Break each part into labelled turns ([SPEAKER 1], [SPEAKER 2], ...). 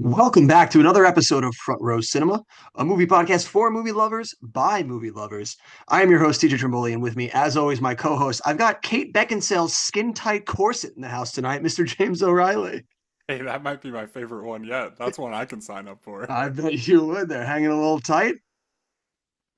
[SPEAKER 1] Welcome back to another episode of Front Row Cinema, a movie podcast for movie lovers by movie lovers. I am your host, TJ Trimboli, and with me, as always, my co-host. I've got Kate Beckinsale's skin-tight corset in the house tonight, Mr. James O'Reilly.
[SPEAKER 2] Hey, that might be my favorite one yet. That's one I can sign up for.
[SPEAKER 1] I bet you would. They're hanging a little tight.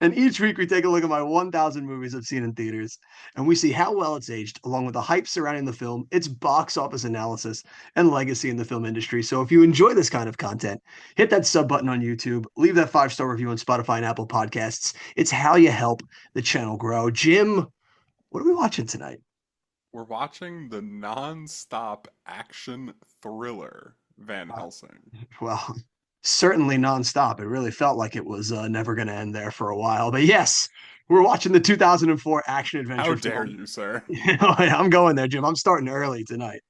[SPEAKER 1] And each week we take a look at my 1,000 movies I've seen in theaters, and we see how well it's aged, along with the hype surrounding the film, its box office analysis, and legacy in the film industry. So if you enjoy this kind of content, hit that sub button on YouTube, leave that 5-star review on Spotify and Apple Podcasts. It's how you help the channel grow. Jim, what are we watching tonight?
[SPEAKER 2] We're watching the non-stop action thriller Van
[SPEAKER 1] Uh,
[SPEAKER 2] Helsing.
[SPEAKER 1] well, certainly nonstop. It really felt like it was never going to end there for a while. But yes, we're watching the 2004 action
[SPEAKER 2] How
[SPEAKER 1] adventure
[SPEAKER 2] dare
[SPEAKER 1] film.
[SPEAKER 2] you, sir?
[SPEAKER 1] I'm going there, Jim. I'm starting early tonight.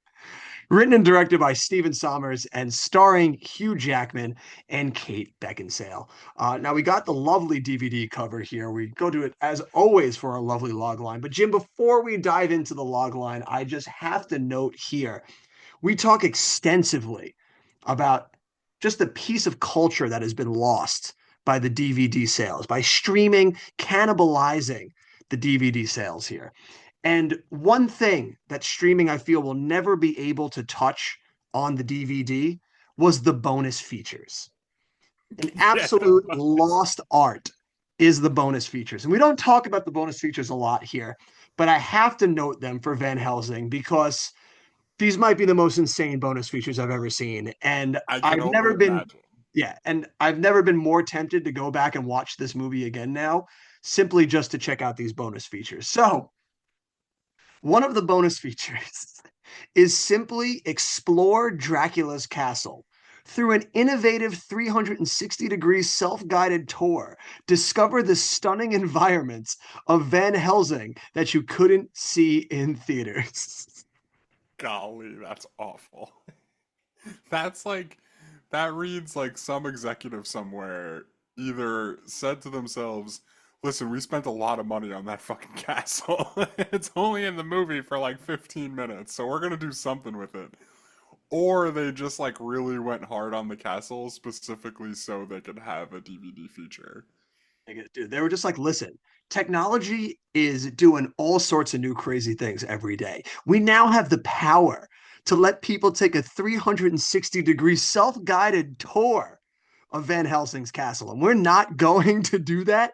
[SPEAKER 1] Written and directed by Stephen Sommers and starring Hugh Jackman and Kate Beckinsale. Now, we got the lovely DVD cover here. We go to it, as always, for our lovely log line. But, Jim, before we dive into the log line, I just have to note here we talk extensively about just the piece of culture that has been lost by the DVD sales, by streaming cannibalizing the DVD sales here. And one thing that streaming, I feel, will never be able to touch on the DVD was the bonus features. An
[SPEAKER 2] Yeah.
[SPEAKER 1] absolute lost art is the bonus features. And we don't talk about the bonus features a lot here, but I have to note them for Van Helsing because these might be the most insane bonus features I've ever seen. And
[SPEAKER 2] I can
[SPEAKER 1] I've
[SPEAKER 2] only
[SPEAKER 1] never been,
[SPEAKER 2] imagine.
[SPEAKER 1] yeah, and I've never been more tempted to go back and watch this movie again now, simply just to check out these bonus features. So, one of the bonus features is simply explore Dracula's castle through an innovative 360-degree self-guided tour. Discover the stunning environments of Van Helsing that you couldn't see in theaters.
[SPEAKER 2] Golly, that's awful. That's like, that reads like some executive somewhere either said to themselves, listen, we spent a lot of money on that fucking castle. It's only in the movie for like 15 minutes, so we're gonna do something with it. Or they just like really went hard on the castle specifically so they could have a DVD feature.
[SPEAKER 1] Dude, they were just like, listen, technology is doing all sorts of new crazy things every day. We now have the power to let people take a 360-degree self-guided tour of Van Helsing's castle, and we're not going to do that.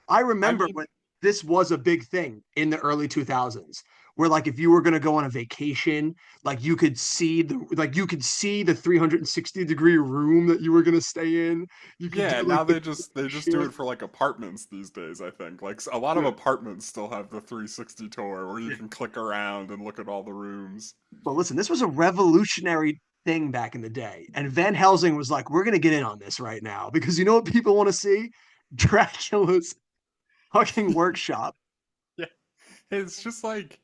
[SPEAKER 1] I
[SPEAKER 2] I
[SPEAKER 1] remember
[SPEAKER 2] mean,
[SPEAKER 1] when this was a big thing in the early 2000s, where like if you were going to go on a vacation, like you could see the 360-degree room that you were going to stay in. You could
[SPEAKER 2] yeah,
[SPEAKER 1] do like
[SPEAKER 2] now
[SPEAKER 1] the
[SPEAKER 2] they just do it
[SPEAKER 1] shift.
[SPEAKER 2] for like apartments these days, I think. Like a lot of
[SPEAKER 1] Yeah.
[SPEAKER 2] apartments still have the 360 tour where you can click around and look at all the rooms.
[SPEAKER 1] But listen, this was a revolutionary thing back in the day. And Van Helsing was like, we're going to get in on this right now because you know what people want to see? Dracula's fucking workshop.
[SPEAKER 2] Yeah. It's just like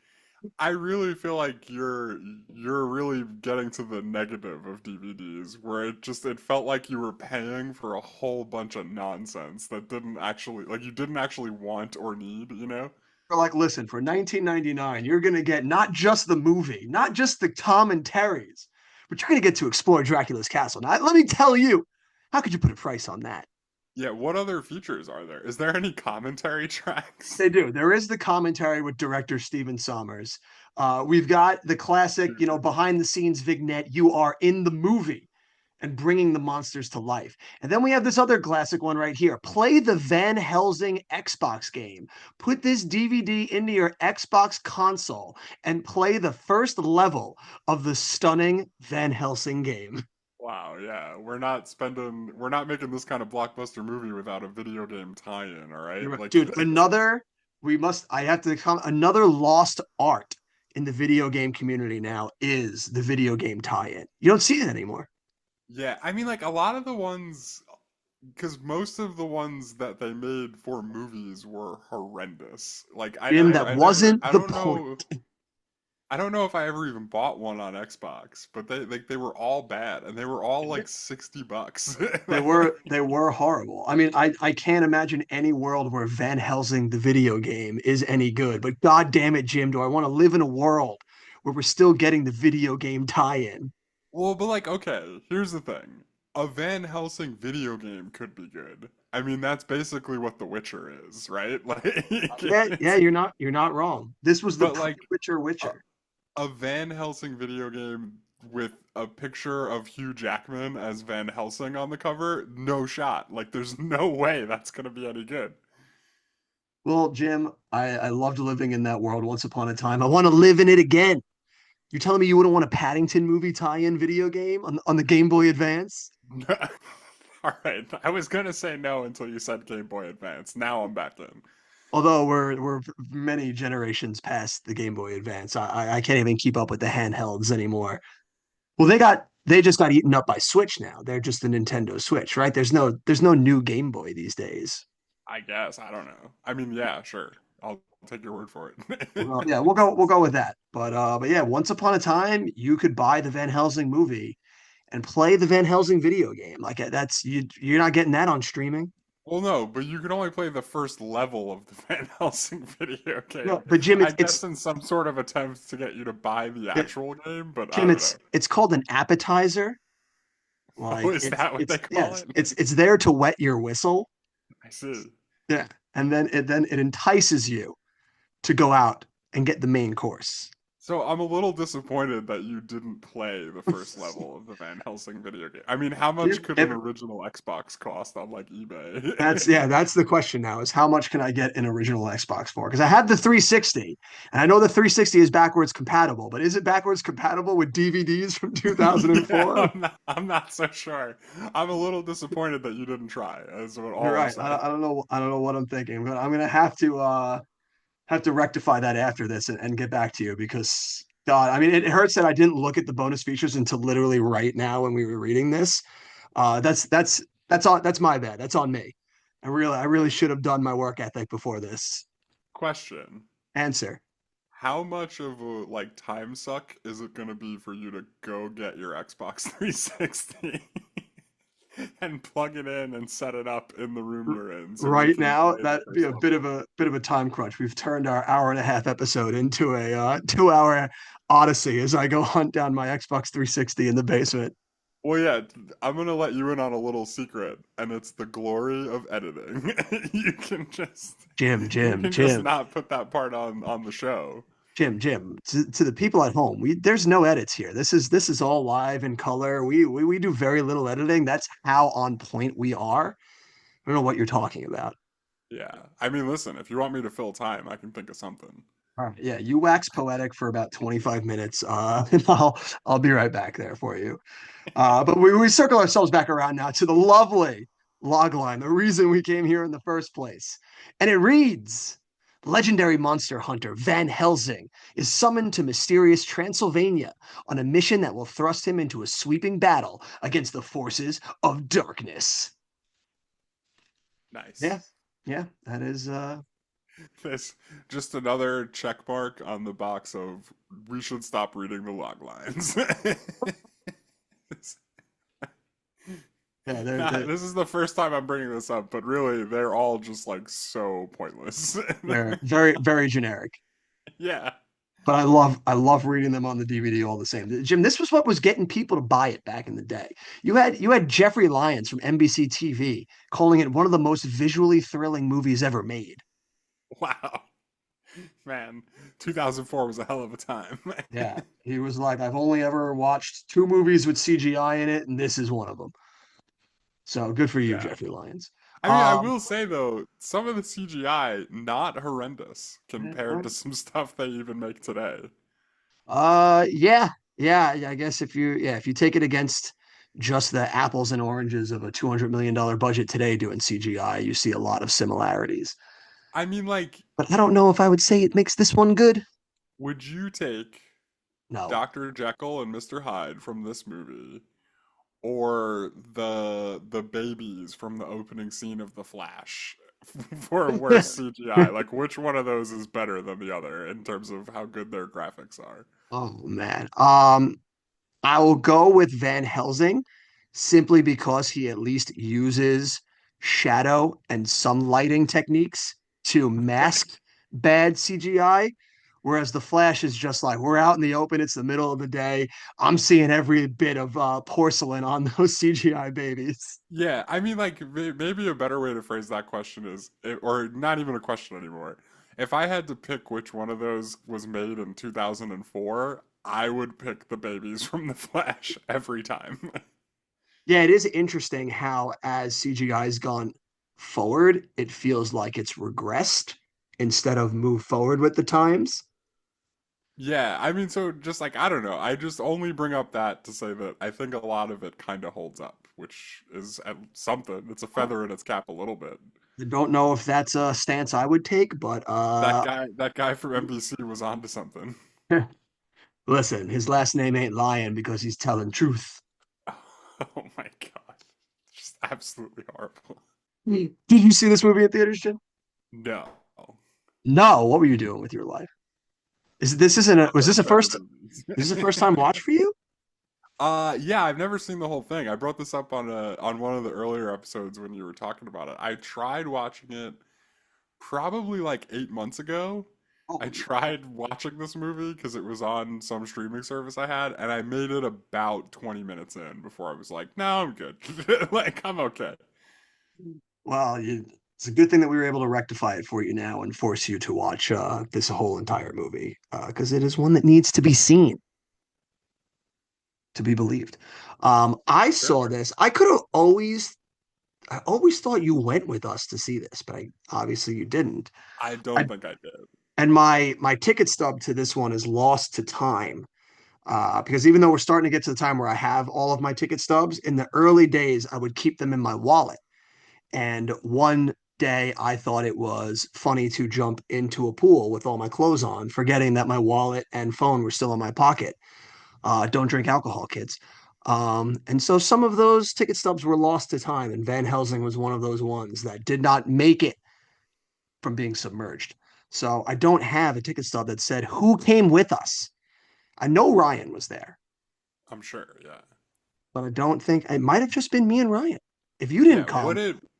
[SPEAKER 2] I really feel like you're really getting to the negative of DVDs where it felt like you were paying for a whole bunch of nonsense that didn't actually like you didn't actually want or need, you know?
[SPEAKER 1] For like, listen, for 1999, you're going to get not just the movie, not just the commentaries, but you're going to get to explore Dracula's castle. Now, let me tell you, how could you put a price on that?
[SPEAKER 2] Yeah, what other features are there? Is there any commentary tracks?
[SPEAKER 1] They do. There is the commentary with director Stephen Sommers. We've got the classic, behind the scenes vignette. You are in the movie and bringing the monsters to life. And then we have this other classic one right here. Play the Van Helsing Xbox game. Put this DVD into your Xbox console and play the first level of the stunning Van Helsing game.
[SPEAKER 2] Wow, yeah. We're not making this kind of blockbuster movie without a video game tie-in, all right? Like
[SPEAKER 1] Dude, I have to come, another lost art in the video game community now is the video game tie-in. You don't see it anymore.
[SPEAKER 2] yeah, I mean like a lot of the ones because most of the ones that they made for movies were horrendous. Like
[SPEAKER 1] Jim, that wasn't
[SPEAKER 2] I
[SPEAKER 1] the
[SPEAKER 2] don't
[SPEAKER 1] point.
[SPEAKER 2] know I don't know if I ever even bought one on Xbox, but they were all bad and they were all like $60.
[SPEAKER 1] They were horrible. I mean, I can't imagine any world where Van Helsing the video game is any good. But god damn it, Jim, do I want to live in a world where we're still getting the video game tie-in?
[SPEAKER 2] Well, but like, okay, here's the thing. A Van Helsing video game could be good. I mean, that's basically what The Witcher is, right? Like,
[SPEAKER 1] Yeah, yeah,
[SPEAKER 2] it's,
[SPEAKER 1] you're not wrong. This was the
[SPEAKER 2] but like
[SPEAKER 1] pre-Witcher
[SPEAKER 2] a,
[SPEAKER 1] Witcher.
[SPEAKER 2] a Van Helsing video game with a picture of Hugh Jackman as Van Helsing on the cover, no shot. Like, there's no way that's gonna be any good.
[SPEAKER 1] Well, Jim, I loved living in that world once upon a time. I want to live in it again. You're telling me you wouldn't want a Paddington movie tie-in video game on the Game Boy Advance?
[SPEAKER 2] All right, I was gonna say no until you said Game Boy Advance. Now I'm back in.
[SPEAKER 1] Although we're many generations past the Game Boy Advance, I can't even keep up with the handhelds anymore. Well, they just got eaten up by Switch now. They're just the Nintendo Switch, right? There's no new Game Boy these days.
[SPEAKER 2] I guess I don't know. I mean, yeah, sure. I'll take your word for it.
[SPEAKER 1] Well, yeah, we'll go with that. But yeah, once upon a time, you could buy the Van Helsing movie and play the Van Helsing video game. Like that's you're not getting that on streaming.
[SPEAKER 2] Well, no, but you can only play the first level of the Van Helsing video
[SPEAKER 1] No,
[SPEAKER 2] game.
[SPEAKER 1] but Jim,
[SPEAKER 2] I
[SPEAKER 1] it's
[SPEAKER 2] guess in some sort of attempt to get you to buy the
[SPEAKER 1] it,
[SPEAKER 2] actual game, but I
[SPEAKER 1] Jim,
[SPEAKER 2] don't know.
[SPEAKER 1] it's called an appetizer.
[SPEAKER 2] Oh,
[SPEAKER 1] Like
[SPEAKER 2] is that what they call
[SPEAKER 1] yes,
[SPEAKER 2] it?
[SPEAKER 1] it's there to wet your whistle.
[SPEAKER 2] I see.
[SPEAKER 1] Yeah, and then it entices you to go out and get the main course.
[SPEAKER 2] So I'm a little disappointed that you didn't play the first level of the Van Helsing video game. I mean, how much could an
[SPEAKER 1] If
[SPEAKER 2] original Xbox cost on like
[SPEAKER 1] That's
[SPEAKER 2] eBay?
[SPEAKER 1] yeah, that's the question now is how much can I get an original Xbox for? Because I have the 360 and I know the 360 is backwards compatible, but is it backwards compatible with DVDs from
[SPEAKER 2] Yeah,
[SPEAKER 1] 2004?
[SPEAKER 2] I'm not so sure. I'm a little disappointed that you didn't try, is what
[SPEAKER 1] You're
[SPEAKER 2] all I'm
[SPEAKER 1] right.
[SPEAKER 2] saying.
[SPEAKER 1] I don't know what I'm thinking, but I'm gonna have to rectify that after this and get back to you because God, I mean it hurts that I didn't look at the bonus features until literally right now when we were reading this. That's my bad. That's on me. I really should have done my work ethic before this.
[SPEAKER 2] Question.
[SPEAKER 1] Answer.
[SPEAKER 2] How much of a like time suck is it gonna be for you to go get your Xbox 360 and plug it in and set it up in the room you're in so we
[SPEAKER 1] Right
[SPEAKER 2] can
[SPEAKER 1] now,
[SPEAKER 2] play the
[SPEAKER 1] that'd be
[SPEAKER 2] first
[SPEAKER 1] a bit
[SPEAKER 2] level?
[SPEAKER 1] of a time crunch. We've turned our hour and a half episode into a 2 hour odyssey as I go hunt down my Xbox 360 in the basement.
[SPEAKER 2] Well, yeah, I'm gonna let you in on a little secret, and it's the glory of editing. You can just
[SPEAKER 1] Jim,
[SPEAKER 2] you
[SPEAKER 1] Jim,
[SPEAKER 2] can just
[SPEAKER 1] Jim,
[SPEAKER 2] not put that part on the show.
[SPEAKER 1] Jim. To the people at home, there's no edits here. This is all live in color. We do very little editing. That's how on point we are. I don't know what you're talking about.
[SPEAKER 2] Yeah. I mean, listen, if you want me to fill time, I can think of something.
[SPEAKER 1] All right, yeah, you wax poetic for about 25 minutes, and I'll be right back there for you. But we circle ourselves back around now to the lovely log line, the reason we came here in the first place. And it reads Legendary monster hunter Van Helsing is summoned to mysterious Transylvania on a mission that will thrust him into a sweeping battle against the forces of darkness. Yeah,
[SPEAKER 2] Nice.
[SPEAKER 1] yeah, that is
[SPEAKER 2] This just another check mark on the box of we should stop reading the log lines.
[SPEAKER 1] yeah,
[SPEAKER 2] This is the first time I'm bringing this up, but really, they're all just like so pointless.
[SPEAKER 1] they're very, very generic.
[SPEAKER 2] Yeah.
[SPEAKER 1] But I love reading them on the DVD all the same. Jim, this was what was getting people to buy it back in the day. You had Jeffrey Lyons from NBC TV calling it one of the most visually thrilling movies ever made.
[SPEAKER 2] Wow. Man, 2004 was a hell of a time.
[SPEAKER 1] Yeah, he was like, I've only ever watched two movies with CGI in it, and this is one of them. So good for you,
[SPEAKER 2] Yeah.
[SPEAKER 1] Jeffrey Lyons.
[SPEAKER 2] I mean, I
[SPEAKER 1] Um,
[SPEAKER 2] will say though, some of the CGI not horrendous compared to some stuff they even make today.
[SPEAKER 1] yeah, yeah. I guess if you take it against just the apples and oranges of a $200 million budget today doing CGI, you see a lot of similarities.
[SPEAKER 2] I mean, like,
[SPEAKER 1] But I don't know if I would say it makes this one good.
[SPEAKER 2] would you take
[SPEAKER 1] No.
[SPEAKER 2] Dr. Jekyll and Mr. Hyde from this movie or the babies from the opening scene of The Flash for worse CGI? Like, which one of those is better than the other in terms of how good their graphics are?
[SPEAKER 1] Oh man. I will go with Van Helsing simply because he at least uses shadow and some lighting techniques to
[SPEAKER 2] Okay.
[SPEAKER 1] mask bad CGI. Whereas the Flash is just like we're out in the open. It's the middle of the day. I'm seeing every bit of porcelain on those CGI babies.
[SPEAKER 2] Yeah, I mean, like maybe a better way to phrase that question is, or not even a question anymore. If I had to pick which one of those was made in 2004, I would pick the babies from The Flash every time.
[SPEAKER 1] Yeah, it is interesting how as CGI has gone forward, it feels like it's regressed instead of move forward with the times.
[SPEAKER 2] Yeah, I mean, so just like I don't know, I just only bring up that to say that I think a lot of it kind of holds up, which is something. It's a feather in its cap a little bit.
[SPEAKER 1] I don't know if that's a stance I would take, but
[SPEAKER 2] That guy from NBC was onto something.
[SPEAKER 1] listen, his last name ain't lying because he's telling truth.
[SPEAKER 2] Oh my God. Just absolutely horrible.
[SPEAKER 1] Did you see this movie in theaters, Jim?
[SPEAKER 2] No.
[SPEAKER 1] No. What were you doing with your life? Is this isn't a was
[SPEAKER 2] There are
[SPEAKER 1] this a
[SPEAKER 2] better
[SPEAKER 1] first
[SPEAKER 2] movies.
[SPEAKER 1] is this a first time watch for you?
[SPEAKER 2] Yeah, I've never seen the whole thing. I brought this up on one of the earlier episodes when you were talking about it. I tried watching it probably like 8 months ago. I
[SPEAKER 1] Oh,
[SPEAKER 2] tried watching this movie because it was on some streaming service I had, and I made it about 20 minutes in before I was like, no, I'm good. Like, I'm okay.
[SPEAKER 1] well, it's a good thing that we were able to rectify it for you now and force you to watch this whole entire movie because it is one that needs to be seen to be believed. I
[SPEAKER 2] Sure.
[SPEAKER 1] saw this. I always thought you went with us to see this, but obviously you didn't.
[SPEAKER 2] I
[SPEAKER 1] I,
[SPEAKER 2] don't think I did.
[SPEAKER 1] and my ticket stub to this one is lost to time because even though we're starting to get to the time where I have all of my ticket stubs, in the early days I would keep them in my wallet. And one day I thought it was funny to jump into a pool with all my clothes on, forgetting that my wallet and phone were still in my pocket. Don't drink alcohol, kids. And so some of those ticket stubs were lost to time, and Van Helsing was one of those ones that did not make it from being submerged. So I don't have a ticket stub that said who came with us. I know Ryan was there,
[SPEAKER 2] I'm sure, yeah.
[SPEAKER 1] but I don't think it might have just been me and Ryan. If you didn't
[SPEAKER 2] Yeah,
[SPEAKER 1] come,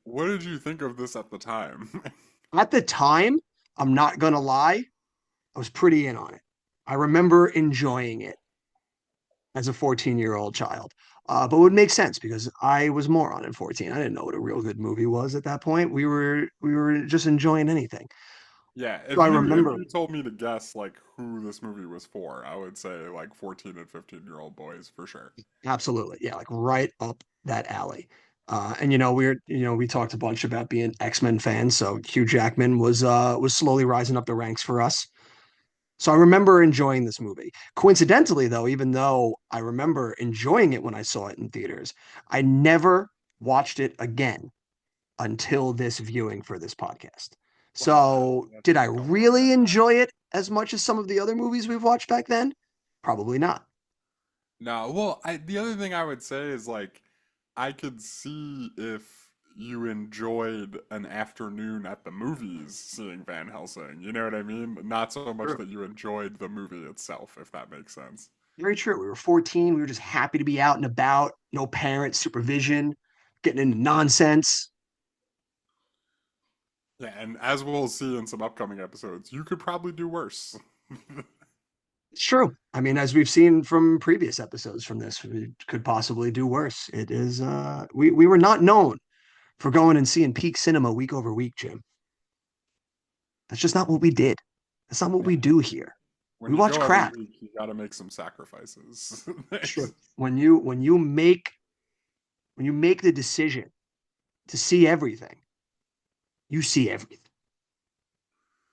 [SPEAKER 2] what did you think of this at the time?
[SPEAKER 1] at the time, I'm not gonna lie, I was pretty in on it. I remember enjoying it as a 14-year-old child. But it would make sense because I was moron at 14. I didn't know what a real good movie was at that point. We were just enjoying anything.
[SPEAKER 2] Yeah,
[SPEAKER 1] So I
[SPEAKER 2] if
[SPEAKER 1] remember
[SPEAKER 2] you told me to guess like who this movie was for, I would say like 14 and 15-year-old boys for sure.
[SPEAKER 1] absolutely, yeah, like right up that alley. And we talked a bunch about being X-Men fans, so Hugh Jackman was slowly rising up the ranks for us. So I remember enjoying this movie. Coincidentally, though, even though I remember enjoying it when I saw it in theaters, I never watched it again until this viewing for this podcast.
[SPEAKER 2] Wow,
[SPEAKER 1] So,
[SPEAKER 2] that's
[SPEAKER 1] did I
[SPEAKER 2] a long
[SPEAKER 1] really
[SPEAKER 2] time back.
[SPEAKER 1] enjoy it as much as some of the other movies we've watched back then? Probably not.
[SPEAKER 2] No, well, the other thing I would say is like I could see if you enjoyed an afternoon at the movies seeing Van Helsing. You know what I mean? Not so much
[SPEAKER 1] True.
[SPEAKER 2] that you enjoyed the movie itself, if that makes sense.
[SPEAKER 1] Very true. We were 14. We were just happy to be out and about, no parent supervision, getting into nonsense.
[SPEAKER 2] Yeah, and as we'll see in some upcoming episodes, you could probably do worse.
[SPEAKER 1] It's true. I mean, as we've seen from previous episodes from this, we could possibly do worse. It is we were not known for going and seeing peak cinema week over week, Jim. That's just not what we did. That's not what
[SPEAKER 2] Yeah,
[SPEAKER 1] we do here.
[SPEAKER 2] when
[SPEAKER 1] We
[SPEAKER 2] you
[SPEAKER 1] watch
[SPEAKER 2] go every
[SPEAKER 1] crap.
[SPEAKER 2] week, you got to make some sacrifices.
[SPEAKER 1] Sure. When you make the decision to see everything, you see everything.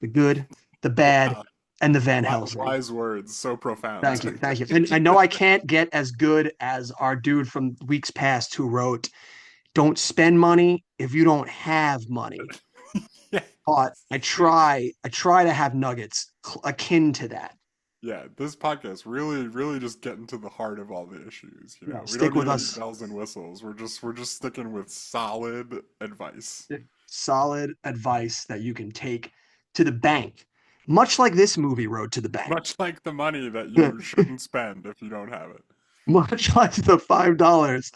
[SPEAKER 1] The good, the bad,
[SPEAKER 2] Wow,
[SPEAKER 1] and the Van Helsing.
[SPEAKER 2] wise words, so
[SPEAKER 1] Thank
[SPEAKER 2] profound.
[SPEAKER 1] you. Thank you. And I know I can't get as good as our dude from weeks past who wrote, "Don't spend money if you don't have money."
[SPEAKER 2] Yeah,
[SPEAKER 1] But I try to have nuggets akin to that.
[SPEAKER 2] yeah, this podcast really just getting to the heart of all the issues. You know, we
[SPEAKER 1] Stick
[SPEAKER 2] don't
[SPEAKER 1] with
[SPEAKER 2] need any
[SPEAKER 1] us.
[SPEAKER 2] bells and whistles. We're just sticking with solid advice,
[SPEAKER 1] Solid advice that you can take to the bank, much like this movie Road to the Bank.
[SPEAKER 2] much like the money that you shouldn't spend if you don't have it.
[SPEAKER 1] Much like the $5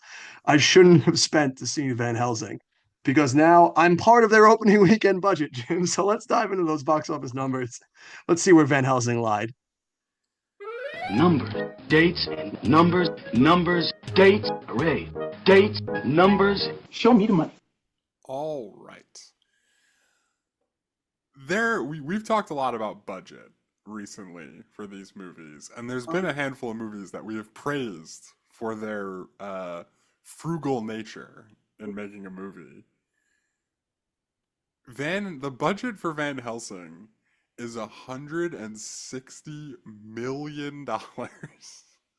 [SPEAKER 1] I shouldn't have spent to see Van Helsing. because now I'm part of their opening weekend budget, Jim. So let's dive into those box office numbers. Let's see where Van Helsing lied.
[SPEAKER 3] Numbers, dates, numbers, numbers, dates, array, dates, numbers. Show me the money.
[SPEAKER 2] All right. We've talked a lot about budget recently for these movies, and there's been a handful of movies that we have praised for their frugal nature in making a movie. The budget for Van Helsing is $160 million.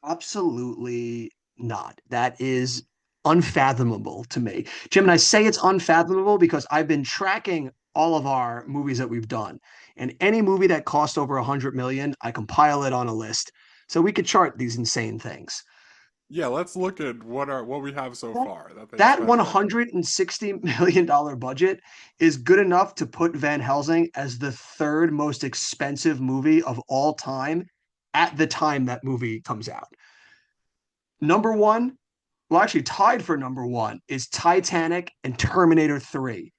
[SPEAKER 1] Absolutely not. That is unfathomable to me. Jim, and I say it's unfathomable because I've been tracking all of our movies that we've done. And any movie that cost over 100 million, I compile it on a list. So we could chart these insane things.
[SPEAKER 2] Yeah, let's look at what we have so far that they've
[SPEAKER 1] That
[SPEAKER 2] spent so far.
[SPEAKER 1] $160 million budget is good enough to put Van Helsing as the third most expensive movie of all time at the time that movie comes out. Number one, well, actually tied for number one is Titanic and Terminator 3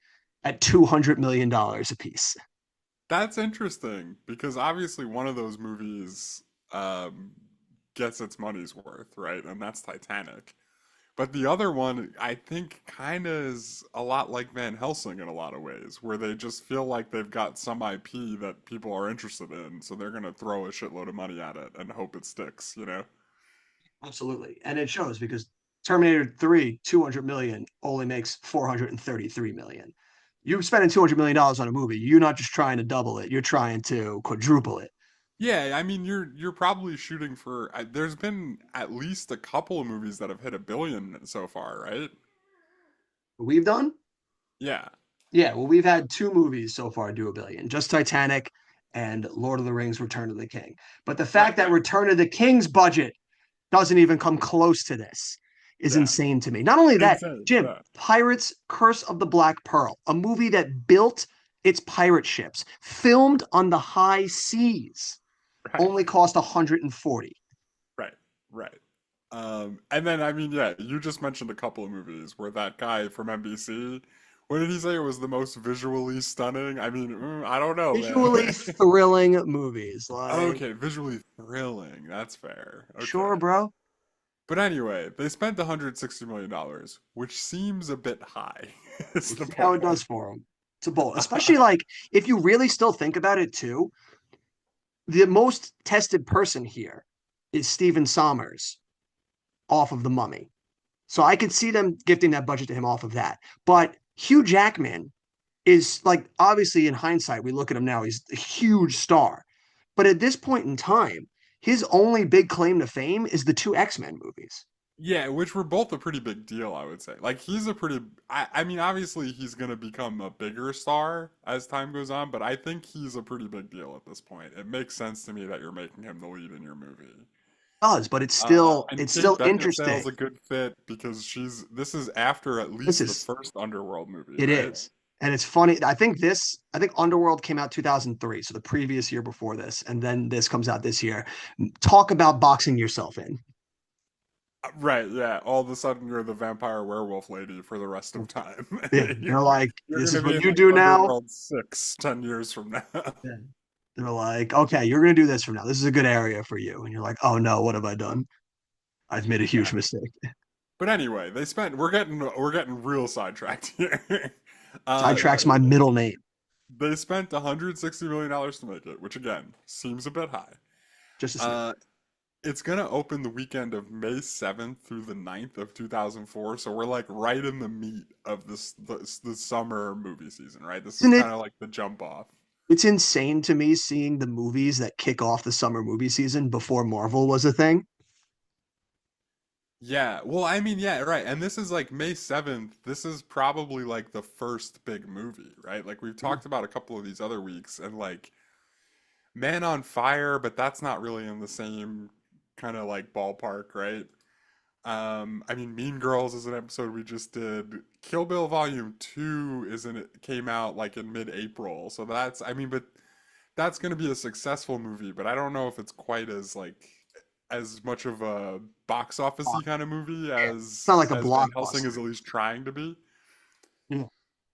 [SPEAKER 1] at $200 million apiece.
[SPEAKER 2] That's interesting because obviously one of those movies um, gets its money's worth, right? And that's Titanic. But the other one, I think, kind of is a lot like Van Helsing in a lot of ways, where they just feel like they've got some IP that people are interested in, so they're gonna throw a shitload of money at it and hope it sticks, you know?
[SPEAKER 1] Absolutely. And it shows because Terminator 3, 200 million only makes 433 million. You're spending $200 million on a movie. You're not just trying to double it, you're trying to quadruple it.
[SPEAKER 2] Yeah, I mean, you're probably shooting for. There's been at least a couple of movies that have hit 1 billion so far, right?
[SPEAKER 1] We've done?
[SPEAKER 2] Yeah,
[SPEAKER 1] Yeah, well, we've had two movies so far do a billion, just Titanic and Lord of the Rings Return of the King. But the
[SPEAKER 2] right,
[SPEAKER 1] fact that
[SPEAKER 2] right.
[SPEAKER 1] Return of the King's budget doesn't even come close to this is
[SPEAKER 2] Yeah,
[SPEAKER 1] insane to me. Not only that,
[SPEAKER 2] insane.
[SPEAKER 1] Jim,
[SPEAKER 2] Yeah,
[SPEAKER 1] Pirates Curse of the Black Pearl, a movie that built its pirate ships, filmed on the high seas,
[SPEAKER 2] right,
[SPEAKER 1] only cost 140.
[SPEAKER 2] right, right. And then I mean, yeah, you just mentioned a couple of movies where that guy from NBC, what did he say it was the most visually stunning? I mean, I don't know,
[SPEAKER 1] Visually
[SPEAKER 2] man.
[SPEAKER 1] thrilling movies. Like,
[SPEAKER 2] Okay, visually thrilling. That's fair.
[SPEAKER 1] sure,
[SPEAKER 2] Okay.
[SPEAKER 1] bro.
[SPEAKER 2] But anyway, they spent $160 million, which seems a bit high, is
[SPEAKER 1] We'll
[SPEAKER 2] the
[SPEAKER 1] see how it
[SPEAKER 2] point.
[SPEAKER 1] does for them. It's a bold, especially like if you really still think about it too. The most tested person here is Stephen Sommers off of The Mummy. So I could see them gifting that budget to him off of that. But Hugh Jackman is like, obviously, in hindsight, we look at him now, he's a huge star. But at this point in time, his only big claim to fame is the two X-Men movies.
[SPEAKER 2] Yeah, which were both a pretty big deal, I would say. Like, he's a pretty. I mean, obviously, he's going to become a bigger star as time goes on, but I think he's a pretty big deal at this point. It makes sense to me that you're making him the lead in your movie.
[SPEAKER 1] It does, but it's still
[SPEAKER 2] And
[SPEAKER 1] it's
[SPEAKER 2] Kate
[SPEAKER 1] still
[SPEAKER 2] Beckinsale's
[SPEAKER 1] interesting.
[SPEAKER 2] a good fit because this is after at
[SPEAKER 1] This
[SPEAKER 2] least the
[SPEAKER 1] is
[SPEAKER 2] first Underworld movie,
[SPEAKER 1] it
[SPEAKER 2] right?
[SPEAKER 1] is. And it's funny. I think Underworld came out 2003, so the previous year before this, and then this comes out this year. Talk about boxing yourself in.
[SPEAKER 2] Right, yeah. All of a sudden, you're the vampire werewolf lady for the rest of time.
[SPEAKER 1] Yeah,
[SPEAKER 2] you're
[SPEAKER 1] they're like,
[SPEAKER 2] you're
[SPEAKER 1] this
[SPEAKER 2] gonna
[SPEAKER 1] is
[SPEAKER 2] be
[SPEAKER 1] what
[SPEAKER 2] in
[SPEAKER 1] you
[SPEAKER 2] like
[SPEAKER 1] do now.
[SPEAKER 2] Underworld 6, 10 years from now.
[SPEAKER 1] Yeah. They're like, okay, you're gonna do this from now. This is a good area for you. And you're like, oh no, what have I done? I've made a huge
[SPEAKER 2] Yeah.
[SPEAKER 1] mistake.
[SPEAKER 2] But anyway, we're getting real sidetracked here. Uh,
[SPEAKER 1] Sidetracks my middle name.
[SPEAKER 2] they spent $160 million to make it, which again seems a bit high.
[SPEAKER 1] Just a snippet.
[SPEAKER 2] Uh, it's gonna open the weekend of May 7th through the 9th of 2004, so we're like right in the meat of the summer movie season, right? This is
[SPEAKER 1] Isn't it?
[SPEAKER 2] kind of like the jump off.
[SPEAKER 1] It's insane to me seeing the movies that kick off the summer movie season before Marvel was a thing.
[SPEAKER 2] Yeah, well, I mean, yeah, right. And this is like May 7th. This is probably like the first big movie, right? Like we've talked about a couple of these other weeks and like Man on Fire, but that's not really in the same kind of like ballpark, right? I mean, Mean Girls is an episode we just did. Kill Bill Volume 2 isn't it came out like in mid-April. So that's I mean, but that's going to be a successful movie, but I don't know if it's quite as like as much of a box officey kind of movie
[SPEAKER 1] It's not like a
[SPEAKER 2] as Van Helsing
[SPEAKER 1] blockbuster.
[SPEAKER 2] is at least trying to be.
[SPEAKER 1] Yeah.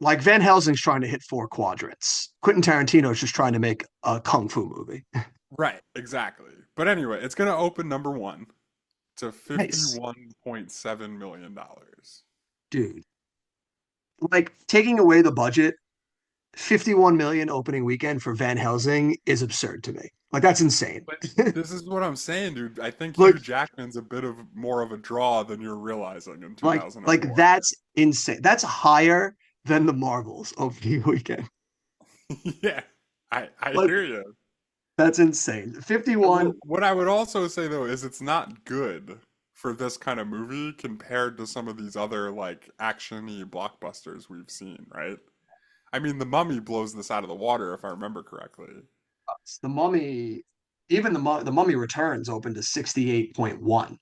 [SPEAKER 1] Like Van Helsing's trying to hit 4 quadrants. Quentin Tarantino's just trying to make a kung fu movie.
[SPEAKER 2] Right, exactly. But anyway, it's gonna open number one to
[SPEAKER 1] Nice,
[SPEAKER 2] $51.7 million.
[SPEAKER 1] dude. Like taking away the budget, 51 million opening weekend for Van Helsing is absurd to me. Like that's insane.
[SPEAKER 2] But this is what I'm saying, dude. I think
[SPEAKER 1] Look,
[SPEAKER 2] Hugh Jackman's a bit of more of a draw than you're realizing in
[SPEAKER 1] like
[SPEAKER 2] 2004.
[SPEAKER 1] that's insane. That's higher than the Marvels opening weekend.
[SPEAKER 2] Yeah, I
[SPEAKER 1] Like
[SPEAKER 2] hear you.
[SPEAKER 1] that's insane. 51.
[SPEAKER 2] What I would also say though is it's not good for this kind of movie compared to some of these other like action-y blockbusters we've seen, right? I mean, The Mummy blows this out of the water if I remember correctly.
[SPEAKER 1] The Mummy, even the Mummy Returns opened to 68.1.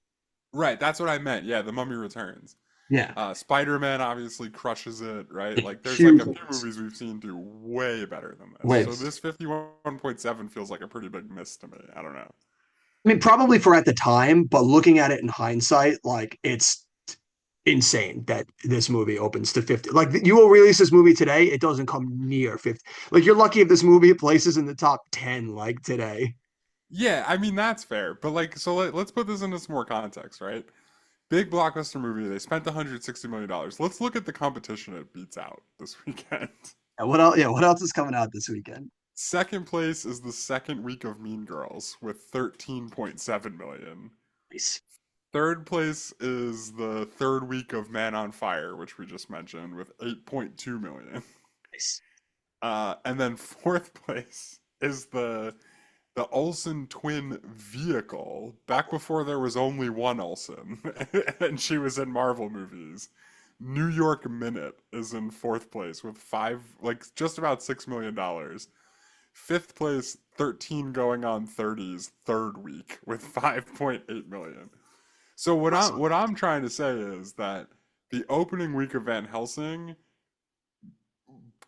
[SPEAKER 2] Right, that's what I meant. Yeah, The Mummy Returns.
[SPEAKER 1] Yeah,
[SPEAKER 2] Spider-Man obviously crushes it, right? Like there's like
[SPEAKER 1] huge.
[SPEAKER 2] a few movies we've seen do way better than this. So
[SPEAKER 1] Wait,
[SPEAKER 2] this 51.7 feels like a pretty big miss to me. I don't know.
[SPEAKER 1] I mean, probably for at the time, but looking at it in hindsight, like it's insane that this movie opens to 50. Like you will release this movie today, it doesn't come near 50. Like you're lucky if this movie places in the top 10 like today.
[SPEAKER 2] Yeah, I mean that's fair. But like so let's put this into some more context, right? Big blockbuster movie. They spent $160 million. Let's look at the competition it beats out this weekend.
[SPEAKER 1] And what else? Yeah, what else is coming out this weekend?
[SPEAKER 2] Second place is the second week of Mean Girls with 13.7 million.
[SPEAKER 1] Nice.
[SPEAKER 2] Third place is the third week of Man on Fire, which we just mentioned, with 8.2 million.
[SPEAKER 1] Nice.
[SPEAKER 2] And then fourth place is the Olsen twin vehicle, back before there was only one Olsen, and she was in Marvel movies. New York Minute is in fourth place with like just about $6 million. Fifth place, 13 going on 30s, third week with 5.8 million. So what I'm trying to say is that the opening week of Van Helsing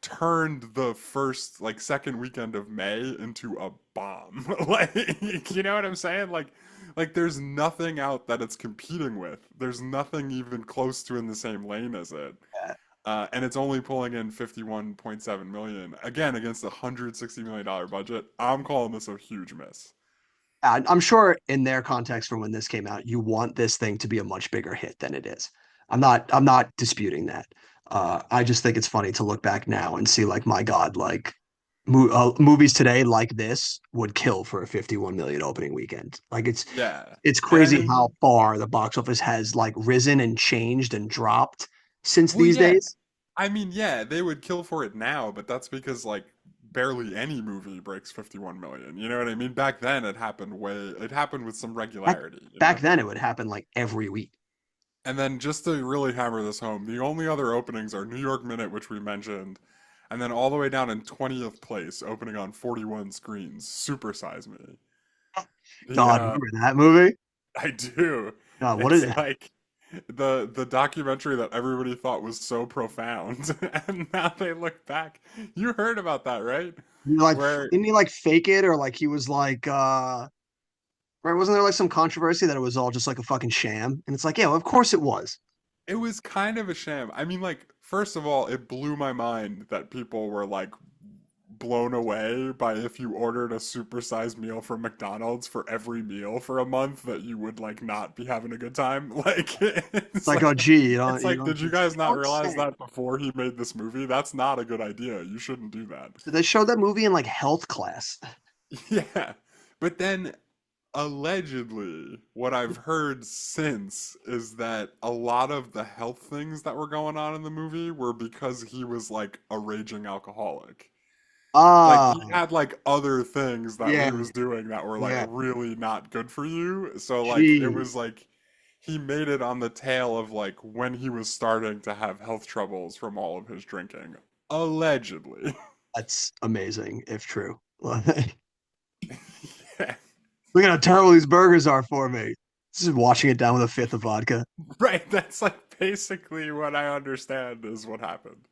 [SPEAKER 2] turned the first like second weekend of May into a bomb. Like you know what I'm saying? Like there's nothing out that it's competing with. There's nothing even close to in the same lane as it.
[SPEAKER 1] Yeah.
[SPEAKER 2] And it's only pulling in 51.7 million again against a $160 million budget. I'm calling this a huge miss.
[SPEAKER 1] I'm sure in their context from when this came out, you want this thing to be a much bigger hit than it is. I'm not disputing that. I just think it's funny to look back now and see like, my God, like movies today like this would kill for a 51 million opening weekend. Like
[SPEAKER 2] Yeah.
[SPEAKER 1] it's
[SPEAKER 2] And I
[SPEAKER 1] crazy
[SPEAKER 2] mean,
[SPEAKER 1] how far the box office has like risen and changed and dropped since
[SPEAKER 2] well,
[SPEAKER 1] these
[SPEAKER 2] yeah.
[SPEAKER 1] days.
[SPEAKER 2] I mean, yeah, they would kill for it now, but that's because like barely any movie breaks 51 million. You know what I mean? Back then it happened with some
[SPEAKER 1] Back,
[SPEAKER 2] regularity, you
[SPEAKER 1] back
[SPEAKER 2] know?
[SPEAKER 1] then, it would happen like every week.
[SPEAKER 2] And then just to really hammer this home, the only other openings are New York Minute, which we mentioned, and then all the way down in 20th place, opening on 41 screens, Super Size Me. The
[SPEAKER 1] God, remember that movie?
[SPEAKER 2] I do.
[SPEAKER 1] God, what
[SPEAKER 2] It's
[SPEAKER 1] did
[SPEAKER 2] like the documentary that everybody thought was so profound, and now they look back. You heard about that, right?
[SPEAKER 1] he like?
[SPEAKER 2] Where
[SPEAKER 1] Didn't he like fake it or like he was like right? Wasn't there like some controversy that it was all just like a fucking sham? And it's like, yeah, well, of course it was.
[SPEAKER 2] it was kind of a sham. I mean, like, first of all, it blew my mind that people were like blown away by if you ordered a supersized meal from McDonald's for every meal for a month that you would like not be having a good time. Like
[SPEAKER 1] It's
[SPEAKER 2] it's
[SPEAKER 1] like, oh,
[SPEAKER 2] like
[SPEAKER 1] gee,
[SPEAKER 2] it's like did you guys
[SPEAKER 1] you
[SPEAKER 2] not
[SPEAKER 1] don't
[SPEAKER 2] realize
[SPEAKER 1] say.
[SPEAKER 2] that before he made this movie? That's not a good idea. You shouldn't do that.
[SPEAKER 1] They showed that movie in like health class.
[SPEAKER 2] Yeah. But then allegedly, what I've heard since is that a lot of the health things that were going on in the movie were because he was like a raging alcoholic. Like
[SPEAKER 1] Ah,
[SPEAKER 2] he had like other things that he
[SPEAKER 1] yeah,
[SPEAKER 2] was doing that were like
[SPEAKER 1] yeah.
[SPEAKER 2] really not good for you. So like it was
[SPEAKER 1] Jeez,
[SPEAKER 2] like he made it on the tail of like when he was starting to have health troubles from all of his drinking. Allegedly.
[SPEAKER 1] that's amazing if true. Look
[SPEAKER 2] Yeah.
[SPEAKER 1] at how terrible these burgers are for me. This is washing it down with a fifth of vodka.
[SPEAKER 2] Right, that's like basically what I understand is what happened.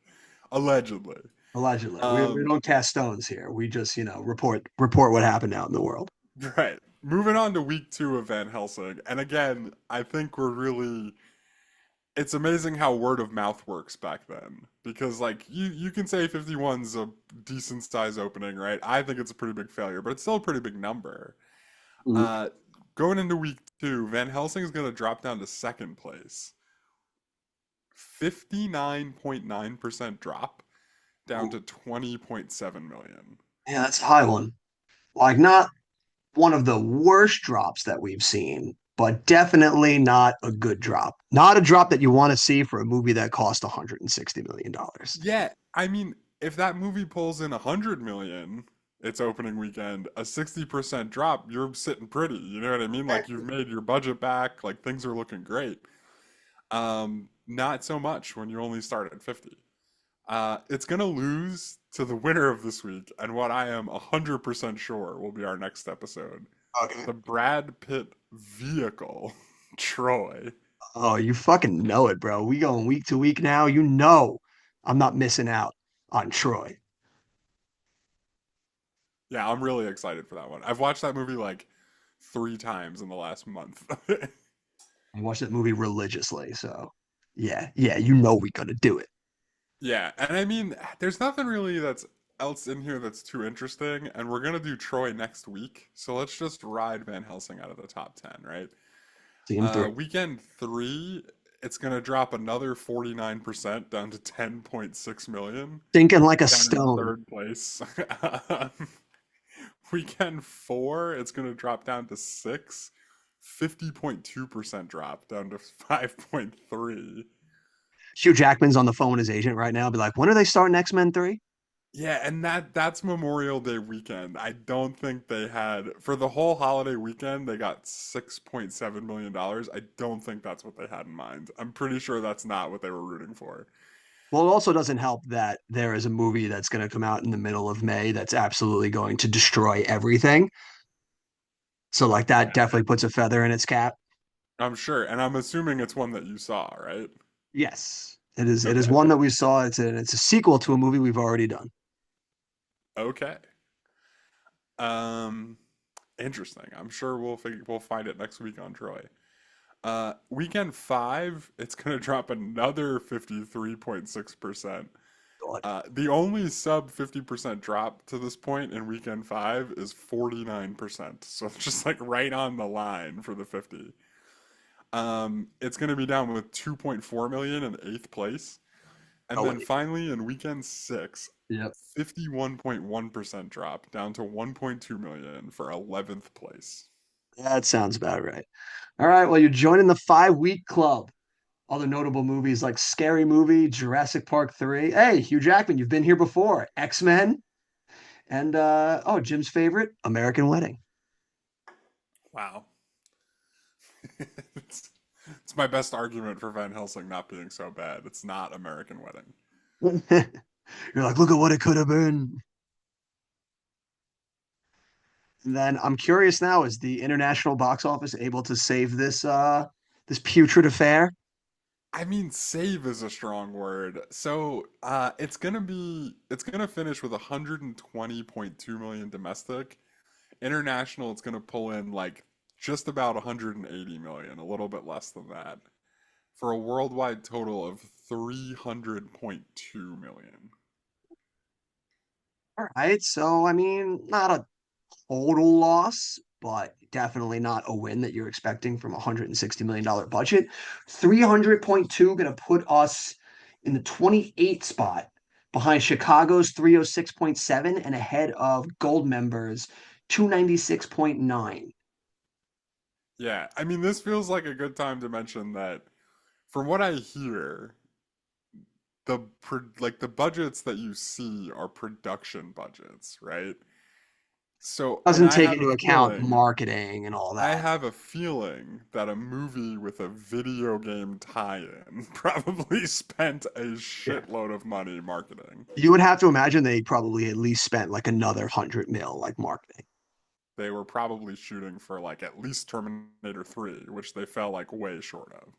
[SPEAKER 2] Allegedly.
[SPEAKER 1] Allegedly, we
[SPEAKER 2] Um
[SPEAKER 1] don't cast stones here. We just report what happened out in the world.
[SPEAKER 2] right. Moving on to week 2 of Van Helsing. And again, I think we're really it's amazing how word of mouth works back then because like you can say 51's a decent size opening, right? I think it's a pretty big failure, but it's still a pretty big number.
[SPEAKER 1] Mhm.
[SPEAKER 2] uh Going into week 2, Van Helsing is going to drop down to second place. 59.9% drop down to 20.7 million.
[SPEAKER 1] Yeah, that's a high one. Like, not one of the worst drops that we've seen, but definitely not a good drop. Not a drop that you want to see for a movie that cost $160 million dollars.
[SPEAKER 2] Yeah, I mean, if that movie pulls in 100 million its opening weekend, a 60% drop, you're sitting pretty. You know what I mean? Like you've made your budget back, like things are looking great. Not so much when you only start at 50. It's gonna lose to the winner of this week, and what I am 100% sure will be our next episode.
[SPEAKER 1] Okay.
[SPEAKER 2] The Brad Pitt vehicle, Troy.
[SPEAKER 1] Oh, you fucking know it, bro. We going week to week now. You know I'm not missing out on Troy.
[SPEAKER 2] Yeah, I'm really excited for that one. I've watched that movie like 3 times in the last month.
[SPEAKER 1] I watch that movie religiously, so yeah, you know we gonna do it.
[SPEAKER 2] Yeah, and I mean, there's nothing really that's else in here that's too interesting, and we're gonna do Troy next week, so let's just ride Van Helsing out of the top 10, right?
[SPEAKER 1] Team three.
[SPEAKER 2] Weekend 3, it's gonna drop another 49% down to 10.6 million,
[SPEAKER 1] Thinking like a
[SPEAKER 2] down in
[SPEAKER 1] stone.
[SPEAKER 2] third place. Weekend 4, it's gonna drop down to 6, 50.2% drop down to 5.3.
[SPEAKER 1] Hugh Jackman's on the phone with his agent right now. Be like, when are they starting X-Men 3?
[SPEAKER 2] Yeah, and that's Memorial Day weekend. I don't think they had for the whole holiday weekend they got $6.7 million. I don't think that's what they had in mind. I'm pretty sure that's not what they were rooting for.
[SPEAKER 1] Well, it also doesn't help that there is a movie that's going to come out in the middle of May that's absolutely going to destroy everything. So, like, that
[SPEAKER 2] Yeah,
[SPEAKER 1] definitely puts a feather in its cap.
[SPEAKER 2] I'm sure, and I'm assuming it's one that you saw, right?
[SPEAKER 1] Yes, it is. It is
[SPEAKER 2] Okay.
[SPEAKER 1] one that we saw. It's a sequel to a movie we've already done.
[SPEAKER 2] Okay. Um, Interesting. I'm sure we'll find it next week on Troy. Weekend 5, it's gonna drop another 53.6%.
[SPEAKER 1] God.
[SPEAKER 2] The only sub 50% drop to this point in weekend 5 is 49%. So it's just like right on the line for the 50. It's going to be down with 2.4 million in eighth place. And
[SPEAKER 1] Oh
[SPEAKER 2] then
[SPEAKER 1] wait.
[SPEAKER 2] finally in weekend 6,
[SPEAKER 1] Yep.
[SPEAKER 2] 51.1% drop down to 1.2 million for 11th place.
[SPEAKER 1] That sounds about right. All right. Well, you're joining the 5 week club. Other notable movies like Scary Movie, Jurassic Park 3. Hey, Hugh Jackman, you've been here before. X-Men, and Jim's favorite, American Wedding.
[SPEAKER 2] Wow. it's, it's my best argument for Van Helsing not being so bad. It's not American Wedding.
[SPEAKER 1] You're like, look at what it could have been. And then I'm curious now, is the international box office able to save this putrid affair?
[SPEAKER 2] I mean, save is a strong word. So, it's gonna finish with 120.2 million domestic. International, it's gonna pull in like just about 180 million, a little bit less than that, for a worldwide total of 300.2 million.
[SPEAKER 1] All right. So I mean, not a total loss, but definitely not a win that you're expecting from a $160 million budget. 300.2 going to put us in the 28th spot behind Chicago's 306.7 and ahead of Gold Members 296.9.
[SPEAKER 2] Yeah, I mean, this feels like a good time to mention that from what I hear, like the budgets that you see are production budgets, right? So, and
[SPEAKER 1] Doesn't take into account marketing and all
[SPEAKER 2] I
[SPEAKER 1] that.
[SPEAKER 2] have a feeling that a movie with a video game tie-in probably spent a
[SPEAKER 1] Yeah.
[SPEAKER 2] shitload of money marketing.
[SPEAKER 1] You would have to imagine they probably at least spent like another 100 mil like marketing.
[SPEAKER 2] They were probably shooting for like at least Terminator 3, which they fell like way short of.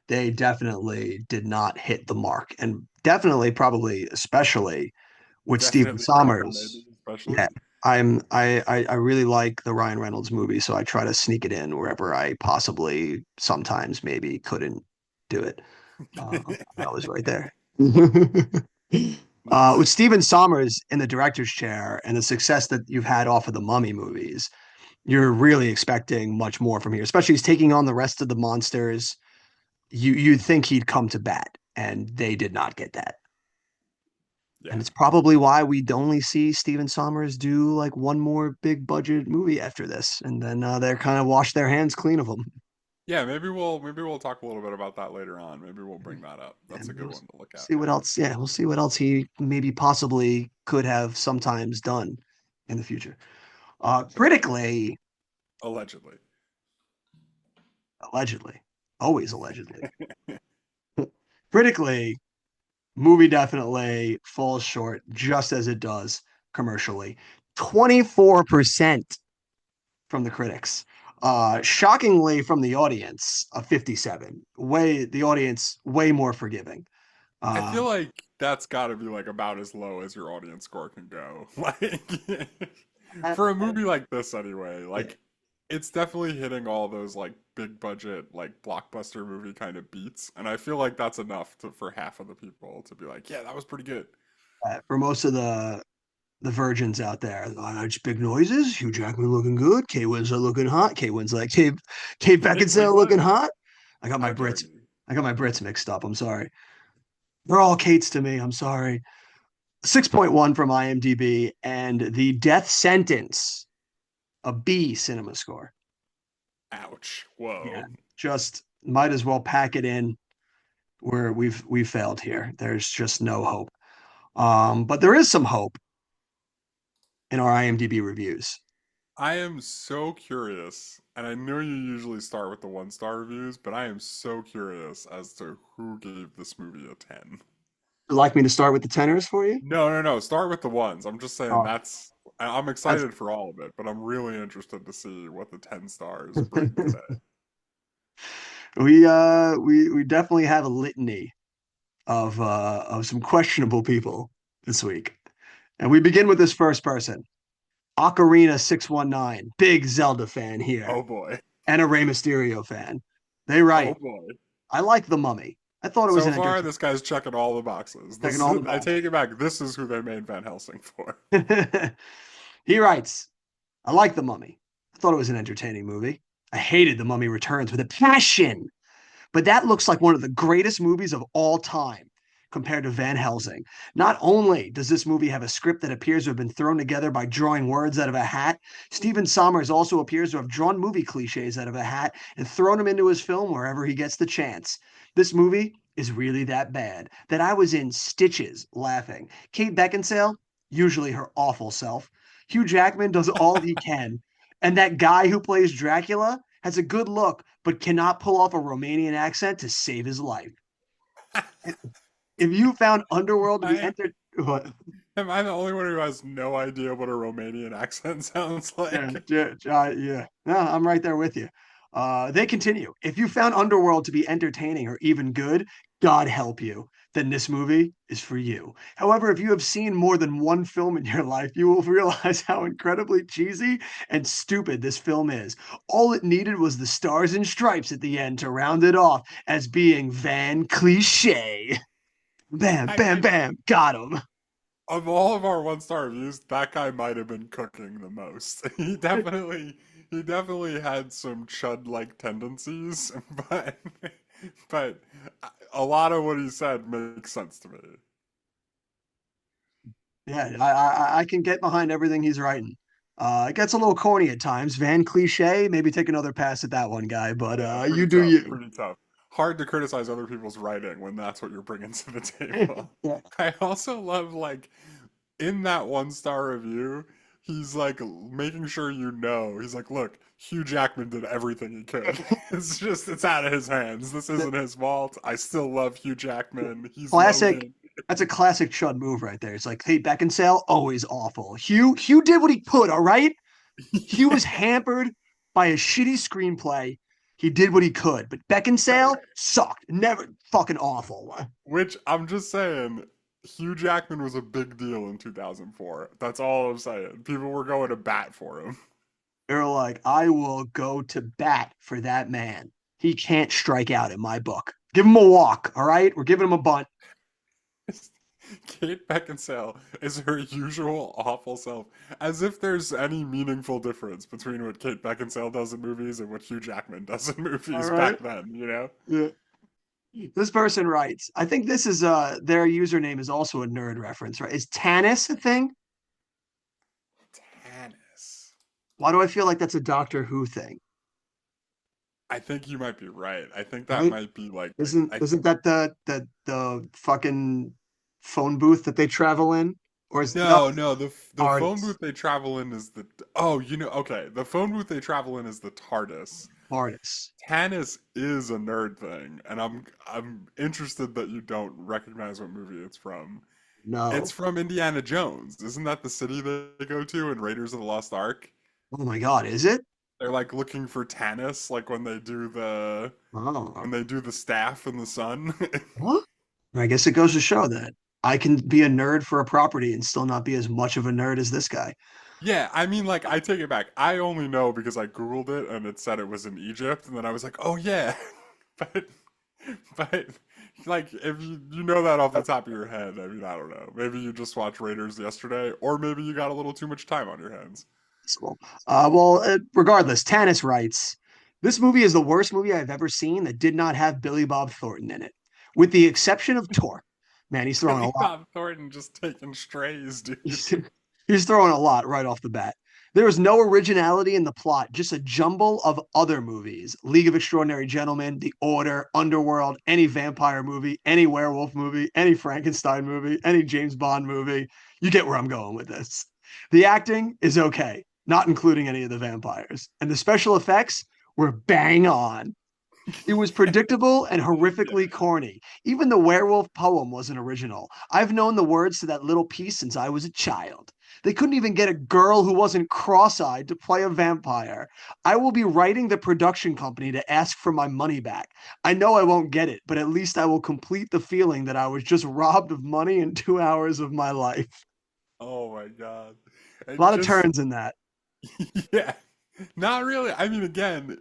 [SPEAKER 1] They definitely did not hit the mark, and definitely, probably, especially with Stephen
[SPEAKER 2] Definitely, probably, maybe,
[SPEAKER 1] Sommers. Yeah,
[SPEAKER 2] especially.
[SPEAKER 1] I really like the Ryan Reynolds movie, so I try to sneak it in wherever I possibly sometimes maybe couldn't do it. I was right there. With
[SPEAKER 2] Nice.
[SPEAKER 1] Steven Sommers in the director's chair and the success that you've had off of the Mummy movies, you're really expecting much more from here. Especially he's taking on the rest of the monsters. You'd think he'd come to bat, and they did not get that. And
[SPEAKER 2] Yeah.
[SPEAKER 1] it's probably why we'd only see Steven Sommers do like one more big budget movie after this, and then they're kind of wash their hands clean of them.
[SPEAKER 2] Yeah, maybe we'll talk a little bit about that later on. Maybe we'll bring that up. That's a
[SPEAKER 1] And
[SPEAKER 2] good
[SPEAKER 1] we'll
[SPEAKER 2] one to look at.
[SPEAKER 1] see what else. Yeah, we'll see what else he maybe possibly could have sometimes done in the future. Critically,
[SPEAKER 2] Allegedly.
[SPEAKER 1] allegedly, always allegedly, critically, movie definitely falls short just as it does commercially. 24% from the critics. Shockingly from the audience, a 57. Way the audience way more forgiving.
[SPEAKER 2] I
[SPEAKER 1] Uh,
[SPEAKER 2] feel like that's got to be like about as low as your audience score can go. Like for a movie like this anyway,
[SPEAKER 1] yeah.
[SPEAKER 2] like it's definitely hitting all those like big budget like blockbuster movie kind of beats, and I feel like that's enough for half of the people to be like, yeah, that was pretty good.
[SPEAKER 1] For most of the virgins out there, just big noises. Hugh Jackman looking good. Kate Winslet looking hot. Kate
[SPEAKER 2] Kate
[SPEAKER 1] Beckinsale
[SPEAKER 2] Winslet?
[SPEAKER 1] looking hot. I got my
[SPEAKER 2] How dare
[SPEAKER 1] Brits.
[SPEAKER 2] you?
[SPEAKER 1] I got my Brits mixed up. I'm sorry. They're all Kates to me. I'm sorry. 6.1 from IMDb and the death sentence, a B cinema score.
[SPEAKER 2] Ouch.
[SPEAKER 1] Yeah,
[SPEAKER 2] Whoa.
[SPEAKER 1] just might as well pack it in where we've failed here. There's just no hope. But there is some hope in our IMDb reviews.
[SPEAKER 2] I am so curious, and I know you usually start with the one-star reviews, but I am so curious as to who gave this movie a 10.
[SPEAKER 1] Would you like me to start with the tenors for you?
[SPEAKER 2] No, no, no. Start with the ones. I'm just saying
[SPEAKER 1] Oh,
[SPEAKER 2] I'm
[SPEAKER 1] that's
[SPEAKER 2] excited for all of it, but I'm really interested to see what the 10 stars bring today.
[SPEAKER 1] we definitely have a litany of some questionable people this week. And we begin with this first person. Ocarina 619, big Zelda fan here,
[SPEAKER 2] Oh boy.
[SPEAKER 1] and a Rey Mysterio fan. They
[SPEAKER 2] Oh
[SPEAKER 1] write,
[SPEAKER 2] boy.
[SPEAKER 1] I like The Mummy. I thought it was
[SPEAKER 2] So
[SPEAKER 1] an
[SPEAKER 2] far,
[SPEAKER 1] entertaining,
[SPEAKER 2] this guy's checking all the boxes.
[SPEAKER 1] checking
[SPEAKER 2] This
[SPEAKER 1] all
[SPEAKER 2] is,
[SPEAKER 1] the
[SPEAKER 2] I
[SPEAKER 1] boxes.
[SPEAKER 2] take it back. This is who they made Van Helsing for.
[SPEAKER 1] He writes, I like The Mummy. I thought it was an entertaining movie. I hated The Mummy Returns with a passion. But that looks like one of the greatest movies of all time compared to Van Helsing. Not only does this movie have a script that appears to have been thrown together by drawing words out of a hat, Stephen Sommers also appears to have drawn movie cliches out of a hat and thrown them into his film wherever he gets the chance. This movie is really that bad that I was in stitches laughing. Kate Beckinsale, usually her awful self. Hugh Jackman does all he can. And that guy who plays Dracula has a good look, but cannot pull off a Romanian accent to save his life. If you found Underworld to be
[SPEAKER 2] I,
[SPEAKER 1] entered, what?
[SPEAKER 2] am I the only one who has no idea what a Romanian accent sounds like?
[SPEAKER 1] Yeah. No, I'm right there with you. They continue. If you found Underworld to be entertaining or even good, God help you. Then this movie is for you. However, if you have seen more than one film in your life, you will realize how incredibly cheesy and stupid this film is. All it needed was the stars and stripes at the end to round it off as being Van Cliche. Bam,
[SPEAKER 2] I
[SPEAKER 1] bam,
[SPEAKER 2] mean,
[SPEAKER 1] bam. Got him.
[SPEAKER 2] of all of our one-star reviews, that guy might have been cooking the most. He definitely had some chud-like tendencies, but but a lot of what he said makes sense to me.
[SPEAKER 1] Yeah, I can get behind everything he's writing. It gets a little corny at times. Van Cliche, maybe take another pass at that one, guy. But
[SPEAKER 2] Yeah,
[SPEAKER 1] you
[SPEAKER 2] pretty
[SPEAKER 1] do
[SPEAKER 2] tough,
[SPEAKER 1] you.
[SPEAKER 2] pretty tough. Hard to criticize other people's writing when that's what you're bringing to the table.
[SPEAKER 1] Yeah.
[SPEAKER 2] I also love like in that one-star review, he's like making sure you know. He's like, look, Hugh Jackman did everything he could. It's out of his hands. This isn't his fault. I still love Hugh Jackman. He's
[SPEAKER 1] Classic.
[SPEAKER 2] Logan.
[SPEAKER 1] That's a classic Chud move right there. It's like, hey, Beckinsale, always awful. Hugh did what he could. All right. Hugh was hampered by a shitty screenplay. He did what he could, but Beckinsale sucked. Never fucking awful.
[SPEAKER 2] Which I'm just saying, Hugh Jackman was a big deal in 2004. That's all I'm saying. People were going to bat for him.
[SPEAKER 1] They're like, I will go to bat for that man. He can't strike out in my book. Give him a walk, all right? We're giving him a bunt.
[SPEAKER 2] Kate Beckinsale is her usual awful self, as if there's any meaningful difference between what Kate Beckinsale does in movies and what Hugh Jackman does in
[SPEAKER 1] All
[SPEAKER 2] movies
[SPEAKER 1] right.
[SPEAKER 2] back then, you know?
[SPEAKER 1] Yeah. This person writes, I think this is their username is also a nerd reference, right? Is Tanis a thing?
[SPEAKER 2] Tanis.
[SPEAKER 1] Why do I feel like that's a Doctor Who thing?
[SPEAKER 2] I think you might be right. I think that
[SPEAKER 1] Right?
[SPEAKER 2] might be like
[SPEAKER 1] Isn't
[SPEAKER 2] I
[SPEAKER 1] isn't that the fucking phone booth that they travel in? Or is no
[SPEAKER 2] no, the phone
[SPEAKER 1] TARDIS.
[SPEAKER 2] booth they travel in is the oh, okay. The phone booth they travel in is the TARDIS.
[SPEAKER 1] TARDIS.
[SPEAKER 2] Tannis is a nerd thing, and I'm interested that you don't recognize what movie it's from. It's
[SPEAKER 1] No.
[SPEAKER 2] from Indiana Jones. Isn't that the city that they go to in Raiders of the Lost Ark?
[SPEAKER 1] Oh my God, is it?
[SPEAKER 2] They're like looking for Tannis, like when
[SPEAKER 1] Oh.
[SPEAKER 2] they do the staff in the sun.
[SPEAKER 1] What? I guess it goes to show that I can be a nerd for a property and still not be as much of a nerd as this guy.
[SPEAKER 2] Yeah, I mean, like, I take it back. I only know because I Googled it and it said it was in Egypt, and then I was like, oh yeah. But, but, like, if you know that off the top of your head, I mean, I don't know. Maybe you just watched Raiders yesterday, or maybe you got a little too much time on your hands.
[SPEAKER 1] Possible. Regardless, Tanis writes, this movie is the worst movie I've ever seen that did not have Billy Bob Thornton in it, with the exception of Tor. Man, he's throwing a
[SPEAKER 2] Billy
[SPEAKER 1] lot.
[SPEAKER 2] Bob Thornton just taking strays, dude.
[SPEAKER 1] He's, he's throwing a lot right off the bat. There is no originality in the plot, just a jumble of other movies. League of Extraordinary Gentlemen, The Order, Underworld, any vampire movie, any werewolf movie, any Frankenstein movie, any James Bond movie. You get where I'm going with this. The acting is okay, not including any of the vampires. And the special effects were bang on. It was predictable and
[SPEAKER 2] Yeah.
[SPEAKER 1] horrifically corny. Even the werewolf poem wasn't original. I've known the words to that little piece since I was a child. They couldn't even get a girl who wasn't cross eyed to play a vampire. I will be writing the production company to ask for my money back. I know I won't get it, but at least I will complete the feeling that I was just robbed of money in 2 hours of my life.
[SPEAKER 2] Oh my God.
[SPEAKER 1] A
[SPEAKER 2] And
[SPEAKER 1] lot of
[SPEAKER 2] just,
[SPEAKER 1] turns in that.
[SPEAKER 2] yeah. Not really. I mean, again,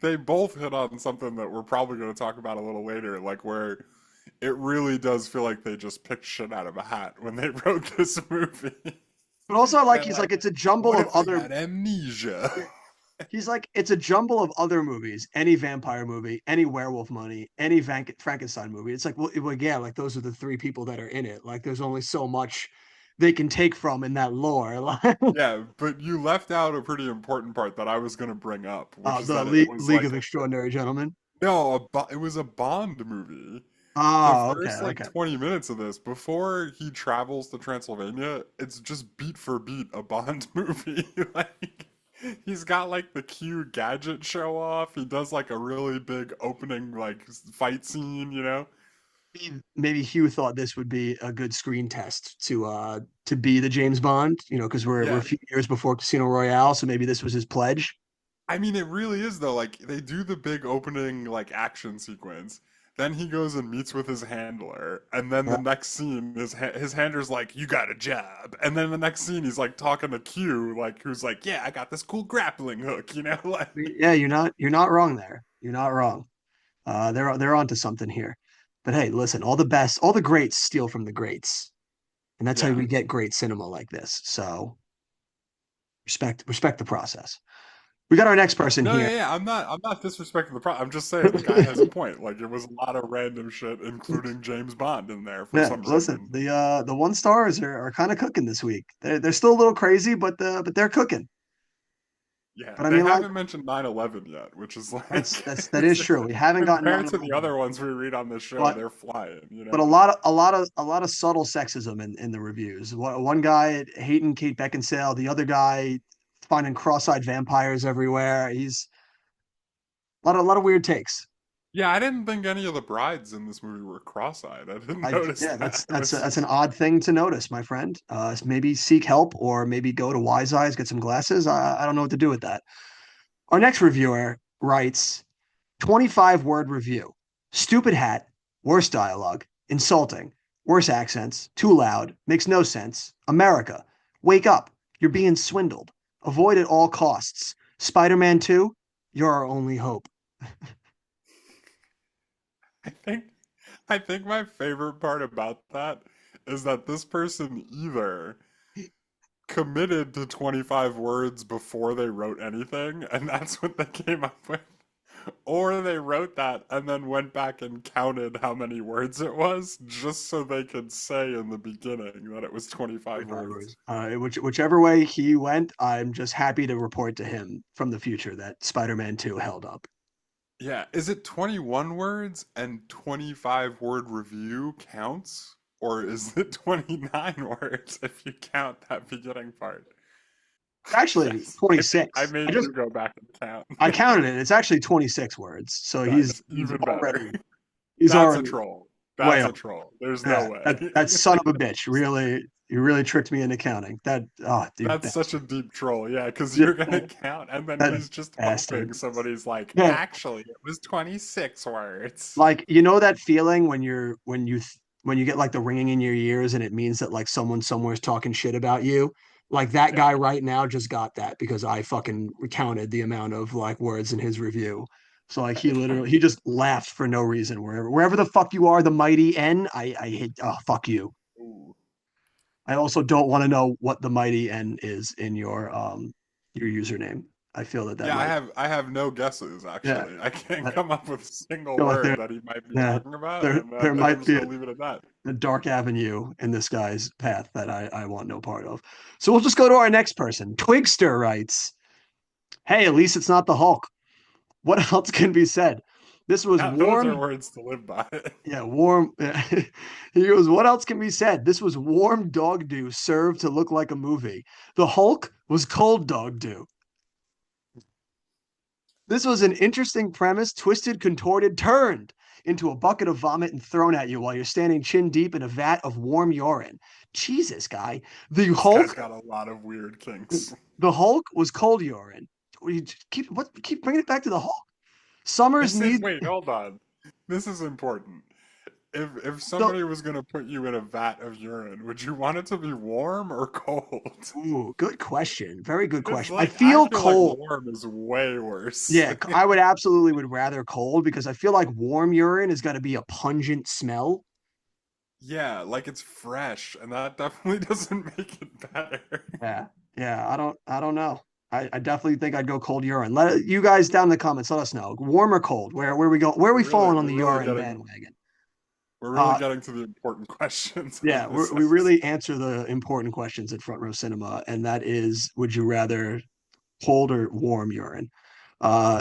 [SPEAKER 2] they both hit on something that we're probably going to talk about a little later, like where it really does feel like they just picked shit out of a hat when they wrote this movie.
[SPEAKER 1] But also, I like
[SPEAKER 2] They're
[SPEAKER 1] he's
[SPEAKER 2] like,
[SPEAKER 1] like it's a jumble
[SPEAKER 2] what
[SPEAKER 1] of
[SPEAKER 2] if we
[SPEAKER 1] other
[SPEAKER 2] had amnesia?
[SPEAKER 1] He's like, it's a jumble of other movies, any vampire movie, any werewolf movie, any Frankenstein movie. It's like, well, yeah, like those are the three people that are in it. Like, there's only so much they can take from in that lore. Like,
[SPEAKER 2] Yeah, but you left out a pretty important part that I was going to bring up, which is
[SPEAKER 1] the
[SPEAKER 2] that it was
[SPEAKER 1] League
[SPEAKER 2] like
[SPEAKER 1] of Extraordinary Gentlemen.
[SPEAKER 2] no, it was a Bond movie. The
[SPEAKER 1] Oh, okay,
[SPEAKER 2] first like
[SPEAKER 1] okay.
[SPEAKER 2] 20 minutes of this, before he travels to Transylvania, it's just beat for beat a Bond movie. Like he's got like the Q gadget show off. He does like a really big opening like fight scene, you know?
[SPEAKER 1] Maybe Hugh thought this would be a good screen test to be the James Bond, because we're a
[SPEAKER 2] Yeah.
[SPEAKER 1] few years before Casino Royale, so maybe this was his pledge.
[SPEAKER 2] I mean, it really is though. Like they do the big opening like action sequence. Then he goes and meets with his handler, and then the next scene his handler's like, "You got a job," and then the next scene he's like talking to Q, like who's like, "Yeah, I got this cool grappling hook," you know, like
[SPEAKER 1] Yeah, you're not wrong there. You're not wrong. They're onto something here. But hey, listen, all the best, all the greats steal from the greats, and that's how
[SPEAKER 2] yeah.
[SPEAKER 1] we get great cinema like this. So respect the process. We got our next person
[SPEAKER 2] No,
[SPEAKER 1] here.
[SPEAKER 2] yeah, yeah. I'm not disrespecting the pro. I'm just saying the guy has a point. Like it was a lot of random shit, including James Bond in there for
[SPEAKER 1] Yeah,
[SPEAKER 2] some
[SPEAKER 1] listen,
[SPEAKER 2] reason.
[SPEAKER 1] the one stars are kind of cooking this week. They're still a little crazy, but they're cooking.
[SPEAKER 2] Yeah,
[SPEAKER 1] But I
[SPEAKER 2] they
[SPEAKER 1] mean, like
[SPEAKER 2] haven't mentioned 9/11 yet, which is like
[SPEAKER 1] that is true. We haven't gotten
[SPEAKER 2] compared to the
[SPEAKER 1] 9/11,
[SPEAKER 2] other ones we read on this show,
[SPEAKER 1] but
[SPEAKER 2] they're flying, you
[SPEAKER 1] but
[SPEAKER 2] know?
[SPEAKER 1] a lot of subtle sexism in the reviews. One guy hating Kate Beckinsale, the other guy finding cross-eyed vampires everywhere. He's a lot of weird takes.
[SPEAKER 2] Yeah, I didn't think any of the brides in this movie were cross-eyed. I didn't
[SPEAKER 1] I
[SPEAKER 2] notice
[SPEAKER 1] Yeah,
[SPEAKER 2] that.
[SPEAKER 1] that's
[SPEAKER 2] It
[SPEAKER 1] that's a,
[SPEAKER 2] was
[SPEAKER 1] that's an odd thing to notice, my friend. Maybe seek help or maybe go to Wise Eyes, get some glasses. I don't know what to do with that. Our next reviewer writes 25 word review. Stupid hat, worst dialogue, insulting. Worse accents, too loud, makes no sense. America, wake up. You're being swindled. Avoid at all costs. Spider-Man 2, you're our only hope.
[SPEAKER 2] I think I think my favorite part about that is that this person either committed to 25 words before they wrote anything, and that's what they came up with. Or they wrote that and then went back and counted how many words it was just so they could say in the beginning that it was 25
[SPEAKER 1] 25
[SPEAKER 2] words.
[SPEAKER 1] words. Whichever way he went, I'm just happy to report to him from the future that Spider-Man 2 held up.
[SPEAKER 2] Yeah, is it 21 words and 25 word review counts? Or is it 29 words if you count that beginning part?
[SPEAKER 1] Actually,
[SPEAKER 2] Yes, I
[SPEAKER 1] 26.
[SPEAKER 2] made you go back and count.
[SPEAKER 1] I counted it. It's actually 26 words. So he's
[SPEAKER 2] Nice, even better.
[SPEAKER 1] he's
[SPEAKER 2] That's a
[SPEAKER 1] already
[SPEAKER 2] troll.
[SPEAKER 1] way
[SPEAKER 2] That's a
[SPEAKER 1] up.
[SPEAKER 2] troll. There's no
[SPEAKER 1] Yeah,
[SPEAKER 2] way.
[SPEAKER 1] that son of a bitch really you really tricked me into counting. That dude
[SPEAKER 2] That's such a
[SPEAKER 1] bastard.
[SPEAKER 2] deep troll, yeah, because
[SPEAKER 1] Yeah,
[SPEAKER 2] you're gonna count and then
[SPEAKER 1] that
[SPEAKER 2] he's just hoping
[SPEAKER 1] bastard.
[SPEAKER 2] somebody's like,
[SPEAKER 1] Yeah,
[SPEAKER 2] actually, it was 26 words.
[SPEAKER 1] like you know that feeling when when you get like the ringing in your ears and it means that like someone somewhere's talking shit about you. Like that
[SPEAKER 2] Yeah.
[SPEAKER 1] guy right now just got that because I fucking recounted the amount of like words in his review. So like he just laughed for no reason wherever the fuck you are, the mighty N. I hate fuck you.
[SPEAKER 2] Ooh.
[SPEAKER 1] I also don't want to know what the mighty N is in your username. I feel that that
[SPEAKER 2] Yeah,
[SPEAKER 1] might
[SPEAKER 2] I have no guesses
[SPEAKER 1] yeah
[SPEAKER 2] actually. I can't
[SPEAKER 1] I
[SPEAKER 2] come up with a single
[SPEAKER 1] feel like
[SPEAKER 2] word that he might be
[SPEAKER 1] yeah
[SPEAKER 2] talking about,
[SPEAKER 1] there
[SPEAKER 2] and
[SPEAKER 1] there
[SPEAKER 2] I'm
[SPEAKER 1] might
[SPEAKER 2] just
[SPEAKER 1] be
[SPEAKER 2] gonna leave it at that.
[SPEAKER 1] a dark avenue in this guy's path that I want no part of. So we'll just go to our next person. Twigster writes, "Hey, at least it's not the Hulk. What else can be said? This was
[SPEAKER 2] Now those are
[SPEAKER 1] warm."
[SPEAKER 2] words to live by.
[SPEAKER 1] Yeah, warm. He goes, "What else can be said? This was warm dog dew served to look like a movie. The Hulk was cold dog dew. This was an interesting premise, twisted, contorted, turned into a bucket of vomit and thrown at you while you're standing chin deep in a vat of warm urine. Jesus, guy. The
[SPEAKER 2] This guy's
[SPEAKER 1] Hulk,
[SPEAKER 2] got a lot of weird kinks.
[SPEAKER 1] the Hulk was cold urine. We keep bringing it back to the Hulk. Summers
[SPEAKER 2] This is
[SPEAKER 1] need
[SPEAKER 2] wait, hold on. This is important. If
[SPEAKER 1] so.
[SPEAKER 2] somebody was gonna put you in a vat of urine, would you want it to be warm or cold?
[SPEAKER 1] Ooh, good question. Very good
[SPEAKER 2] Because
[SPEAKER 1] question. I
[SPEAKER 2] like I
[SPEAKER 1] feel
[SPEAKER 2] feel like
[SPEAKER 1] cold.
[SPEAKER 2] warm is way worse.
[SPEAKER 1] Yeah, I would absolutely would rather cold because I feel like warm urine is going to be a pungent smell.
[SPEAKER 2] Yeah, like it's fresh, and that definitely doesn't make it better.
[SPEAKER 1] Yeah, yeah. I don't know. I definitely think I'd go cold urine. Let you guys down in the comments. Let us know. Warm or cold? Where we go? Where are we falling on
[SPEAKER 2] We're
[SPEAKER 1] the
[SPEAKER 2] really
[SPEAKER 1] urine
[SPEAKER 2] getting
[SPEAKER 1] bandwagon?
[SPEAKER 2] we're really
[SPEAKER 1] Uh,
[SPEAKER 2] getting to the important questions
[SPEAKER 1] yeah,
[SPEAKER 2] of this
[SPEAKER 1] we
[SPEAKER 2] episode.
[SPEAKER 1] really answer the important questions at Front Row Cinema, and that is: would you rather cold or warm urine?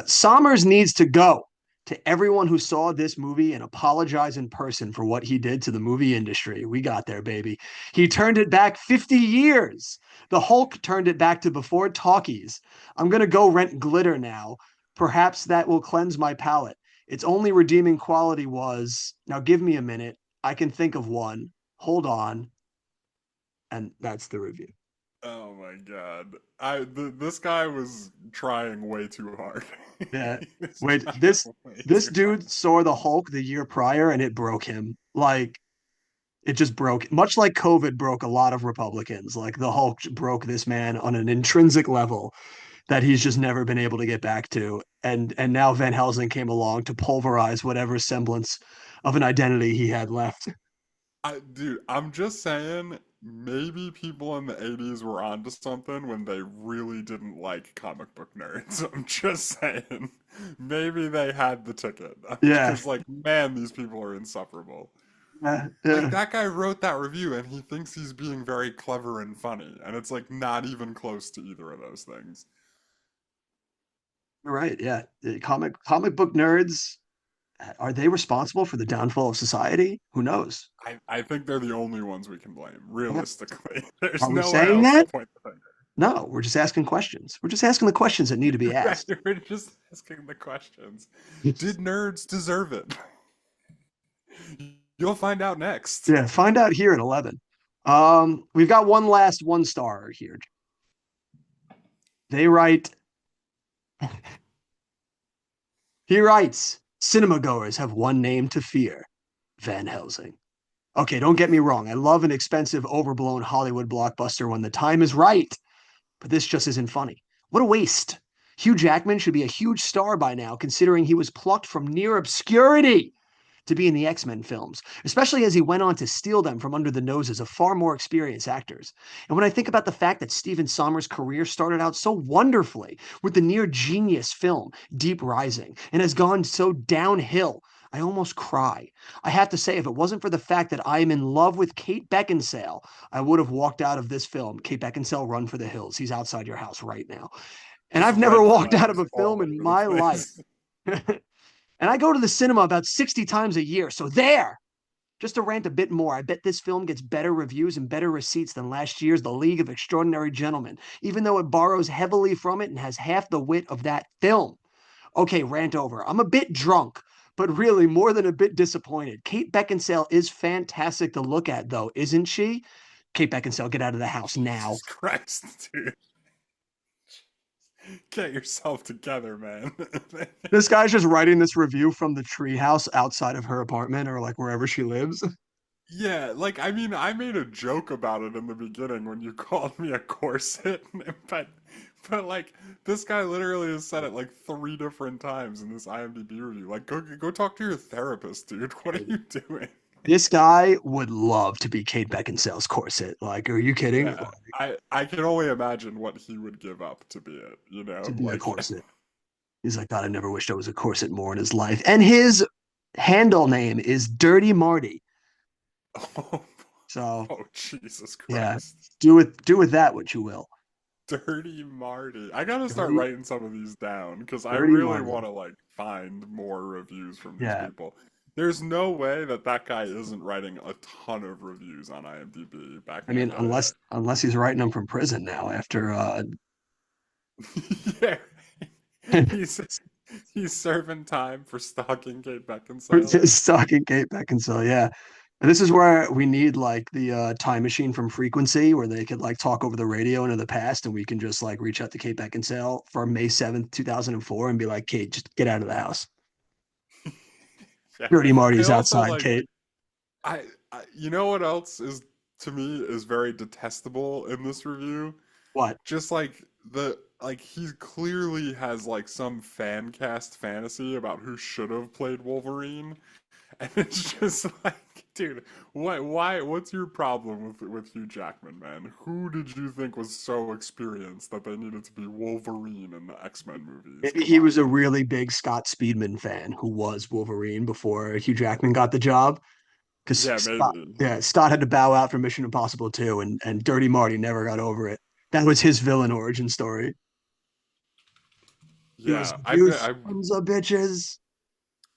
[SPEAKER 1] Sommers needs to go to everyone who saw this movie and apologize in person for what he did to the movie industry. We got there, baby. He turned it back 50 years. The Hulk turned it back to before talkies. I'm going to go rent glitter now. Perhaps that will cleanse my palate. Its only redeeming quality was now give me a minute. I can think of one. Hold on. And that's the review.
[SPEAKER 2] Oh my God. This guy was trying way too hard.
[SPEAKER 1] Yeah.
[SPEAKER 2] He was
[SPEAKER 1] Wait,
[SPEAKER 2] trying way
[SPEAKER 1] this
[SPEAKER 2] too hard.
[SPEAKER 1] dude saw the Hulk the year prior and it broke him. Like it just broke, much like COVID broke a lot of Republicans. Like the Hulk broke this man on an intrinsic level that he's just never been able to get back to. And now Van Helsing came along to pulverize whatever semblance of an identity he had left.
[SPEAKER 2] Dude, I'm just saying, maybe people in the 80s were onto something when they really didn't like comic book nerds. I'm just saying. Maybe they had the ticket.
[SPEAKER 1] Yeah.
[SPEAKER 2] Because, like, man, these people are insufferable.
[SPEAKER 1] Yeah.
[SPEAKER 2] Like,
[SPEAKER 1] Yeah.
[SPEAKER 2] that guy wrote that review and he thinks he's being very clever and funny. And it's, like, not even close to either of those things.
[SPEAKER 1] You're right. Yeah. Comic book nerds, are they responsible for the downfall of society? Who knows?
[SPEAKER 2] I think they're the only ones we can blame, realistically. There's
[SPEAKER 1] Are we
[SPEAKER 2] nowhere
[SPEAKER 1] saying
[SPEAKER 2] else to
[SPEAKER 1] that?
[SPEAKER 2] point the finger.
[SPEAKER 1] No, we're just asking questions. We're just asking the questions that need to be
[SPEAKER 2] Right,
[SPEAKER 1] asked.
[SPEAKER 2] we're just asking the questions. Did nerds deserve it? You'll find out next.
[SPEAKER 1] Yeah, find out here at 11. We've got one last one star here. They write, he writes, cinema goers have one name to fear, Van Helsing. Okay, don't get me wrong. I love an expensive, overblown Hollywood blockbuster when the time is right, but this just isn't funny. What a waste. Hugh Jackman should be a huge star by now, considering he was plucked from near obscurity to be in the X-Men films, especially as he went on to steal them from under the noses of far more experienced actors. And when I think about the fact that Stephen Sommers' career started out so wonderfully with the near genius film Deep Rising and has gone so downhill, I almost cry. I have to say, if it wasn't for the fact that I am in love with Kate Beckinsale, I would have walked out of this film. Kate Beckinsale, run for the hills. He's outside your house right now. And
[SPEAKER 2] Just
[SPEAKER 1] I've never
[SPEAKER 2] red
[SPEAKER 1] walked out of
[SPEAKER 2] flags
[SPEAKER 1] a
[SPEAKER 2] all
[SPEAKER 1] film in
[SPEAKER 2] over the
[SPEAKER 1] my life.
[SPEAKER 2] place.
[SPEAKER 1] And I go to the cinema about 60 times a year. So there. Just to rant a bit more, I bet this film gets better reviews and better receipts than last year's The League of Extraordinary Gentlemen, even though it borrows heavily from it and has half the wit of that film. Okay, rant over. I'm a bit drunk, but really more than a bit disappointed. Kate Beckinsale is fantastic to look at, though, isn't she? Kate Beckinsale, get out of the house now.
[SPEAKER 2] Jesus Christ, dude. Get yourself together, man.
[SPEAKER 1] This guy's just writing this review from the treehouse outside of her apartment or like wherever she lives.
[SPEAKER 2] Yeah, like I mean, I made a joke about it in the beginning when you called me a corset, but like this guy literally has said it like 3 different times in this IMDb review. Like, go talk to your therapist, dude. What are you doing?
[SPEAKER 1] This guy would love to be Kate Beckinsale's corset. Like, are you kidding?
[SPEAKER 2] Yeah, I can only imagine what he would give up to be it. You
[SPEAKER 1] To
[SPEAKER 2] know,
[SPEAKER 1] be a
[SPEAKER 2] like
[SPEAKER 1] corset. He's like, God, I never wished I was a corset more in his life. And his handle name is Dirty Marty.
[SPEAKER 2] oh,
[SPEAKER 1] So
[SPEAKER 2] oh Jesus
[SPEAKER 1] yeah,
[SPEAKER 2] Christ.
[SPEAKER 1] do with that what you will.
[SPEAKER 2] Dirty Marty. I gotta start
[SPEAKER 1] Dirty,
[SPEAKER 2] writing some of these down because I
[SPEAKER 1] Dirty
[SPEAKER 2] really
[SPEAKER 1] Marty.
[SPEAKER 2] want to like find more reviews from these
[SPEAKER 1] Yeah.
[SPEAKER 2] people. There's no way that that guy isn't writing a ton of reviews on IMDb back
[SPEAKER 1] I
[SPEAKER 2] in the
[SPEAKER 1] mean,
[SPEAKER 2] day.
[SPEAKER 1] unless he's writing them from prison now after
[SPEAKER 2] Yeah, he's he's serving time for stalking Kate Beckinsale.
[SPEAKER 1] stalking Kate Beckinsale. Yeah. And this is where we need like the time machine from Frequency, where they could like talk over the radio into the past, and we can just like reach out to Kate Beckinsale for May 7th, 2004, and be like, Kate, just get out of the house.
[SPEAKER 2] Yeah,
[SPEAKER 1] Dirty
[SPEAKER 2] I
[SPEAKER 1] Marty's
[SPEAKER 2] also
[SPEAKER 1] outside,
[SPEAKER 2] like
[SPEAKER 1] Kate.
[SPEAKER 2] you know what else is to me is very detestable in this review?
[SPEAKER 1] What?
[SPEAKER 2] Just like the like he clearly has like some fan cast fantasy about who should have played Wolverine, and it's just like, dude, what's your problem with Hugh Jackman, man? Who did you think was so experienced that they needed to be Wolverine in the X-Men movies?
[SPEAKER 1] Maybe
[SPEAKER 2] Come
[SPEAKER 1] he
[SPEAKER 2] on.
[SPEAKER 1] was a really big Scott Speedman fan who was Wolverine before Hugh Jackman got the job. Because
[SPEAKER 2] Yeah,
[SPEAKER 1] Scott,
[SPEAKER 2] maybe.
[SPEAKER 1] yeah, Scott had to bow out for Mission Impossible 2, and Dirty Marty never got over it. That was his villain origin story. He was,
[SPEAKER 2] Yeah,
[SPEAKER 1] you
[SPEAKER 2] I
[SPEAKER 1] sons of bitches.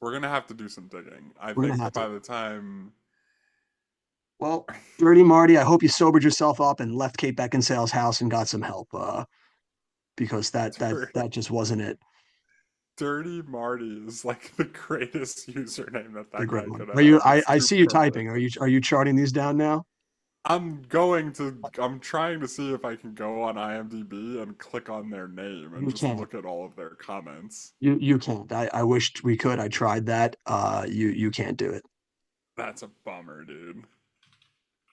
[SPEAKER 2] we're gonna have to do some digging. I
[SPEAKER 1] We're gonna
[SPEAKER 2] think
[SPEAKER 1] have to.
[SPEAKER 2] by the time
[SPEAKER 1] Well, Dirty Marty, I hope you sobered yourself up and left Kate Beckinsale's house and got some help. Because that just wasn't it.
[SPEAKER 2] Dirty Marty is like the greatest username that
[SPEAKER 1] The
[SPEAKER 2] that
[SPEAKER 1] great
[SPEAKER 2] guy
[SPEAKER 1] one.
[SPEAKER 2] could
[SPEAKER 1] Are you?
[SPEAKER 2] have.
[SPEAKER 1] I
[SPEAKER 2] It's
[SPEAKER 1] I
[SPEAKER 2] too
[SPEAKER 1] see you typing.
[SPEAKER 2] perfect.
[SPEAKER 1] Are you charting these down now?
[SPEAKER 2] I'm trying to see if I can go on IMDb and click on their name and
[SPEAKER 1] You
[SPEAKER 2] just
[SPEAKER 1] can't.
[SPEAKER 2] look at all of their comments.
[SPEAKER 1] You can't. I wished we could. I tried that. You can't do it.
[SPEAKER 2] That's a bummer, dude.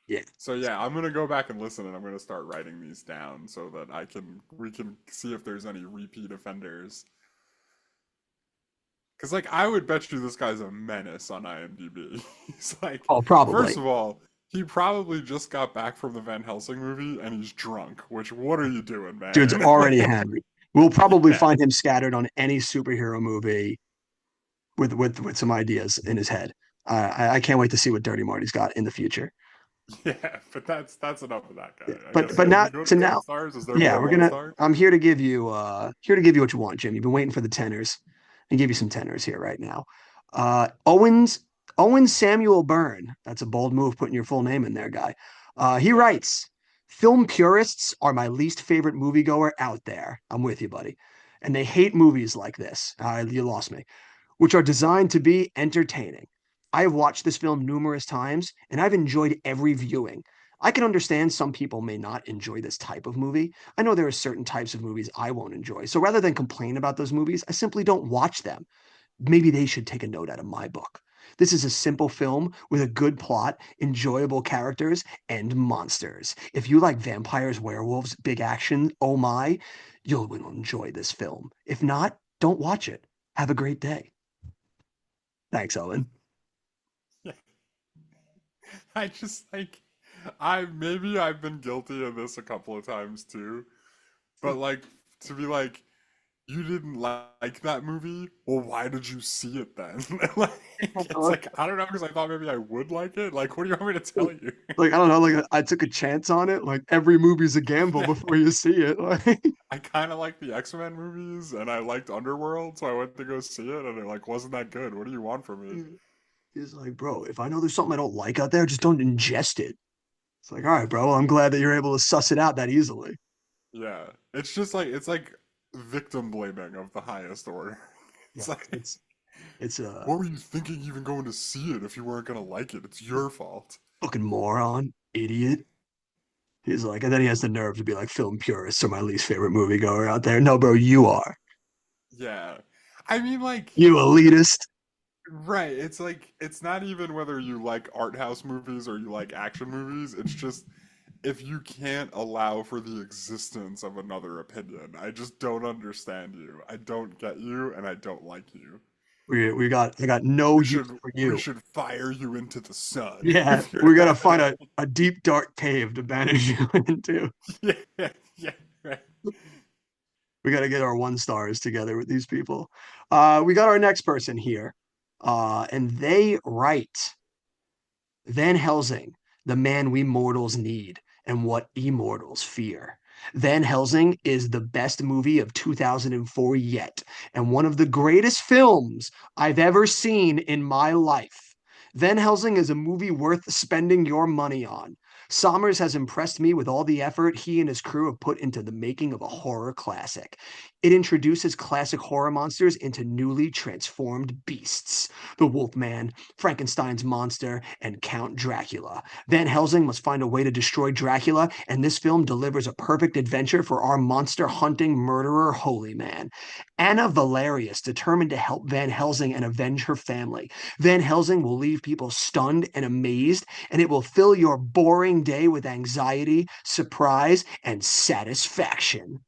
[SPEAKER 1] Yeah.
[SPEAKER 2] So yeah, I'm gonna go back and listen and I'm gonna start writing these down so that we can see if there's any repeat offenders. Cause like I would bet you this guy's a menace on IMDb. He's like,
[SPEAKER 1] Oh,
[SPEAKER 2] first
[SPEAKER 1] probably.
[SPEAKER 2] of all, he probably just got back from the Van Helsing movie and he's drunk. Which what are you doing,
[SPEAKER 1] Dude's
[SPEAKER 2] man?
[SPEAKER 1] already hammered. We'll probably
[SPEAKER 2] Yeah,
[SPEAKER 1] find him scattered on any superhero movie with some ideas in his head. I can't wait to see what Dirty Marty's got in the future.
[SPEAKER 2] yeah, but that's enough of that guy.
[SPEAKER 1] Yeah.
[SPEAKER 2] I
[SPEAKER 1] But
[SPEAKER 2] guess
[SPEAKER 1] but
[SPEAKER 2] can
[SPEAKER 1] now
[SPEAKER 2] we go to
[SPEAKER 1] to
[SPEAKER 2] one
[SPEAKER 1] now,
[SPEAKER 2] stars? Is there
[SPEAKER 1] yeah,
[SPEAKER 2] more
[SPEAKER 1] we're
[SPEAKER 2] one
[SPEAKER 1] gonna.
[SPEAKER 2] star?
[SPEAKER 1] I'm here to give you what you want, Jim. You've been waiting for the tenors, and give you some tenors here right now. Owen Samuel Byrne. That's a bold move, putting your full name in there, guy. He
[SPEAKER 2] Yeah,
[SPEAKER 1] writes, "Film purists are my least favorite moviegoer out there. I'm with you, buddy, and they hate movies like this. You lost me, which are designed to be entertaining. I have watched this film numerous times, and I've enjoyed every viewing. I can understand some people may not enjoy this type of movie. I know there are certain types of movies I won't enjoy. So rather than complain about those movies, I simply don't watch them. Maybe they should take a note out of my book. This is a simple film with a good plot, enjoyable characters, and monsters. If you like vampires, werewolves, big action, oh my, you'll enjoy this film. If not, don't watch it. Have a great day. Thanks, Owen.
[SPEAKER 2] Yeah. I just like I've been guilty of this a couple of times too. But like to be like, you didn't like that movie? Well, why did you see it then? Like it's like I don't know because I thought maybe I would like it. Like what do you want me to tell you?
[SPEAKER 1] Like, I don't know, like I took a chance on it. Like every movie's a gamble
[SPEAKER 2] Yeah.
[SPEAKER 1] before you see it. Like
[SPEAKER 2] I kind of like the X-Men movies and I liked Underworld, so I went to go see it and it like wasn't that good. What do you want from me?
[SPEAKER 1] he's like, bro, if I know there's something I don't like out there, just don't ingest it. It's like, all right, bro, well, I'm glad that you're able to suss it out that easily.
[SPEAKER 2] Yeah. It's just like it's like victim blaming of the highest order.
[SPEAKER 1] Yeah,
[SPEAKER 2] It's like
[SPEAKER 1] it's
[SPEAKER 2] what were you thinking even going to see it if you weren't gonna like it? It's your fault.
[SPEAKER 1] fucking moron, idiot. He's like, and then he has the nerve to be like, film purists are my least favorite moviegoer out there. No, bro, you are.
[SPEAKER 2] Yeah. I mean like
[SPEAKER 1] You elitist.
[SPEAKER 2] right, it's like it's not even whether you like art house movies or you like action movies, it's just if you can't allow for the existence of another opinion. I just don't understand you. I don't get you and I don't like you.
[SPEAKER 1] I got no
[SPEAKER 2] We
[SPEAKER 1] use
[SPEAKER 2] should
[SPEAKER 1] for
[SPEAKER 2] we
[SPEAKER 1] you.
[SPEAKER 2] should fire you into the sun
[SPEAKER 1] Yeah,
[SPEAKER 2] if you're
[SPEAKER 1] we gotta find
[SPEAKER 2] that.
[SPEAKER 1] a deep dark cave to banish you into.
[SPEAKER 2] Yeah, yeah, right.
[SPEAKER 1] We gotta get our one stars together with these people. We got our next person here. And they write Van Helsing, the man we mortals need and what immortals fear. Van Helsing is the best movie of 2004 yet, and one of the greatest films I've ever seen in my life. Van Helsing is a movie worth spending your money on. Sommers has impressed me with all the effort he and his crew have put into the making of a horror classic. It introduces classic horror monsters into newly transformed beasts. The Wolfman, Frankenstein's monster, and Count Dracula. Van Helsing must find a way to destroy Dracula, and this film delivers a perfect adventure for our monster hunting murderer holy man. Anna Valerius, determined to help Van Helsing and avenge her family. Van Helsing will leave people stunned and amazed, and it will fill your boring day with anxiety, surprise, and satisfaction.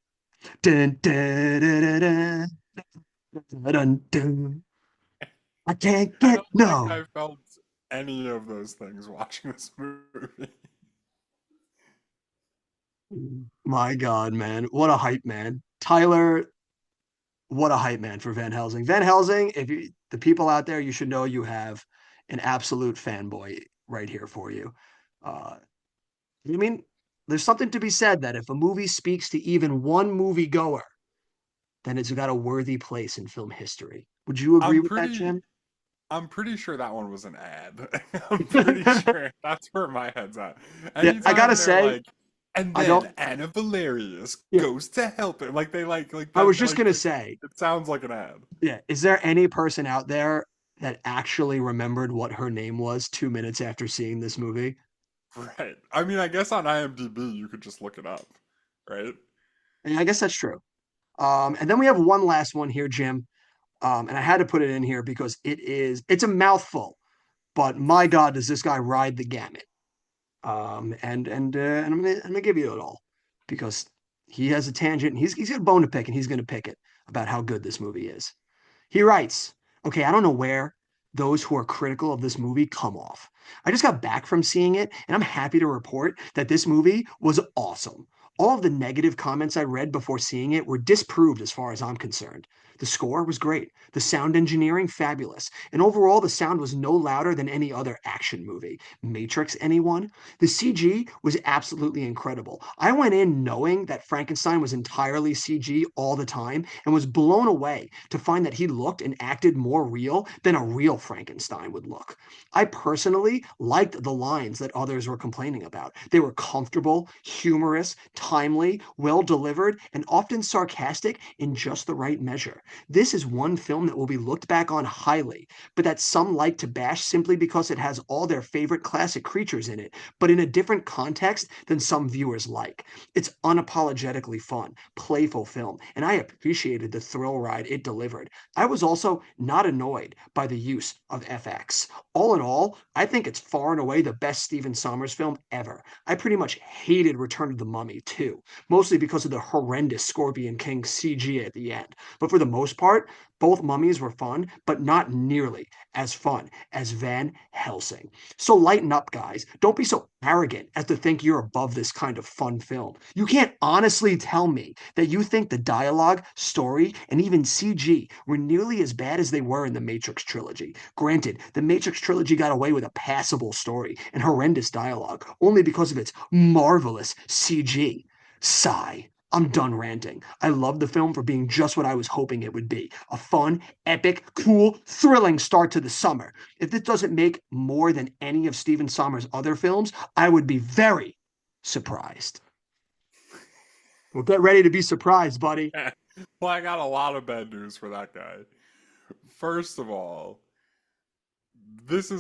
[SPEAKER 1] Dun, dun, dun, dun, dun, dun, dun. I can't
[SPEAKER 2] I
[SPEAKER 1] get
[SPEAKER 2] don't think
[SPEAKER 1] no.
[SPEAKER 2] I felt any of those things watching this movie.
[SPEAKER 1] My God, man. What a hype man. Tyler, what a hype man for Van Helsing. Van Helsing, if you the people out there, you should know you have an absolute fanboy right here for you. I mean, there's something to be said that if a movie speaks to even one moviegoer, then it's got a worthy place in film history. Would you agree
[SPEAKER 2] I'm
[SPEAKER 1] with that,
[SPEAKER 2] pretty
[SPEAKER 1] Jim?
[SPEAKER 2] I'm pretty sure that one was an ad. I'm pretty sure that's where my head's at.
[SPEAKER 1] Yeah, I gotta
[SPEAKER 2] Anytime they're
[SPEAKER 1] say,
[SPEAKER 2] like, and
[SPEAKER 1] I
[SPEAKER 2] then
[SPEAKER 1] don't.
[SPEAKER 2] Anna Valerius
[SPEAKER 1] Yeah,
[SPEAKER 2] goes to help him, like they like
[SPEAKER 1] I was
[SPEAKER 2] that,
[SPEAKER 1] just
[SPEAKER 2] like
[SPEAKER 1] gonna say,
[SPEAKER 2] it sounds like an ad,
[SPEAKER 1] yeah. Is there any person out there that actually remembered what her name was 2 minutes after seeing this movie?
[SPEAKER 2] right? I mean, I guess on IMDb you could just look it up, right?
[SPEAKER 1] And I guess that's true. And then we have one last one here, Jim. And I had to put it in here because it's a mouthful, but my God, does this guy ride the gamut? And I'm gonna give you it all because he has a tangent and he's got a bone to pick and he's gonna pick it about how good this movie is. He writes, okay, I don't know where those who are critical of this movie come off. I just got back from seeing it, and I'm happy to report that this movie was awesome. All of the negative comments I read before seeing it were disproved as far as I'm concerned. The score was great, the sound engineering fabulous, and overall the sound was no louder than any other action movie. Matrix, anyone? The CG was absolutely incredible. I went in knowing that Frankenstein was entirely CG all the time and was blown away to find that he looked and acted more real than a real Frankenstein would look. I personally liked the lines that others were complaining about. They were comfortable, humorous, timely, well delivered, and often sarcastic in just the right measure. This is one film that will be looked back on highly, but that some like to bash simply because it has all their favorite classic creatures in it, but in a different context than some viewers like. It's unapologetically fun, playful film, and I appreciated the thrill ride it delivered. I was also not annoyed by the use of FX. All in all, I think it's far and away the best Stephen Sommers film ever. I pretty much hated Return of the Mummy too, mostly because of the horrendous Scorpion King CG at the end. But for the most part, both mummies were fun, but not nearly as fun as Van Helsing. So lighten up, guys. Don't be so arrogant as to think you're above this kind of fun film. You can't honestly tell me that you think the dialogue, story, and even CG were nearly as bad as they were in the Matrix trilogy. Granted, the Matrix trilogy got away with a passable story and horrendous dialogue only because of its marvelous CG. Sigh. I'm done ranting. I love the film for being just what I was hoping it would be. A fun, epic, cool, thrilling start to the summer. If this doesn't make more than any of Stephen Sommers' other films, I would be very surprised. Well, get ready to be surprised, buddy.
[SPEAKER 2] Well, I got a lot of bad news for that guy. First of all, this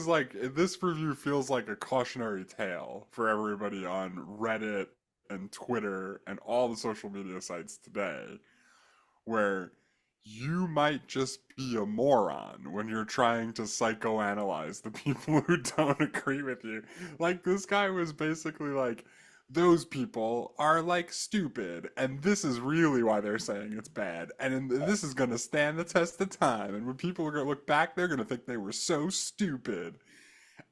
[SPEAKER 2] review feels like a cautionary tale for everybody on Reddit and Twitter and all the social media sites today, where you might just be a moron when you're trying to psychoanalyze the people who don't agree with you. Like, this guy was basically like, those people are like stupid, and this is really why they're saying it's bad, and this is going to stand the test of time, and when people are going to look back, they're going to think they were so stupid.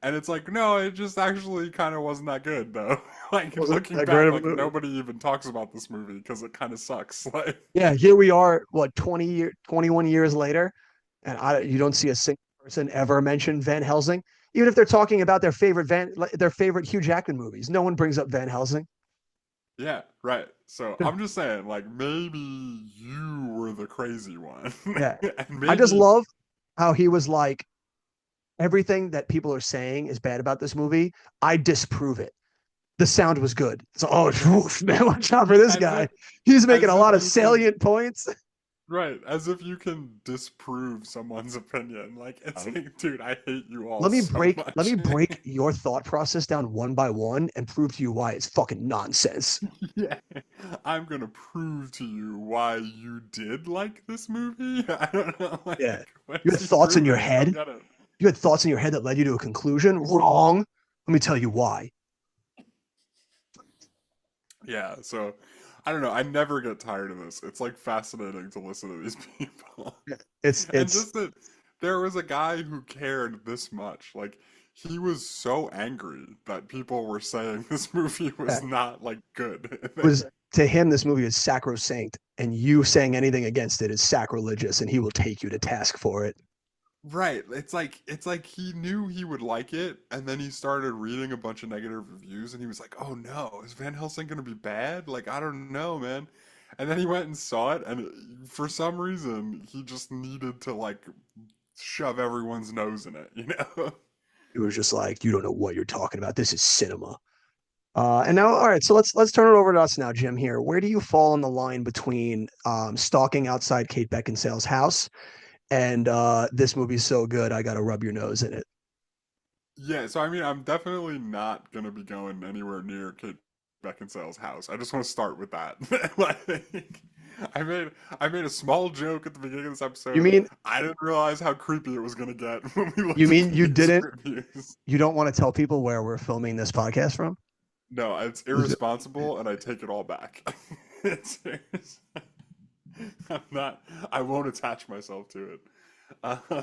[SPEAKER 2] And it's like, no, it just actually kind of wasn't that good, though. Like, looking back, like, nobody even talks about this movie because it kind of sucks. Like,
[SPEAKER 1] yeah, here we are, what, 21 years later, and you don't see a single person ever mention Van Helsing, even if they're talking about their favorite Hugh Jackman movies. No one brings up Van Helsing.
[SPEAKER 2] Yeah, right. So I'm just saying, like, maybe you were the crazy one.
[SPEAKER 1] Yeah,
[SPEAKER 2] And
[SPEAKER 1] I just love how he was like, everything that people are saying is bad about this movie, I disprove it. The sound was good. So, man, watch out for this guy. He's making a lot of salient points.
[SPEAKER 2] Right, as if you can disprove someone's opinion. Like, it's like, dude, I hate you all.
[SPEAKER 1] Let me
[SPEAKER 2] so
[SPEAKER 1] break your thought process down one by one and prove to you why it's fucking nonsense.
[SPEAKER 2] Yeah, I'm gonna prove to you why you did like this movie. I don't know. Like,
[SPEAKER 1] yeah, you had thoughts in your head. You had thoughts in your head that led you to a conclusion. Wrong. Let me tell you why.
[SPEAKER 2] Yeah, so I don't know. I never get tired of this. It's like fascinating to listen to these people.
[SPEAKER 1] It's
[SPEAKER 2] just that there was a guy who cared this much. Like, he was so angry that people were saying this movie was not like good.
[SPEAKER 1] To him, this movie is sacrosanct, and you saying anything against it is sacrilegious, and he will take you to task for it.
[SPEAKER 2] Right. It's like he knew he would like it, and then he started reading a bunch of negative reviews, and he was like, "Oh no, is Van Helsing gonna be bad? Like, I don't know, man." And then he went and saw it, and for some reason, he just needed to like shove everyone's nose in it, you know?
[SPEAKER 1] It was just like, you don't know what you're talking about. This is cinema. And now, all right, so let's turn it over to us now, Jim. Here, where do you fall on the line between stalking outside Kate Beckinsale's house and this movie's so good I gotta rub your nose in it?
[SPEAKER 2] Yeah, so I mean, I'm definitely not gonna be going anywhere near Kate Beckinsale's house. I just want to start with that. Like, I made a small joke at the beginning of this episode.
[SPEAKER 1] You mean
[SPEAKER 2] I didn't realize how creepy it was gonna get when we looked
[SPEAKER 1] you mean
[SPEAKER 2] at
[SPEAKER 1] you
[SPEAKER 2] these
[SPEAKER 1] didn't?
[SPEAKER 2] reviews.
[SPEAKER 1] You don't want to tell people where we're filming this podcast from?
[SPEAKER 2] No, it's irresponsible, and I take it all back. I'm not. I won't attach myself to it. Uh,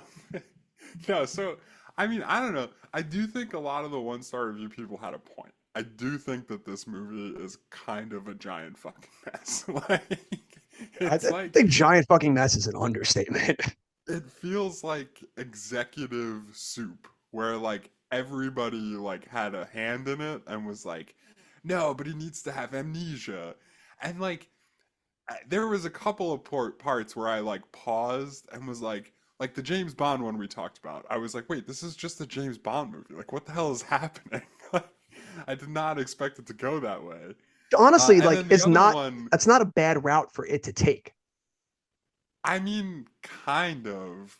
[SPEAKER 2] no, so I mean, I don't know. I do think a lot of the one-star review people had a point. I do think that this movie is kind of a giant fucking mess.
[SPEAKER 1] I think giant fucking mess is an understatement.
[SPEAKER 2] It feels like executive soup, where like everybody like had a hand in it and was like, no, but he needs to have amnesia, and like there was a couple of parts where I like paused and was like the James Bond one we talked about. I was like, wait, this is just a James Bond movie. Like, what the hell is happening? I did not expect it to go that way.
[SPEAKER 1] Honestly, like it's not. That's not a bad route for it to take.
[SPEAKER 2] I mean, kind of.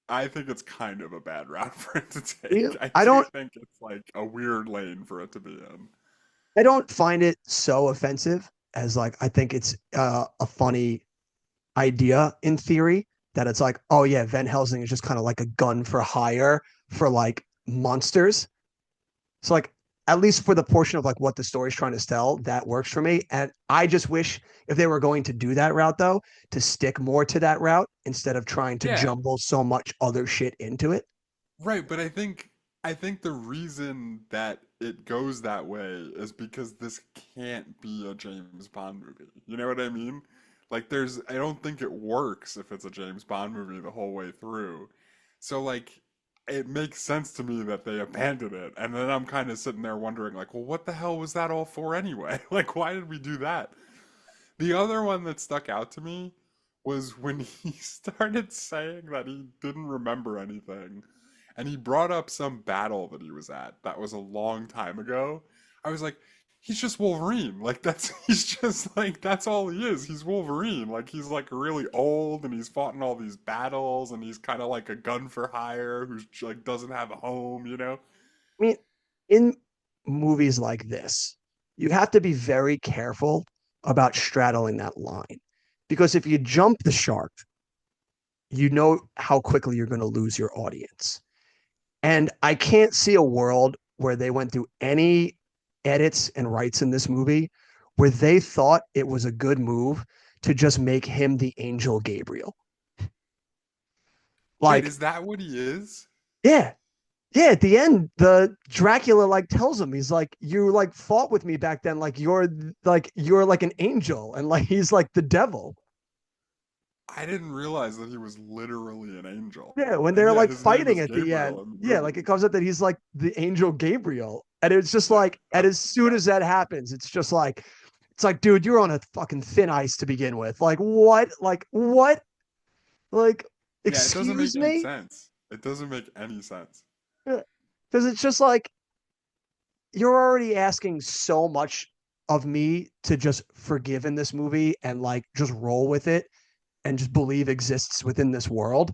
[SPEAKER 2] I think it's kind of a bad route for it to
[SPEAKER 1] Yeah,
[SPEAKER 2] take. I
[SPEAKER 1] I
[SPEAKER 2] do
[SPEAKER 1] don't
[SPEAKER 2] think it's like a weird lane for it to be in.
[SPEAKER 1] I don't find it so offensive as like I think it's a funny idea in theory that it's like, oh yeah, Van Helsing is just kind of like a gun for hire for like monsters. So like at least for the portion of like what the story's trying to tell, that works for me. And I just wish if they were going to do that route though, to stick more to that route instead of trying to
[SPEAKER 2] Yeah,
[SPEAKER 1] jumble so much other shit into it.
[SPEAKER 2] right, but I think the reason that it goes that way is because this can't be a James Bond movie. You know what I mean? Like I don't think it works if it's a James Bond movie the whole way through. So like it makes sense to me that they abandoned it. And then I'm kind of sitting there wondering like, well, what the hell was that all for anyway? Like why did we do that? The other one that stuck out to me was when he started saying that he didn't remember anything and he brought up some battle that he was at that was a long time ago. I was like, he's just Wolverine. Like that's he's just like that's all he is. He's Wolverine. Like he's like really old and he's fought in all these battles and he's kind of like a gun for hire who's like doesn't have a home, you know?
[SPEAKER 1] I mean, in movies like this, you have to be very careful about straddling that line because if you jump the shark, you know how quickly you're going to lose your audience. And I can't see a world where they went through any edits and writes in this movie where they thought it was a good move to just make him the angel Gabriel.
[SPEAKER 2] Wait,
[SPEAKER 1] Like,
[SPEAKER 2] is that what he is?
[SPEAKER 1] yeah, yeah, at the end, the Dracula like tells him, he's like, you like fought with me back then, like you're like an angel, and like he's like the devil.
[SPEAKER 2] I didn't realize that he was literally an
[SPEAKER 1] Yeah,
[SPEAKER 2] angel.
[SPEAKER 1] when
[SPEAKER 2] And
[SPEAKER 1] they're
[SPEAKER 2] yeah,
[SPEAKER 1] like
[SPEAKER 2] his name
[SPEAKER 1] fighting
[SPEAKER 2] is
[SPEAKER 1] at the end,
[SPEAKER 2] Gabriel in the
[SPEAKER 1] yeah, like
[SPEAKER 2] movie.
[SPEAKER 1] it comes up that he's like the angel Gabriel. And it's just
[SPEAKER 2] That,
[SPEAKER 1] like, and
[SPEAKER 2] that's
[SPEAKER 1] as soon as
[SPEAKER 2] nuts.
[SPEAKER 1] that happens, it's just like, it's like, dude, you're on a fucking thin ice to begin with. Like, what? Like, what? Like,
[SPEAKER 2] Yeah, it doesn't make
[SPEAKER 1] excuse
[SPEAKER 2] any
[SPEAKER 1] me?
[SPEAKER 2] sense. It doesn't make any sense.
[SPEAKER 1] Because it's just like, you're already asking so much of me to just forgive in this movie and like just roll with it and just believe exists within this world.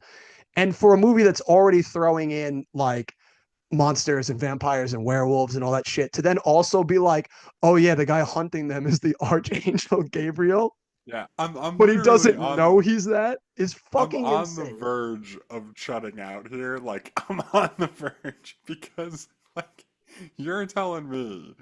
[SPEAKER 1] And for a movie that's already throwing in like monsters and vampires and werewolves and all that shit to then also be like, oh yeah, the guy hunting them is the archangel Gabriel,
[SPEAKER 2] Yeah, I'm
[SPEAKER 1] but he
[SPEAKER 2] literally
[SPEAKER 1] doesn't
[SPEAKER 2] on
[SPEAKER 1] know he's that is
[SPEAKER 2] I'm
[SPEAKER 1] fucking
[SPEAKER 2] on the
[SPEAKER 1] insane.
[SPEAKER 2] verge of shutting out here. Like I'm on the verge because like you're telling me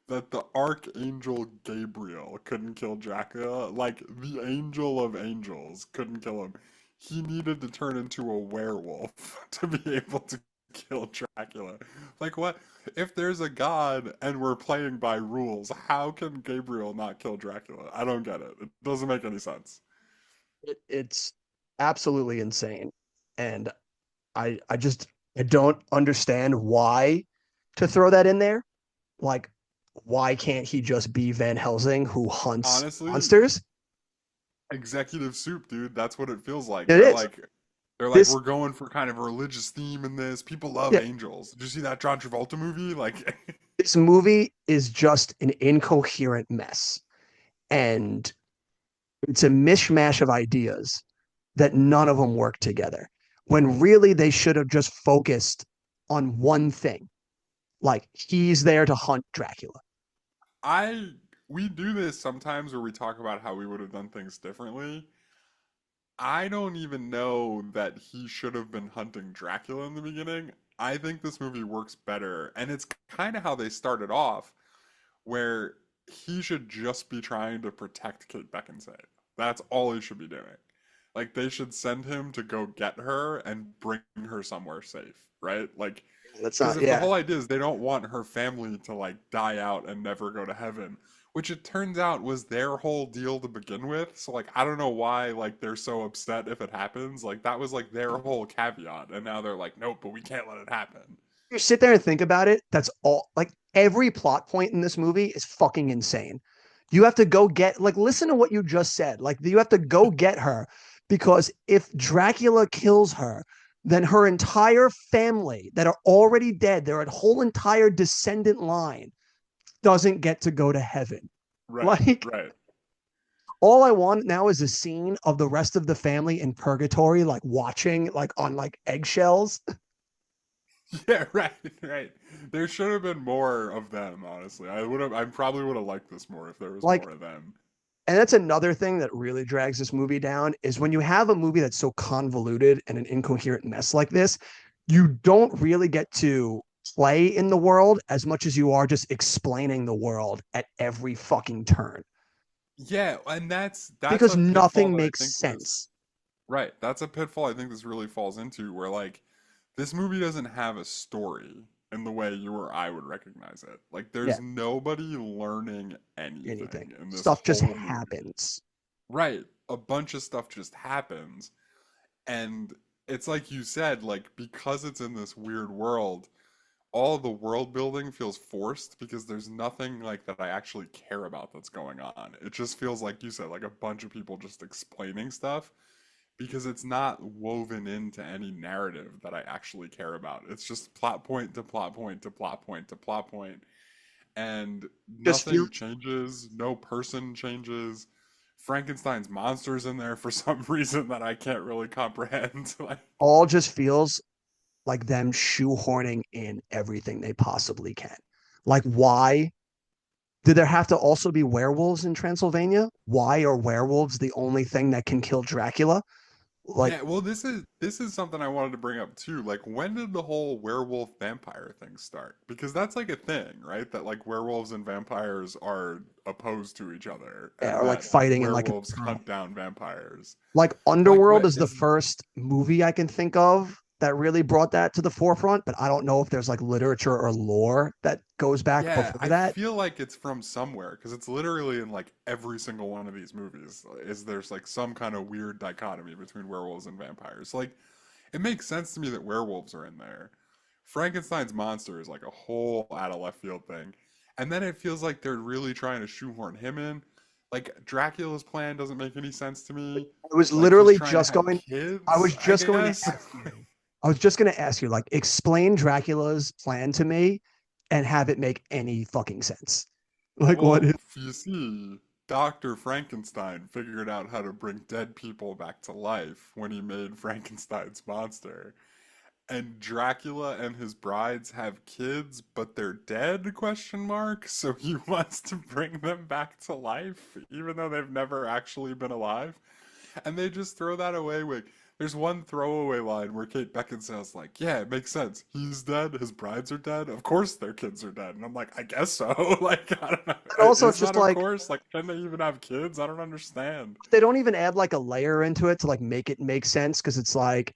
[SPEAKER 2] that the Archangel Gabriel couldn't kill Dracula, like the Angel of Angels couldn't kill him. He needed to turn into a werewolf to be able to kill Dracula. Like what? If there's a god and we're playing by rules, how can Gabriel not kill Dracula? I don't get it. It doesn't make any sense.
[SPEAKER 1] It's absolutely insane, and I just I don't understand why to throw that in there. Like, why can't he just be Van Helsing who hunts
[SPEAKER 2] Honestly,
[SPEAKER 1] monsters?
[SPEAKER 2] executive soup, dude. That's what it feels like.
[SPEAKER 1] It is.
[SPEAKER 2] They're like,
[SPEAKER 1] This
[SPEAKER 2] we're going for kind of a religious theme in this. People love
[SPEAKER 1] yeah,
[SPEAKER 2] angels. Did you see that John Travolta movie? Like,
[SPEAKER 1] this movie is just an incoherent mess. And it's a mishmash of ideas that none of them work together. When really they should have just focused on one thing. Like he's there to hunt Dracula.
[SPEAKER 2] I we do this sometimes where we talk about how we would have done things differently. I don't even know that he should have been hunting Dracula in the beginning. I think this movie works better, and it's kind of how they started off, where he should just be trying to protect Kate Beckinsale. That's all he should be doing. Like they should send him to go get her and bring her somewhere safe, right? Like
[SPEAKER 1] That's
[SPEAKER 2] because
[SPEAKER 1] not,
[SPEAKER 2] if the
[SPEAKER 1] yeah.
[SPEAKER 2] whole idea is they don't want her family to like die out and never go to heaven, which it turns out was their whole deal to begin with. So like I don't know why like they're so upset if it happens. Like that was like their whole caveat, and now they're like, nope, but we can't let it happen.
[SPEAKER 1] You sit there and think about it, that's all like every plot point in this movie is fucking insane. You have to go get like listen to what you just said. Like you have to go get her because if Dracula kills her, then her entire family that are already dead, their whole entire descendant line doesn't get to go to heaven.
[SPEAKER 2] Right,
[SPEAKER 1] Like
[SPEAKER 2] right.
[SPEAKER 1] All I want now is a scene of the rest of the family in purgatory, like watching, like on like eggshells.
[SPEAKER 2] Yeah, right, right. There should have been more of them, honestly. I probably would have liked this more if there was
[SPEAKER 1] Like,
[SPEAKER 2] more of them.
[SPEAKER 1] and that's another thing that really drags this movie down is when you have a movie that's so convoluted and an incoherent mess like this, you don't really get to play in the world as much as you are just explaining the world at every fucking turn
[SPEAKER 2] Yeah, and that's
[SPEAKER 1] because
[SPEAKER 2] a pitfall
[SPEAKER 1] nothing
[SPEAKER 2] that I
[SPEAKER 1] makes
[SPEAKER 2] think this
[SPEAKER 1] sense.
[SPEAKER 2] right. That's a pitfall I think this really falls into where like this movie doesn't have a story in the way you or I would recognize it. Like
[SPEAKER 1] Yeah,
[SPEAKER 2] there's nobody learning
[SPEAKER 1] anything.
[SPEAKER 2] anything in this
[SPEAKER 1] Stuff just
[SPEAKER 2] whole movie.
[SPEAKER 1] happens.
[SPEAKER 2] Right. A bunch of stuff just happens. And it's like you said, like because it's in this weird world, all the world building feels forced because there's nothing like that I actually care about that's going on. It just feels like you said, like a bunch of people just explaining stuff because it's not woven into any narrative that I actually care about. It's just plot point to plot point to plot point to plot point, and
[SPEAKER 1] Just feel
[SPEAKER 2] nothing changes, no person changes. Frankenstein's monsters in there for some reason that I can't really comprehend. Like,
[SPEAKER 1] all just feels like them shoehorning in everything they possibly can. Like, why did there have to also be werewolves in Transylvania? Why are werewolves the only thing that can kill Dracula? Like,
[SPEAKER 2] yeah, well, this is something I wanted to bring up too. Like, when did the whole werewolf vampire thing start? Because that's like a thing, right? That like werewolves and vampires are opposed to each other, and
[SPEAKER 1] or like
[SPEAKER 2] that
[SPEAKER 1] fighting in like a
[SPEAKER 2] werewolves hunt down vampires.
[SPEAKER 1] like
[SPEAKER 2] Like,
[SPEAKER 1] Underworld
[SPEAKER 2] what
[SPEAKER 1] is the
[SPEAKER 2] is
[SPEAKER 1] first movie I can think of that really brought that to the forefront, but I don't know if there's like literature or lore that goes back
[SPEAKER 2] Yeah,
[SPEAKER 1] before
[SPEAKER 2] I
[SPEAKER 1] that.
[SPEAKER 2] feel like it's from somewhere because it's literally in like every single one of these movies. Is there's like some kind of weird dichotomy between werewolves and vampires? Like, it makes sense to me that werewolves are in there. Frankenstein's monster is like a whole out of left field thing, and then it feels like they're really trying to shoehorn him in. Like Dracula's plan doesn't make any sense to me.
[SPEAKER 1] I was
[SPEAKER 2] Like he's
[SPEAKER 1] literally
[SPEAKER 2] trying to
[SPEAKER 1] just
[SPEAKER 2] have
[SPEAKER 1] going I
[SPEAKER 2] kids,
[SPEAKER 1] was
[SPEAKER 2] I
[SPEAKER 1] just going to
[SPEAKER 2] guess.
[SPEAKER 1] ask you. I was just going to ask you, like, explain Dracula's plan to me and have it make any fucking sense. Like, what
[SPEAKER 2] Well,
[SPEAKER 1] is
[SPEAKER 2] you see, Dr. Frankenstein figured out how to bring dead people back to life when he made Frankenstein's monster. And Dracula and his brides have kids, but they're dead, question mark? So he wants to bring them back to life, even though they've never actually been alive. And they just throw that away with there's one throwaway line where Kate Beckinsale's like, yeah, it makes sense. He's dead, his brides are dead. Of course their kids are dead. And I'm like, I guess so. Like, I don't know.
[SPEAKER 1] and also
[SPEAKER 2] Is
[SPEAKER 1] just
[SPEAKER 2] that of
[SPEAKER 1] like
[SPEAKER 2] course? Like, can they even have kids? I don't understand.
[SPEAKER 1] they don't even add like a layer into it to like make it make sense because it's like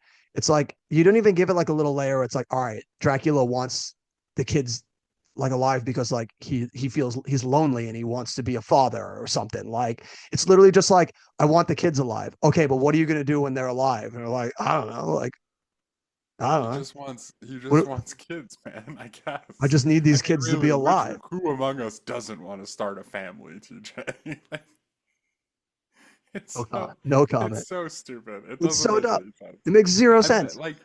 [SPEAKER 1] you don't even give it like a little layer. It's like, all right, Dracula wants the kids like alive because like he feels he's lonely and he wants to be a father or something. Like it's literally just like I want the kids alive. Okay, but what are you gonna do when they're alive? And they're like, I don't know. Like I don't know.
[SPEAKER 2] He just
[SPEAKER 1] What,
[SPEAKER 2] wants kids, man, I
[SPEAKER 1] I
[SPEAKER 2] guess.
[SPEAKER 1] just need
[SPEAKER 2] I
[SPEAKER 1] these
[SPEAKER 2] mean,
[SPEAKER 1] kids to be
[SPEAKER 2] really,
[SPEAKER 1] alive.
[SPEAKER 2] who among us doesn't want to start a family, TJ? Like,
[SPEAKER 1] No
[SPEAKER 2] it's so
[SPEAKER 1] comment. No
[SPEAKER 2] it's
[SPEAKER 1] comment.
[SPEAKER 2] so stupid. It
[SPEAKER 1] It's
[SPEAKER 2] doesn't
[SPEAKER 1] so
[SPEAKER 2] make
[SPEAKER 1] dumb.
[SPEAKER 2] any sense.
[SPEAKER 1] It makes zero
[SPEAKER 2] And
[SPEAKER 1] sense.
[SPEAKER 2] like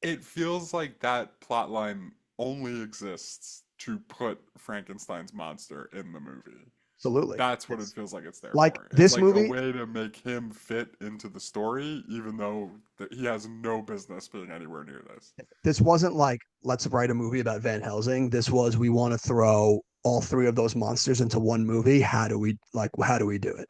[SPEAKER 2] it feels like that plot line only exists to put Frankenstein's monster in the movie.
[SPEAKER 1] Absolutely.
[SPEAKER 2] That's what it
[SPEAKER 1] It's
[SPEAKER 2] feels like it's there
[SPEAKER 1] like
[SPEAKER 2] for. It's
[SPEAKER 1] this
[SPEAKER 2] like a
[SPEAKER 1] movie.
[SPEAKER 2] way to make him fit into the story, even though he has no business being anywhere near this.
[SPEAKER 1] This wasn't like let's write a movie about Van Helsing. This was we want to throw all three of those monsters into one movie. How do we do it?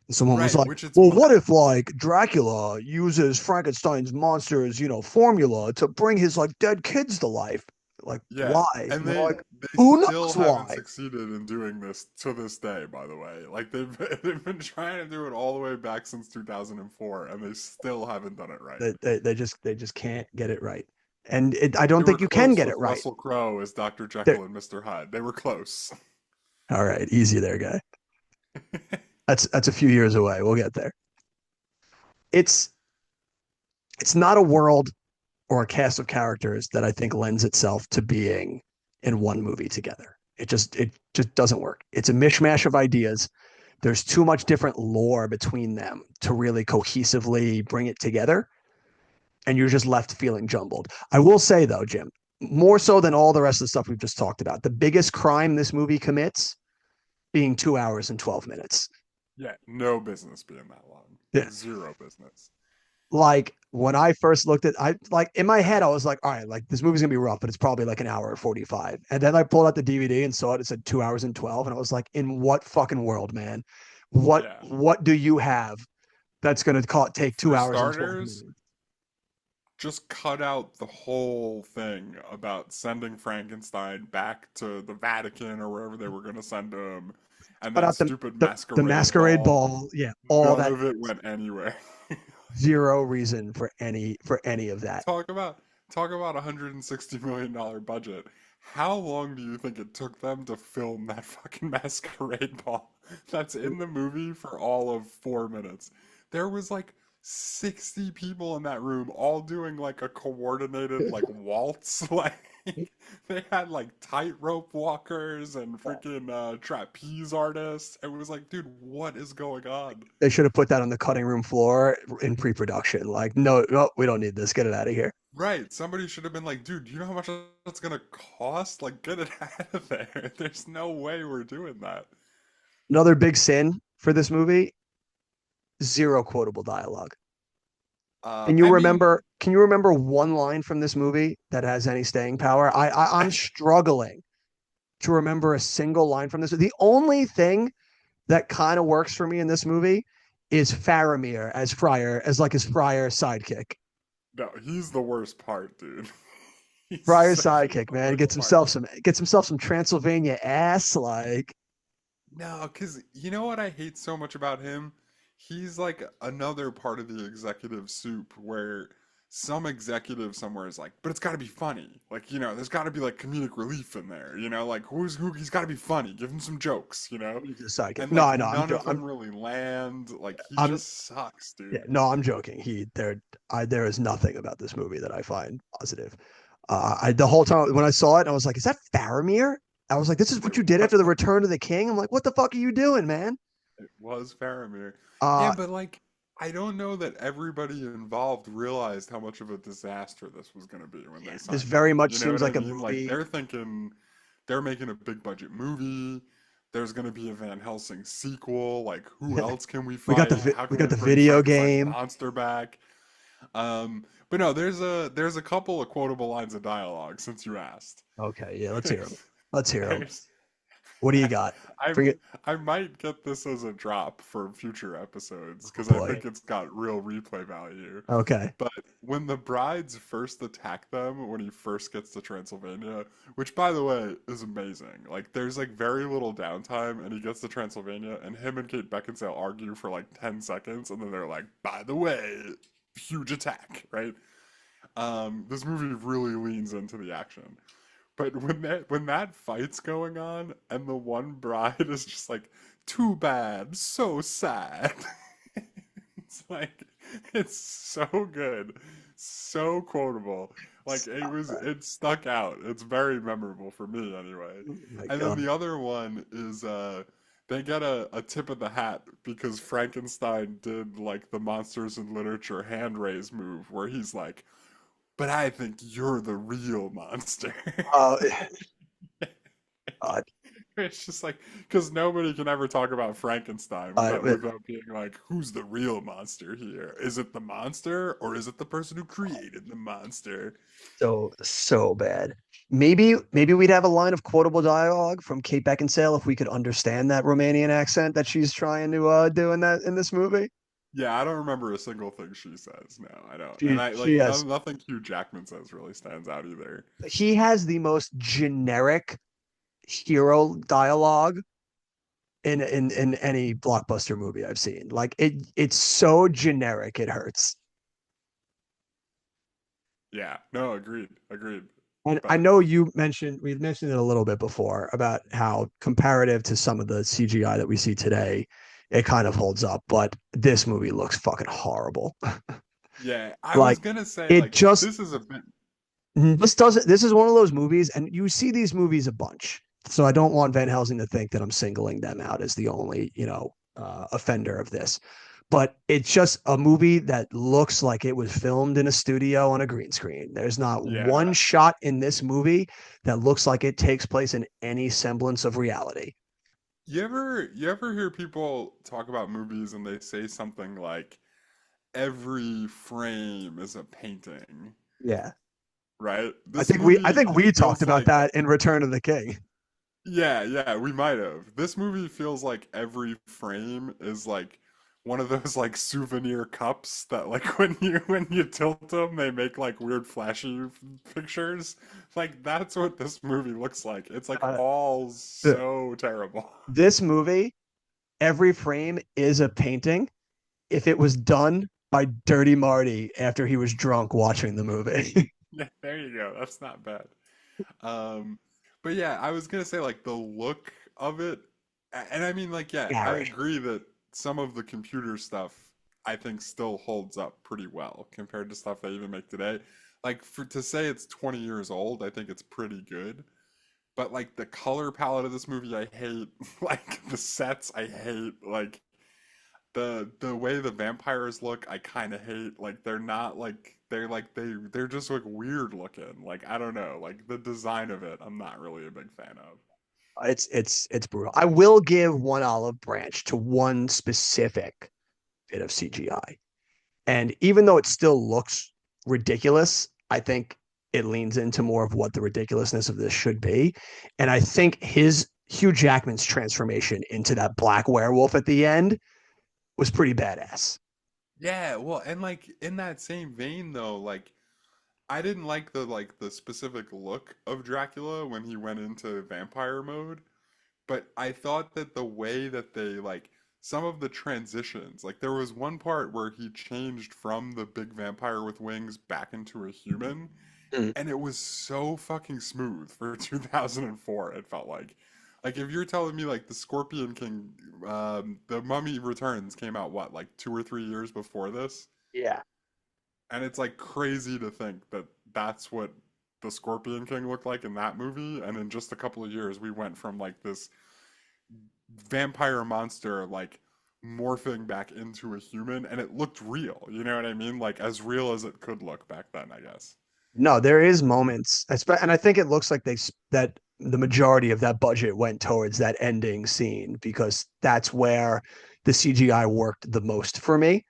[SPEAKER 1] And someone was
[SPEAKER 2] Right,
[SPEAKER 1] like,
[SPEAKER 2] which it's
[SPEAKER 1] well, what if like Dracula uses Frankenstein's monsters, formula to bring his like dead kids to life? Like,
[SPEAKER 2] yeah,
[SPEAKER 1] why?
[SPEAKER 2] and
[SPEAKER 1] And they're like,
[SPEAKER 2] they
[SPEAKER 1] who
[SPEAKER 2] still
[SPEAKER 1] knows
[SPEAKER 2] haven't
[SPEAKER 1] why?
[SPEAKER 2] succeeded in doing this to this day, by the way. Like they've been trying to do it all the way back since 2004 and they still haven't done it right.
[SPEAKER 1] They just can't get it right. And I
[SPEAKER 2] They
[SPEAKER 1] don't
[SPEAKER 2] were
[SPEAKER 1] think you can
[SPEAKER 2] close
[SPEAKER 1] get
[SPEAKER 2] with
[SPEAKER 1] it right.
[SPEAKER 2] Russell Crowe as Dr.
[SPEAKER 1] They're,
[SPEAKER 2] Jekyll and Mr. Hyde. They were close.
[SPEAKER 1] all right, easy there, guy. That's a few years away. We'll get there. It's it's not a world or a cast of characters that I think lends itself to being in one movie together. It just doesn't work. It's a mishmash of ideas. There's too much different lore between them to really cohesively bring it together, and you're just left feeling jumbled. I will say though, Jim, more so than all the rest of the stuff we've just talked about, the biggest crime this movie commits being 2 hours and 12 minutes.
[SPEAKER 2] Yeah, no business being that long.
[SPEAKER 1] Yeah.
[SPEAKER 2] Zero business.
[SPEAKER 1] Like when I first looked at, I like in my head, I was like, all right, like this movie's gonna be rough, but it's probably like an hour and 45. And then I pulled out the DVD and saw it. It said 2 hours and 12. And I was like, in what fucking world, man? What
[SPEAKER 2] Yeah.
[SPEAKER 1] what do you have that's gonna take two
[SPEAKER 2] For
[SPEAKER 1] hours and 12
[SPEAKER 2] starters,
[SPEAKER 1] minutes?
[SPEAKER 2] just cut out the whole thing about sending Frankenstein back to the Vatican or wherever they were going to send him, and
[SPEAKER 1] Cut
[SPEAKER 2] that
[SPEAKER 1] out
[SPEAKER 2] stupid
[SPEAKER 1] the
[SPEAKER 2] masquerade
[SPEAKER 1] masquerade
[SPEAKER 2] ball.
[SPEAKER 1] ball. Yeah, all
[SPEAKER 2] None
[SPEAKER 1] that.
[SPEAKER 2] of it went anywhere.
[SPEAKER 1] Zero reason for any of that.
[SPEAKER 2] Talk about $160 million budget. How long do you think it took them to film that fucking masquerade ball that's in the movie for all of 4 minutes? There was like 60 people in that room all doing like a coordinated like waltz. Like they had like tightrope walkers and freaking trapeze artists. It was like, dude, what is going on?
[SPEAKER 1] They should have put that on the cutting room floor in pre-production. Like, no, no, we don't need this. Get it out of here.
[SPEAKER 2] Right. Somebody should have been like, dude, you know how much that's gonna cost? Like, get it out of there. There's no way we're doing that.
[SPEAKER 1] Another big sin for this movie: zero quotable dialogue.
[SPEAKER 2] I mean,
[SPEAKER 1] Can you remember one line from this movie that has any staying power? I'm struggling to remember a single line from this. The only thing that kind of works for me in this movie is Faramir as Friar, as like his Friar sidekick.
[SPEAKER 2] no, he's the worst part, dude. He's
[SPEAKER 1] Friar
[SPEAKER 2] such
[SPEAKER 1] sidekick,
[SPEAKER 2] the
[SPEAKER 1] man,
[SPEAKER 2] worst part.
[SPEAKER 1] gets himself some Transylvania ass. Like,
[SPEAKER 2] No, because you know what I hate so much about him? He's like another part of the executive soup where some executive somewhere is like, but it's got to be funny. Like, there's got to be like comedic relief in there. Like he's got to be funny. Give him some jokes,
[SPEAKER 1] he's a sidekick.
[SPEAKER 2] And
[SPEAKER 1] No,
[SPEAKER 2] like
[SPEAKER 1] I know.
[SPEAKER 2] none of them really land. Like he
[SPEAKER 1] I'm
[SPEAKER 2] just sucks,
[SPEAKER 1] yeah,
[SPEAKER 2] dude.
[SPEAKER 1] no, I'm joking. There is nothing about this movie that I find positive. The whole time when I saw it, I was like, "Is that Faramir?" I was like, "This is what
[SPEAKER 2] It
[SPEAKER 1] you did after the
[SPEAKER 2] was.
[SPEAKER 1] Return of the King." I'm like, "What the fuck are you doing, man?"
[SPEAKER 2] It was Faramir. Yeah,
[SPEAKER 1] Uh,
[SPEAKER 2] but like, I don't know that everybody involved realized how much of a disaster this was going to be when they
[SPEAKER 1] this
[SPEAKER 2] signed
[SPEAKER 1] very
[SPEAKER 2] on.
[SPEAKER 1] much
[SPEAKER 2] You know
[SPEAKER 1] seems
[SPEAKER 2] what I
[SPEAKER 1] like a
[SPEAKER 2] mean? Like,
[SPEAKER 1] movie.
[SPEAKER 2] they're thinking they're making a big budget movie. There's going to be a Van Helsing sequel. Like, who else can we fight? How
[SPEAKER 1] We
[SPEAKER 2] can
[SPEAKER 1] got
[SPEAKER 2] we
[SPEAKER 1] the
[SPEAKER 2] bring
[SPEAKER 1] video
[SPEAKER 2] Frankenstein's
[SPEAKER 1] game.
[SPEAKER 2] monster back? But no, there's a couple of quotable lines of dialogue since you asked.
[SPEAKER 1] Okay, yeah, let's hear him.
[SPEAKER 2] There's,
[SPEAKER 1] Let's hear him.
[SPEAKER 2] there's
[SPEAKER 1] What do you got?
[SPEAKER 2] I
[SPEAKER 1] Forget.
[SPEAKER 2] I might get this as a drop for future episodes
[SPEAKER 1] Oh
[SPEAKER 2] because I
[SPEAKER 1] boy.
[SPEAKER 2] think it's got real replay value.
[SPEAKER 1] Okay.
[SPEAKER 2] But when the brides first attack them, when he first gets to Transylvania, which by the way is amazing. Like there's like very little downtime and he gets to Transylvania and him and Kate Beckinsale argue for like 10 seconds and then they're like, by the way, huge attack, right? This movie really leans into the action. But when that fight's going on and the one bride is just like, too bad, so sad. It's like it's so good, so quotable. Like it stuck out. It's very memorable for me anyway.
[SPEAKER 1] Oh my
[SPEAKER 2] And then
[SPEAKER 1] God.
[SPEAKER 2] the other one is they get a tip of the hat because Frankenstein did like the monsters in literature hand raise move where he's like, but I think you're the real monster.
[SPEAKER 1] Uh, uh,
[SPEAKER 2] It's just like because nobody can ever talk about Frankenstein
[SPEAKER 1] uh,
[SPEAKER 2] without being like, who's the real monster here? Is it the monster or is it the person who created the monster?
[SPEAKER 1] so bad. Maybe we'd have a line of quotable dialogue from Kate Beckinsale if we could understand that Romanian accent that she's trying to do in this movie.
[SPEAKER 2] Yeah, I don't remember a single thing she says. No, I don't. And I
[SPEAKER 1] She
[SPEAKER 2] like
[SPEAKER 1] has
[SPEAKER 2] nothing Hugh Jackman says really stands out either.
[SPEAKER 1] he has the most generic hero dialogue in any blockbuster movie I've seen. Like it's so generic it hurts.
[SPEAKER 2] Yeah, no, agreed, agreed.
[SPEAKER 1] And I
[SPEAKER 2] But
[SPEAKER 1] know we've mentioned it a little bit before about how comparative to some of the CGI that we see today, it kind of holds up, but this movie looks fucking horrible.
[SPEAKER 2] yeah, I was
[SPEAKER 1] Like
[SPEAKER 2] gonna say
[SPEAKER 1] it
[SPEAKER 2] like
[SPEAKER 1] just
[SPEAKER 2] this is a bit.
[SPEAKER 1] this doesn't this is one of those movies, and you see these movies a bunch. So I don't want Van Helsing to think that I'm singling them out as the only, offender of this. But it's just a movie that looks like it was filmed in a studio on a green screen. There's not one
[SPEAKER 2] Yeah,
[SPEAKER 1] shot in this movie that looks like it takes place in any semblance of reality.
[SPEAKER 2] You ever hear people talk about movies and they say something like every frame is a painting,
[SPEAKER 1] Yeah.
[SPEAKER 2] right?
[SPEAKER 1] I
[SPEAKER 2] This
[SPEAKER 1] think we I
[SPEAKER 2] movie
[SPEAKER 1] think we talked
[SPEAKER 2] feels
[SPEAKER 1] about
[SPEAKER 2] like
[SPEAKER 1] that in Return of the King.
[SPEAKER 2] yeah, yeah, we might have. This movie feels like every frame is like one of those like souvenir cups that like when you tilt them, they make like weird flashy pictures. Like that's what this movie looks like. It's like
[SPEAKER 1] Uh,
[SPEAKER 2] all
[SPEAKER 1] the-
[SPEAKER 2] so terrible.
[SPEAKER 1] this movie, every frame is a painting if it was done by Dirty Marty after he was drunk watching the movie.
[SPEAKER 2] Yeah, there you go. That's not bad. Um, but yeah, I was gonna say like the look of it, and I mean like yeah, I
[SPEAKER 1] Garish.
[SPEAKER 2] agree that some of the computer stuff I think still holds up pretty well compared to stuff they even make today. Like for to say it's 20 years old, I think it's pretty good. But like the color palette of this movie, I hate. Like the sets, I hate. Like the way the vampires look, I kind of hate. Like they're not like they're just like weird looking. Like I don't know. Like the design of it, I'm not really a big fan of.
[SPEAKER 1] It's brutal. I will give one olive branch to one specific bit of CGI. And even though it still looks ridiculous, I think it leans into more of what the ridiculousness of this should be. And I think his Hugh Jackman's transformation into that black werewolf at the end was pretty badass.
[SPEAKER 2] Yeah, well, and like in that same vein though, like I didn't like the specific look of Dracula when he went into vampire mode. But I thought that the way that they like some of the transitions, like there was one part where he changed from the big vampire with wings back into a human,
[SPEAKER 1] Mm.
[SPEAKER 2] and it was so fucking smooth for 2004, it felt like. Like if you're telling me like the Scorpion King, the Mummy Returns came out what, like 2 or 3 years before this?
[SPEAKER 1] Yeah.
[SPEAKER 2] And it's like crazy to think that that's what the Scorpion King looked like in that movie, and in just a couple of years we went from like this vampire monster like morphing back into a human and it looked real. You know what I mean? Like as real as it could look back then, I guess.
[SPEAKER 1] No, there is moments, and I think it looks like that the majority of that budget went towards that ending scene because that's where the CGI worked the most for me.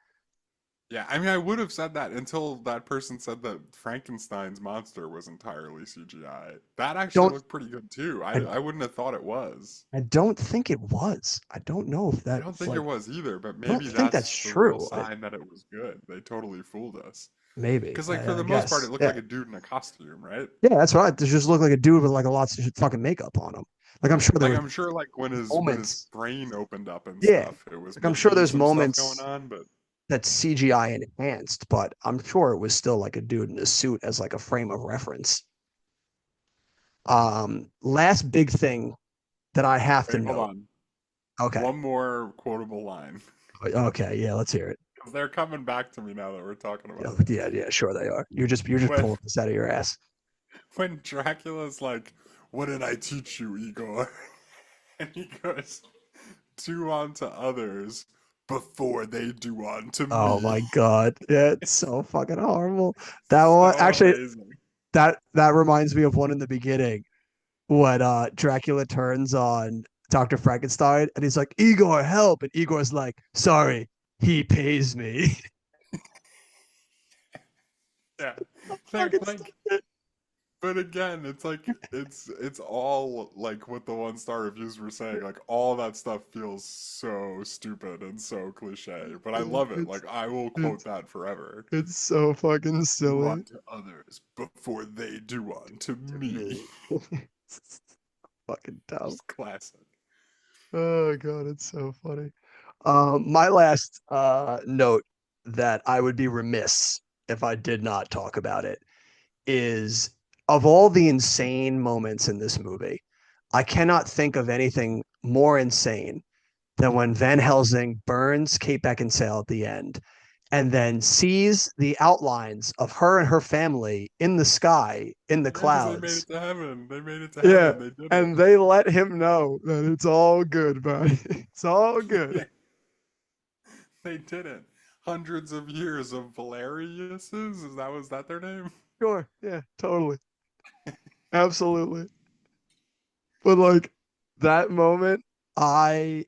[SPEAKER 2] Yeah, I mean I would have said that until that person said that Frankenstein's monster was entirely CGI. That actually
[SPEAKER 1] Don't
[SPEAKER 2] looked pretty good too. I
[SPEAKER 1] I,
[SPEAKER 2] I wouldn't have thought it was.
[SPEAKER 1] I don't think it was. I don't know if
[SPEAKER 2] I don't
[SPEAKER 1] that's
[SPEAKER 2] think it
[SPEAKER 1] like
[SPEAKER 2] was either, but
[SPEAKER 1] I don't
[SPEAKER 2] maybe
[SPEAKER 1] think that's
[SPEAKER 2] that's the real
[SPEAKER 1] true.
[SPEAKER 2] sign that it was good. They totally fooled us.
[SPEAKER 1] Maybe
[SPEAKER 2] Because like for
[SPEAKER 1] I
[SPEAKER 2] the most part, it
[SPEAKER 1] guess.
[SPEAKER 2] looked
[SPEAKER 1] Yeah.
[SPEAKER 2] like a dude in a costume, right?
[SPEAKER 1] Yeah, that's right. They just look like a dude with like a lot of fucking makeup on him. Like I'm sure there
[SPEAKER 2] Like
[SPEAKER 1] was
[SPEAKER 2] I'm sure like when his
[SPEAKER 1] moments.
[SPEAKER 2] brain opened up and
[SPEAKER 1] Yeah.
[SPEAKER 2] stuff, it was
[SPEAKER 1] Like I'm sure
[SPEAKER 2] maybe
[SPEAKER 1] there's
[SPEAKER 2] some stuff going
[SPEAKER 1] moments
[SPEAKER 2] on, but
[SPEAKER 1] that CGI enhanced, but I'm sure it was still like a dude in a suit as like a frame of reference. Last big thing that I have to
[SPEAKER 2] wait, hold
[SPEAKER 1] note.
[SPEAKER 2] on.
[SPEAKER 1] Okay.
[SPEAKER 2] One more quotable line.
[SPEAKER 1] Okay, yeah, let's hear it.
[SPEAKER 2] Because they're coming back to me now that we're talking
[SPEAKER 1] Yeah,
[SPEAKER 2] about it.
[SPEAKER 1] yeah, yeah, sure they are. You're just
[SPEAKER 2] When
[SPEAKER 1] pulling this out of your ass.
[SPEAKER 2] when Dracula's like, "What did I teach you, Igor?" And he goes, "Do unto others before they do unto
[SPEAKER 1] Oh
[SPEAKER 2] me."
[SPEAKER 1] my god. Yeah, it's so fucking horrible. That one
[SPEAKER 2] So
[SPEAKER 1] actually
[SPEAKER 2] amazing.
[SPEAKER 1] that reminds me of one in the beginning when Dracula turns on Dr. Frankenstein and he's like, Igor, help. And Igor's like, sorry, he pays me.
[SPEAKER 2] Yeah.
[SPEAKER 1] Fucking
[SPEAKER 2] Like
[SPEAKER 1] stupid.
[SPEAKER 2] but again, it's like it's all like what the one star reviews were saying. Like all that stuff feels so stupid and so cliche. But I love it.
[SPEAKER 1] It's
[SPEAKER 2] Like I will quote
[SPEAKER 1] it's
[SPEAKER 2] that forever.
[SPEAKER 1] it's so fucking
[SPEAKER 2] Do
[SPEAKER 1] silly
[SPEAKER 2] unto others before they do unto
[SPEAKER 1] to
[SPEAKER 2] me.
[SPEAKER 1] me. It's fucking dumb.
[SPEAKER 2] Just classic.
[SPEAKER 1] Oh god, it's so funny. My last note that I would be remiss if I did not talk about it is of all the insane moments in this movie, I cannot think of anything more insane than when Van Helsing burns Kate Beckinsale at the end and then sees the outlines of her and her family in the sky, in the
[SPEAKER 2] Yeah, because they made
[SPEAKER 1] clouds.
[SPEAKER 2] it to heaven. They made it to
[SPEAKER 1] Yeah.
[SPEAKER 2] heaven. They did it.
[SPEAKER 1] And they let him know that it's all good, buddy. It's all
[SPEAKER 2] Yeah,
[SPEAKER 1] good.
[SPEAKER 2] they did it. Hundreds of years of Valeriuses. Was that their name?
[SPEAKER 1] Sure. Yeah, totally. Absolutely. But like that moment, I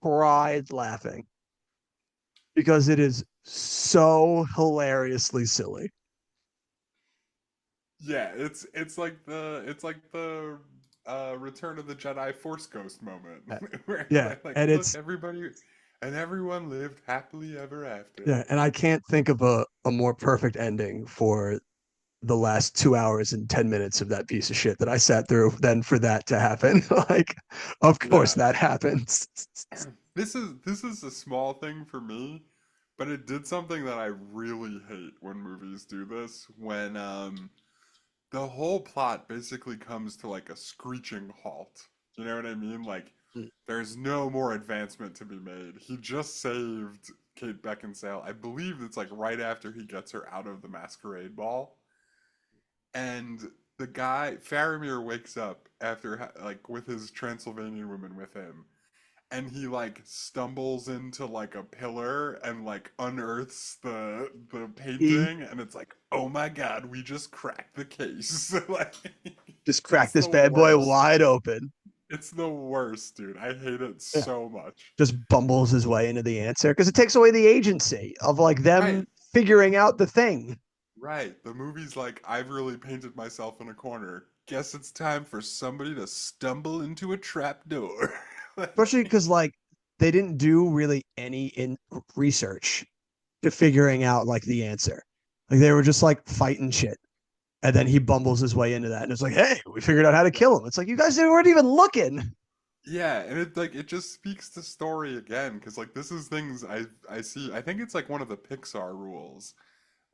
[SPEAKER 1] cried laughing because it is so hilariously silly.
[SPEAKER 2] Yeah, it's like the Return of the Jedi Force Ghost moment
[SPEAKER 1] Uh,
[SPEAKER 2] where
[SPEAKER 1] Yeah,
[SPEAKER 2] they're like,
[SPEAKER 1] and
[SPEAKER 2] look,
[SPEAKER 1] it's
[SPEAKER 2] everybody and everyone lived happily ever after.
[SPEAKER 1] yeah, and I can't think of a more perfect ending for the last 2 hours and 10 minutes of that piece of shit that I sat through than for that to happen. Like, of course
[SPEAKER 2] Yeah.
[SPEAKER 1] that happens.
[SPEAKER 2] This is a small thing for me, but it did something that I really hate when movies do this, when the whole plot basically comes to like a screeching halt. You know what I mean? Like there's no more advancement to be made. He just saved Kate Beckinsale. I believe it's like right after he gets her out of the masquerade ball. And the guy Faramir wakes up after like with his Transylvanian woman with him, and he like stumbles into like a pillar and like unearths the
[SPEAKER 1] He
[SPEAKER 2] painting, and it's like, oh my god, we just cracked the case. Like
[SPEAKER 1] just cracked
[SPEAKER 2] it's
[SPEAKER 1] this
[SPEAKER 2] the
[SPEAKER 1] bad boy
[SPEAKER 2] worst.
[SPEAKER 1] wide open.
[SPEAKER 2] It's the worst, dude. I hate it
[SPEAKER 1] Yeah.
[SPEAKER 2] so much.
[SPEAKER 1] Just bumbles his way into the answer because it takes away the agency of like them
[SPEAKER 2] Right,
[SPEAKER 1] figuring out the thing.
[SPEAKER 2] right. The movie's like, I've really painted myself in a corner. Guess it's time for somebody to stumble into a trap door.
[SPEAKER 1] Especially because like they didn't do really any in research to figuring out like the answer. Like they were just like fighting shit. And then he bumbles his way into that and it's like, hey, we figured out how to kill him. It's like you guys weren't even looking.
[SPEAKER 2] Yeah, and it like it just speaks to story again, because like this is things I see. I think it's like one of the Pixar rules.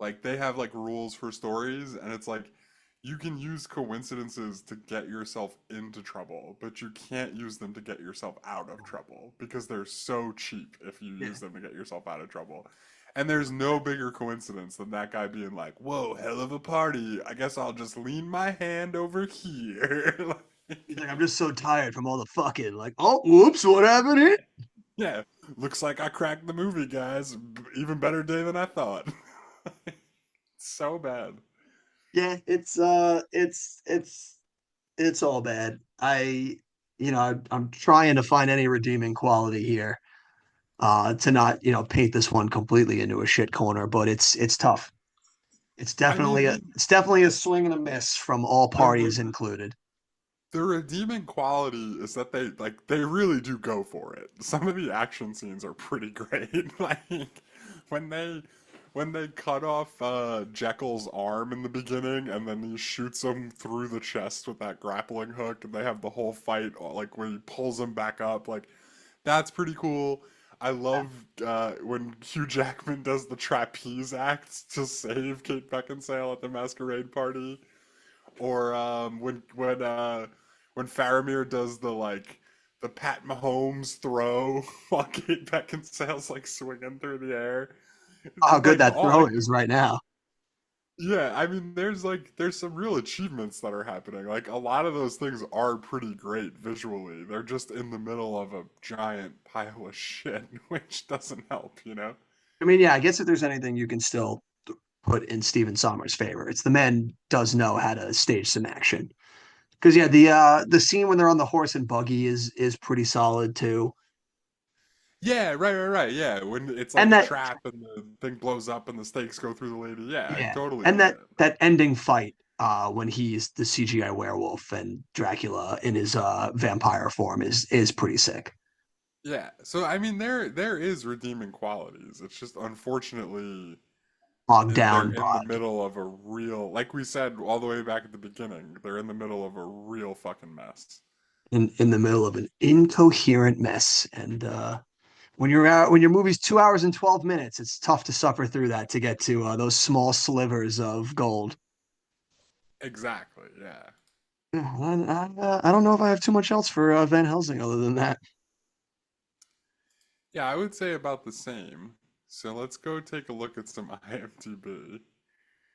[SPEAKER 2] Like they have like rules for stories, and it's like you can use coincidences to get yourself into trouble, but you can't use them to get yourself out of trouble because they're so cheap if you
[SPEAKER 1] Yeah.
[SPEAKER 2] use them to get yourself out of trouble. And there's no bigger coincidence than that guy being like, "Whoa, hell of a party. I guess I'll just lean my hand over here."
[SPEAKER 1] He's like,
[SPEAKER 2] Like,
[SPEAKER 1] I'm just so tired from all the fucking like, oh, whoops, what happened here?
[SPEAKER 2] yeah, looks like I cracked the movie, guys. Even better day than I thought. So bad.
[SPEAKER 1] Yeah, it's all bad. I'm trying to find any redeeming quality here, to not, paint this one completely into a shit corner, but it's tough. It's
[SPEAKER 2] I
[SPEAKER 1] definitely a
[SPEAKER 2] mean,
[SPEAKER 1] it's definitely a swing and a miss from all
[SPEAKER 2] the
[SPEAKER 1] parties included.
[SPEAKER 2] the redeeming quality is that they really do go for it. Some of the action scenes are pretty great. Like when they when they cut off Jekyll's arm in the beginning, and then he shoots him through the chest with that grappling hook, and they have the whole fight like when he pulls him back up. Like that's pretty cool. I love when Hugh Jackman does the trapeze act to save Kate Beckinsale at the masquerade party, or when Faramir does the like the Pat Mahomes throw while Kate Beckinsale's like swinging through the air.
[SPEAKER 1] How good
[SPEAKER 2] Like
[SPEAKER 1] that
[SPEAKER 2] all
[SPEAKER 1] throw is right now.
[SPEAKER 2] yeah, I mean there's some real achievements that are happening. Like a lot of those things are pretty great visually. They're just in the middle of a giant pile of shit, which doesn't help, you know?
[SPEAKER 1] I mean, yeah, I guess if there's anything you can still put in Steven Sommers' favor, it's the man does know how to stage some action. Because yeah, the scene when they're on the horse and buggy is pretty solid too.
[SPEAKER 2] Yeah, right. Yeah, when it's like
[SPEAKER 1] And
[SPEAKER 2] a
[SPEAKER 1] that
[SPEAKER 2] trap and the thing blows up and the stakes go through the lady. Yeah, I
[SPEAKER 1] yeah,
[SPEAKER 2] totally
[SPEAKER 1] and
[SPEAKER 2] get
[SPEAKER 1] that
[SPEAKER 2] it.
[SPEAKER 1] that ending fight when he's the CGI werewolf and Dracula in his vampire form is pretty sick.
[SPEAKER 2] Yeah, so I mean there is redeeming qualities. It's just unfortunately
[SPEAKER 1] Bogged
[SPEAKER 2] they're
[SPEAKER 1] down
[SPEAKER 2] in the
[SPEAKER 1] by
[SPEAKER 2] middle of a real, like we said all the way back at the beginning, they're in the middle of a real fucking mess.
[SPEAKER 1] in the middle of an incoherent mess. And when your movie's 2 hours and 12 minutes, it's tough to suffer through that to get to those small slivers of gold.
[SPEAKER 2] Exactly, yeah.
[SPEAKER 1] Yeah, I don't know if I have too much else for Van Helsing other than that.
[SPEAKER 2] Yeah, I would say about the same. So let's go take a look at some IMDb.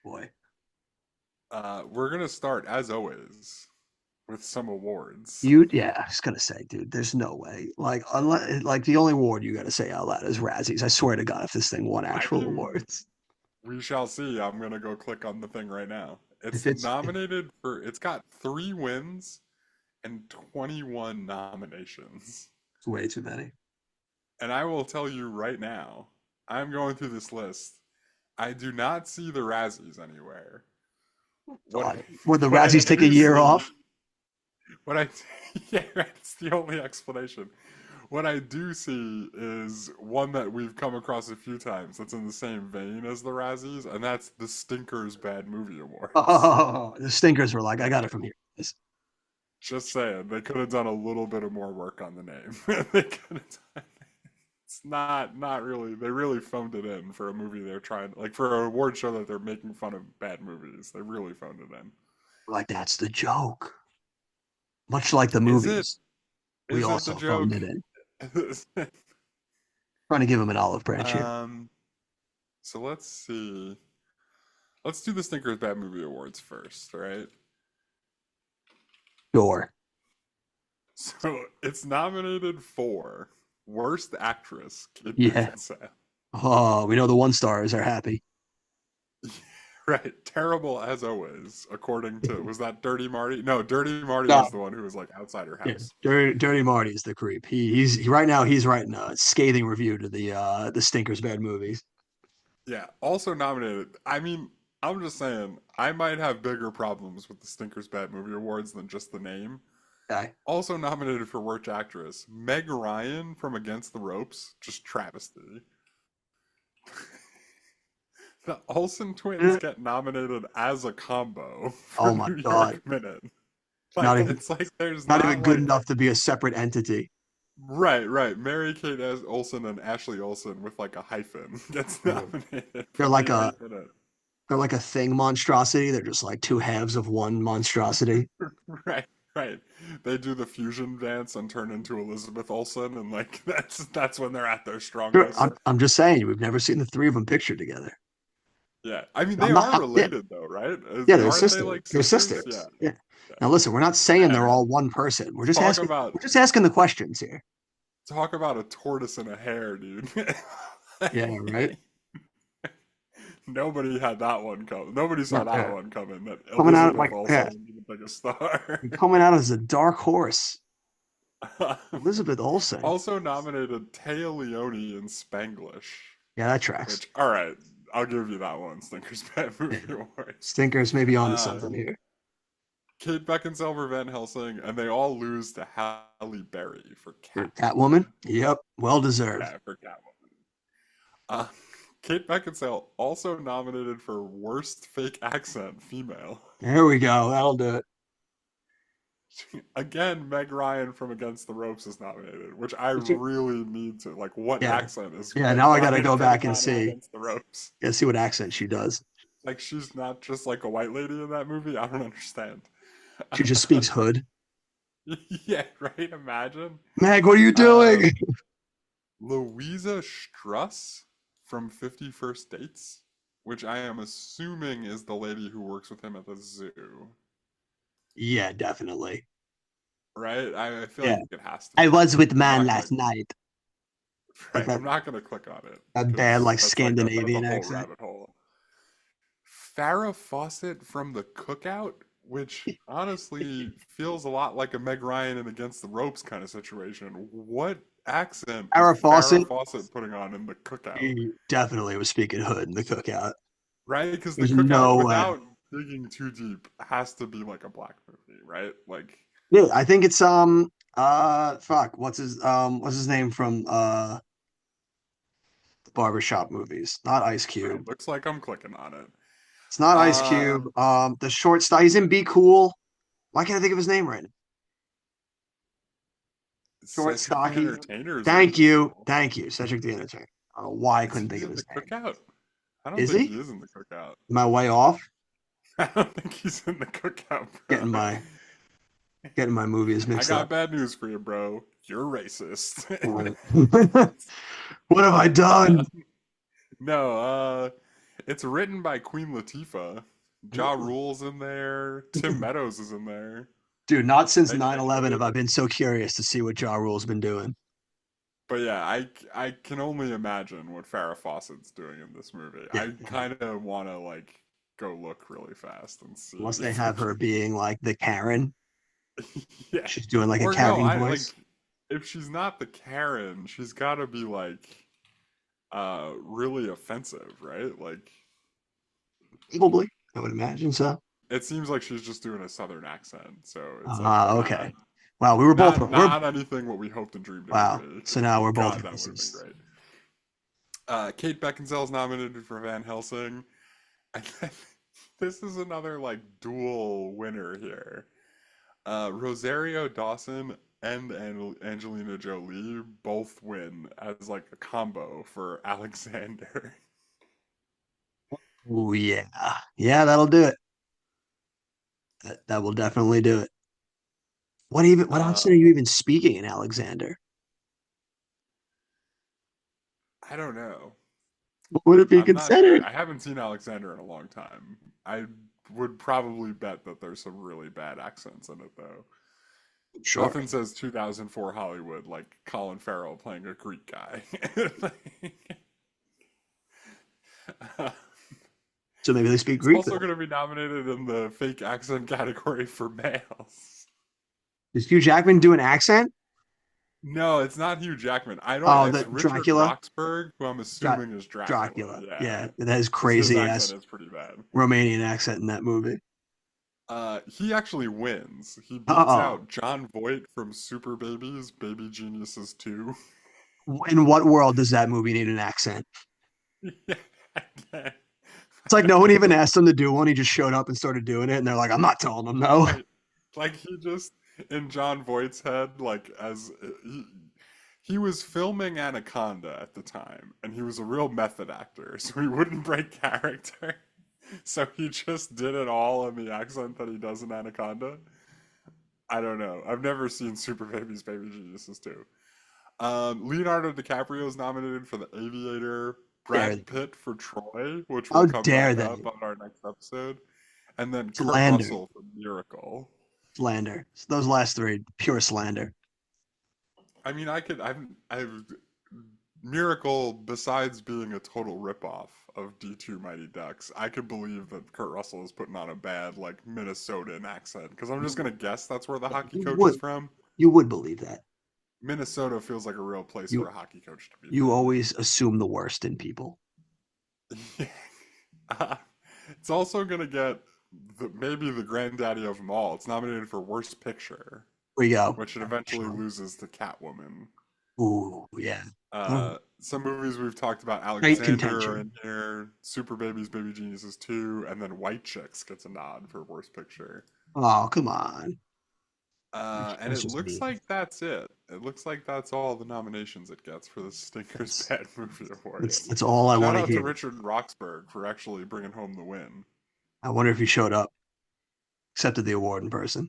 [SPEAKER 1] Boy,
[SPEAKER 2] We're gonna start as always with some awards.
[SPEAKER 1] yeah, I was gonna say, dude, there's no way. Like, unless like the only award you got to say out loud is Razzies. I swear to God, if this thing won
[SPEAKER 2] I
[SPEAKER 1] actual
[SPEAKER 2] mean,
[SPEAKER 1] awards,
[SPEAKER 2] we shall see. I'm gonna go click on the thing right now.
[SPEAKER 1] if
[SPEAKER 2] It's
[SPEAKER 1] it's
[SPEAKER 2] nominated for. It's got 3 wins and 21 nominations.
[SPEAKER 1] It's way too many.
[SPEAKER 2] And I will tell you right now, I'm going through this list. I do not see the Razzies anywhere.
[SPEAKER 1] Would the
[SPEAKER 2] what I
[SPEAKER 1] Razzies take a
[SPEAKER 2] do
[SPEAKER 1] year
[SPEAKER 2] see-
[SPEAKER 1] off?
[SPEAKER 2] What I yeah, that's the only explanation. What I do see is one that we've come across a few times that's in the same vein as the Razzies, and that's the Stinkers Bad Movie Awards.
[SPEAKER 1] Oh, the stinkers were like, I got it from here.
[SPEAKER 2] Just saying, they could have done a little bit of more work on the name. They could have done. It's not really. They really phoned it in for a movie they're trying, like for an award show that they're making fun of bad movies. They really phoned it in.
[SPEAKER 1] Like, that's the joke. Much like the
[SPEAKER 2] Is it?
[SPEAKER 1] movies, we
[SPEAKER 2] Is it
[SPEAKER 1] also
[SPEAKER 2] the
[SPEAKER 1] phoned
[SPEAKER 2] joke?
[SPEAKER 1] it in. Trying to give him an olive branch here.
[SPEAKER 2] So let's see. Let's do the Stinkers Bad Movie Awards first, right?
[SPEAKER 1] Sure.
[SPEAKER 2] So it's nominated for Worst Actress, Kate
[SPEAKER 1] Yeah.
[SPEAKER 2] Beckinsale.
[SPEAKER 1] Oh, we know the one stars are happy.
[SPEAKER 2] Right, terrible as always, according to, was that Dirty Marty? No, Dirty Marty
[SPEAKER 1] No.
[SPEAKER 2] was the one who was like outside her
[SPEAKER 1] Yeah.
[SPEAKER 2] house.
[SPEAKER 1] Dirty Marty's the creep. He's right now he's writing a scathing review to the Stinkers Bad movies.
[SPEAKER 2] Yeah, also nominated. I mean, I'm just saying, I might have bigger problems with the Stinkers Bad Movie Awards than just the name.
[SPEAKER 1] Okay.
[SPEAKER 2] Also nominated for Worst Actress, Meg Ryan from Against the Ropes, just travesty. The Olsen twins get nominated as a combo for
[SPEAKER 1] Oh my
[SPEAKER 2] New
[SPEAKER 1] God.
[SPEAKER 2] York Minute.
[SPEAKER 1] Not even-
[SPEAKER 2] it's like there's
[SPEAKER 1] Not even good
[SPEAKER 2] like,
[SPEAKER 1] enough to be a separate entity.
[SPEAKER 2] Right. Mary Kate as Olsen and Ashley Olsen with like a hyphen gets nominated.
[SPEAKER 1] They're
[SPEAKER 2] for
[SPEAKER 1] like
[SPEAKER 2] New
[SPEAKER 1] a-
[SPEAKER 2] York Minute.
[SPEAKER 1] They're like a thing monstrosity. They're just like two halves of one monstrosity.
[SPEAKER 2] Right. They do the fusion dance and turn into Elizabeth Olsen, and like that's when they're at their strongest.
[SPEAKER 1] I'm just saying, we've never seen the three of them pictured together.
[SPEAKER 2] Yeah, I mean they
[SPEAKER 1] I'm not-
[SPEAKER 2] are related though, right?
[SPEAKER 1] Yeah, they're
[SPEAKER 2] Aren't
[SPEAKER 1] sisters.
[SPEAKER 2] they like
[SPEAKER 1] They're
[SPEAKER 2] sisters?
[SPEAKER 1] sisters. Yeah. Now listen, we're not saying they're all one person. We're just asking. We're just asking the questions here.
[SPEAKER 2] Talk about a tortoise and a hare, dude.
[SPEAKER 1] Yeah, right.
[SPEAKER 2] Nobody had that one coming. Nobody saw that one coming. That
[SPEAKER 1] Coming out
[SPEAKER 2] Elizabeth
[SPEAKER 1] like
[SPEAKER 2] Olsen would be the biggest star.
[SPEAKER 1] Coming out as a dark horse. Elizabeth Olsen.
[SPEAKER 2] Also nominated Taya Leone in Spanglish.
[SPEAKER 1] Yeah, that tracks.
[SPEAKER 2] Which, all right, I'll give you that one. Stinkers Bad Movie Awards.
[SPEAKER 1] Stinkers may be onto something here.
[SPEAKER 2] Kate Beckinsale for Van Helsing, and they all lose to Halle Berry for
[SPEAKER 1] Catwoman. Yep, well deserved.
[SPEAKER 2] Yeah, for Catwoman. Kate Beckinsale also nominated for Worst Fake Accent Female.
[SPEAKER 1] There we go. That'll do it.
[SPEAKER 2] Again, Meg Ryan from Against the Ropes is nominated, which I really need to, like, what accent is
[SPEAKER 1] Yeah,
[SPEAKER 2] Meg
[SPEAKER 1] now I gotta
[SPEAKER 2] Ryan
[SPEAKER 1] go back and
[SPEAKER 2] on
[SPEAKER 1] see.
[SPEAKER 2] Against the Ropes?
[SPEAKER 1] Yeah, see what accent she does.
[SPEAKER 2] Like, she's not just like a white lady in that movie? I don't understand.
[SPEAKER 1] She just speaks hood.
[SPEAKER 2] Yeah, right? Imagine.
[SPEAKER 1] Meg, what are you doing?
[SPEAKER 2] Louisa Struss from 50 First Dates, which I am assuming is the lady who works with him at the zoo.
[SPEAKER 1] Yeah, definitely.
[SPEAKER 2] Right? I feel like it has to be.
[SPEAKER 1] I was with man last night.
[SPEAKER 2] Right, I'm not going to click on it.
[SPEAKER 1] A bad, like,
[SPEAKER 2] that's
[SPEAKER 1] Scandinavian
[SPEAKER 2] that's a whole
[SPEAKER 1] accent.
[SPEAKER 2] rabbit hole. Farrah Fawcett from The Cookout, which honestly feels a lot like a Meg Ryan and Against the Ropes kind of situation. What accent
[SPEAKER 1] Farrah
[SPEAKER 2] is Farrah
[SPEAKER 1] Fawcett?
[SPEAKER 2] Fawcett putting on in The Cookout?
[SPEAKER 1] He definitely was speaking hood in the Cookout.
[SPEAKER 2] Right? Because The
[SPEAKER 1] There's
[SPEAKER 2] Cookout,
[SPEAKER 1] no way.
[SPEAKER 2] without digging too deep, has to be like a black movie, right? Like,
[SPEAKER 1] Yeah, I think it's fuck, what's his name from the barbershop movies? Not Ice Cube.
[SPEAKER 2] it looks like I'm clicking on it.
[SPEAKER 1] It's not Ice Cube. The short style. He's in Be Cool. Why can't I think of his name right now? Short,
[SPEAKER 2] Cedric the
[SPEAKER 1] stocky.
[SPEAKER 2] Entertainer's
[SPEAKER 1] Thank
[SPEAKER 2] in
[SPEAKER 1] you.
[SPEAKER 2] it.
[SPEAKER 1] Thank you. Cedric the Entertainer. I don't know why I
[SPEAKER 2] Is
[SPEAKER 1] couldn't
[SPEAKER 2] he
[SPEAKER 1] think of
[SPEAKER 2] in
[SPEAKER 1] his
[SPEAKER 2] The
[SPEAKER 1] name.
[SPEAKER 2] Cookout? I don't
[SPEAKER 1] Is
[SPEAKER 2] think
[SPEAKER 1] he?
[SPEAKER 2] he is in The Cookout.
[SPEAKER 1] Am I way off?
[SPEAKER 2] I don't think he's in The Cookout, bro.
[SPEAKER 1] Getting my movies
[SPEAKER 2] I
[SPEAKER 1] mixed
[SPEAKER 2] got
[SPEAKER 1] up.
[SPEAKER 2] bad news for you, bro. You're racist.
[SPEAKER 1] What have I done?
[SPEAKER 2] No, it's written by Queen Latifah. Ja Rule's in there. Tim Meadows is in there.
[SPEAKER 1] Dude, not since 9/11 have I been so curious to see what Ja Rule's been doing.
[SPEAKER 2] But yeah, I can only imagine what Farrah Fawcett's doing in this movie.
[SPEAKER 1] Yeah.
[SPEAKER 2] I kind of want to like go look really fast and see.
[SPEAKER 1] Unless they have her being like the Karen.
[SPEAKER 2] Yeah.
[SPEAKER 1] She's doing like a
[SPEAKER 2] Or no,
[SPEAKER 1] Karen
[SPEAKER 2] I like
[SPEAKER 1] voice.
[SPEAKER 2] if she's not the Karen, she's got to be like really offensive, right? Like
[SPEAKER 1] Probably, I would imagine so.
[SPEAKER 2] it seems like she's just doing a southern accent, so it's like not
[SPEAKER 1] Okay. Wow, we were both we're
[SPEAKER 2] not anything what we hoped and dreamed it would
[SPEAKER 1] wow.
[SPEAKER 2] be.
[SPEAKER 1] So now we're both
[SPEAKER 2] God, that would have been
[SPEAKER 1] racist.
[SPEAKER 2] great. Kate Beckinsale's nominated for Van Helsing. I think this is another like dual winner here. Rosario Dawson and Angelina Jolie both win as like a combo for Alexander.
[SPEAKER 1] Oh yeah, yeah, that'll do it. That will definitely do it. What accent are
[SPEAKER 2] Uh,
[SPEAKER 1] you even speaking in, Alexander?
[SPEAKER 2] I don't know.
[SPEAKER 1] What would it be
[SPEAKER 2] I'm not sure.
[SPEAKER 1] considered?
[SPEAKER 2] I haven't seen Alexander in a long time. I would probably bet that there's some really bad accents in it though.
[SPEAKER 1] Sure.
[SPEAKER 2] Nothing says 2004 Hollywood like Colin Farrell playing a Greek guy.
[SPEAKER 1] So maybe they speak
[SPEAKER 2] It's
[SPEAKER 1] Greek
[SPEAKER 2] also
[SPEAKER 1] then.
[SPEAKER 2] going to be nominated in the fake accent category for males.
[SPEAKER 1] Does Hugh Jackman do an accent?
[SPEAKER 2] No, it's not Hugh Jackman. I don't.
[SPEAKER 1] Oh,
[SPEAKER 2] It's
[SPEAKER 1] the
[SPEAKER 2] Richard
[SPEAKER 1] Dracula,
[SPEAKER 2] Roxburgh, who I'm
[SPEAKER 1] Dra-
[SPEAKER 2] assuming is Dracula.
[SPEAKER 1] Dracula.
[SPEAKER 2] Yeah,
[SPEAKER 1] Yeah, that is
[SPEAKER 2] because his
[SPEAKER 1] crazy
[SPEAKER 2] accent
[SPEAKER 1] ass
[SPEAKER 2] is pretty bad.
[SPEAKER 1] Romanian accent in that movie.
[SPEAKER 2] He actually wins. He beats
[SPEAKER 1] Oh,
[SPEAKER 2] out John Voight from Super Babies, Baby Geniuses 2.
[SPEAKER 1] in what world does that movie need an accent?
[SPEAKER 2] Yeah, I can't.
[SPEAKER 1] It's like no one even asked him to do one. He just showed up and started doing it, and they're like, "I'm not telling him no."
[SPEAKER 2] Right. Like he just in John Voight's head, like as he was filming Anaconda at the time, and he was a real method actor, so he wouldn't break character. So he just did it all in the accent that he does in Anaconda. I don't know. I've never seen Super Babies, Baby Geniuses too. Leonardo DiCaprio is nominated for The Aviator.
[SPEAKER 1] Dare
[SPEAKER 2] Brad
[SPEAKER 1] they?
[SPEAKER 2] Pitt for Troy, which will
[SPEAKER 1] How
[SPEAKER 2] come
[SPEAKER 1] dare
[SPEAKER 2] back up
[SPEAKER 1] they
[SPEAKER 2] on our next episode, and then Kurt
[SPEAKER 1] slander,
[SPEAKER 2] Russell for Miracle.
[SPEAKER 1] slander? Those last three, pure slander.
[SPEAKER 2] I mean, I've Miracle, besides being a total ripoff of D2 Mighty Ducks, I could believe that Kurt Russell is putting on a bad, like, Minnesotan accent. Because I'm just
[SPEAKER 1] You,
[SPEAKER 2] going to guess that's where the hockey
[SPEAKER 1] you
[SPEAKER 2] coach is
[SPEAKER 1] would
[SPEAKER 2] from.
[SPEAKER 1] you would believe that.
[SPEAKER 2] Minnesota feels like a real place for
[SPEAKER 1] You
[SPEAKER 2] a hockey coach to be
[SPEAKER 1] you
[SPEAKER 2] from.
[SPEAKER 1] always assume the worst in people.
[SPEAKER 2] Yeah. Uh, it's also going to get maybe the granddaddy of them all. It's nominated for Worst Picture,
[SPEAKER 1] Here we go.
[SPEAKER 2] which it eventually
[SPEAKER 1] Sure.
[SPEAKER 2] loses to Catwoman.
[SPEAKER 1] Ooh, yeah. Oh,
[SPEAKER 2] Some movies we've talked about,
[SPEAKER 1] great
[SPEAKER 2] Alexander are
[SPEAKER 1] contention.
[SPEAKER 2] in here, Super Babies, Baby Geniuses 2, and then White Chicks gets a nod for Worst Picture.
[SPEAKER 1] Oh, come on.
[SPEAKER 2] And
[SPEAKER 1] That's
[SPEAKER 2] it
[SPEAKER 1] just
[SPEAKER 2] looks
[SPEAKER 1] me.
[SPEAKER 2] like that's it. It looks like that's all the nominations it gets for the Stinkers
[SPEAKER 1] That's
[SPEAKER 2] Bad Movie Awards.
[SPEAKER 1] that's all I
[SPEAKER 2] Shout
[SPEAKER 1] want to
[SPEAKER 2] out to
[SPEAKER 1] hear.
[SPEAKER 2] Richard Roxburgh for actually bringing home the win.
[SPEAKER 1] I wonder if he showed up, accepted the award in person.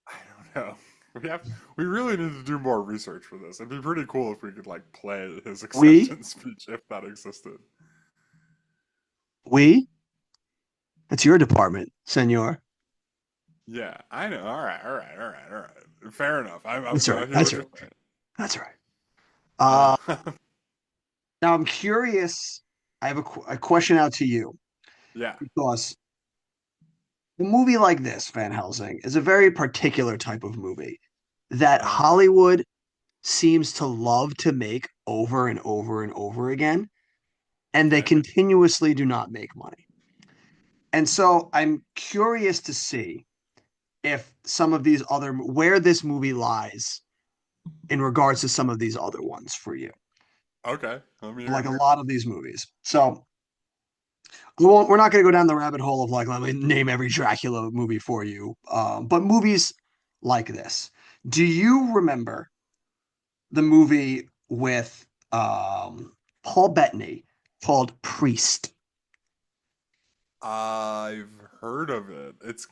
[SPEAKER 2] I don't know. We really need to do more research for this. It'd be pretty cool if we could like play his
[SPEAKER 1] We
[SPEAKER 2] acceptance speech if that existed.
[SPEAKER 1] we that's your department, senor.
[SPEAKER 2] Yeah, I know. All right, all right, all right, all right. Fair enough.
[SPEAKER 1] That's right.
[SPEAKER 2] I hear
[SPEAKER 1] That's
[SPEAKER 2] what
[SPEAKER 1] right.
[SPEAKER 2] you're saying.
[SPEAKER 1] That's right.
[SPEAKER 2] Uh,
[SPEAKER 1] Now I'm curious. I have a question out to you
[SPEAKER 2] yeah.
[SPEAKER 1] because a movie like this, Van Helsing, is a very particular type of movie that
[SPEAKER 2] Uh-huh.
[SPEAKER 1] Hollywood seems to love to make over and over and over again, and they
[SPEAKER 2] Okay.
[SPEAKER 1] continuously do not make money. And so I'm curious to see if some of these other where this movie lies in regards to some of these other ones for you,
[SPEAKER 2] Okay. Let me
[SPEAKER 1] like
[SPEAKER 2] hear
[SPEAKER 1] a
[SPEAKER 2] it.
[SPEAKER 1] lot of these movies. So we're not going to go down the rabbit hole of like let me name every Dracula movie for you, but movies like this. Do you remember the movie with Paul Bettany called Priest?
[SPEAKER 2] I've heard of it. It's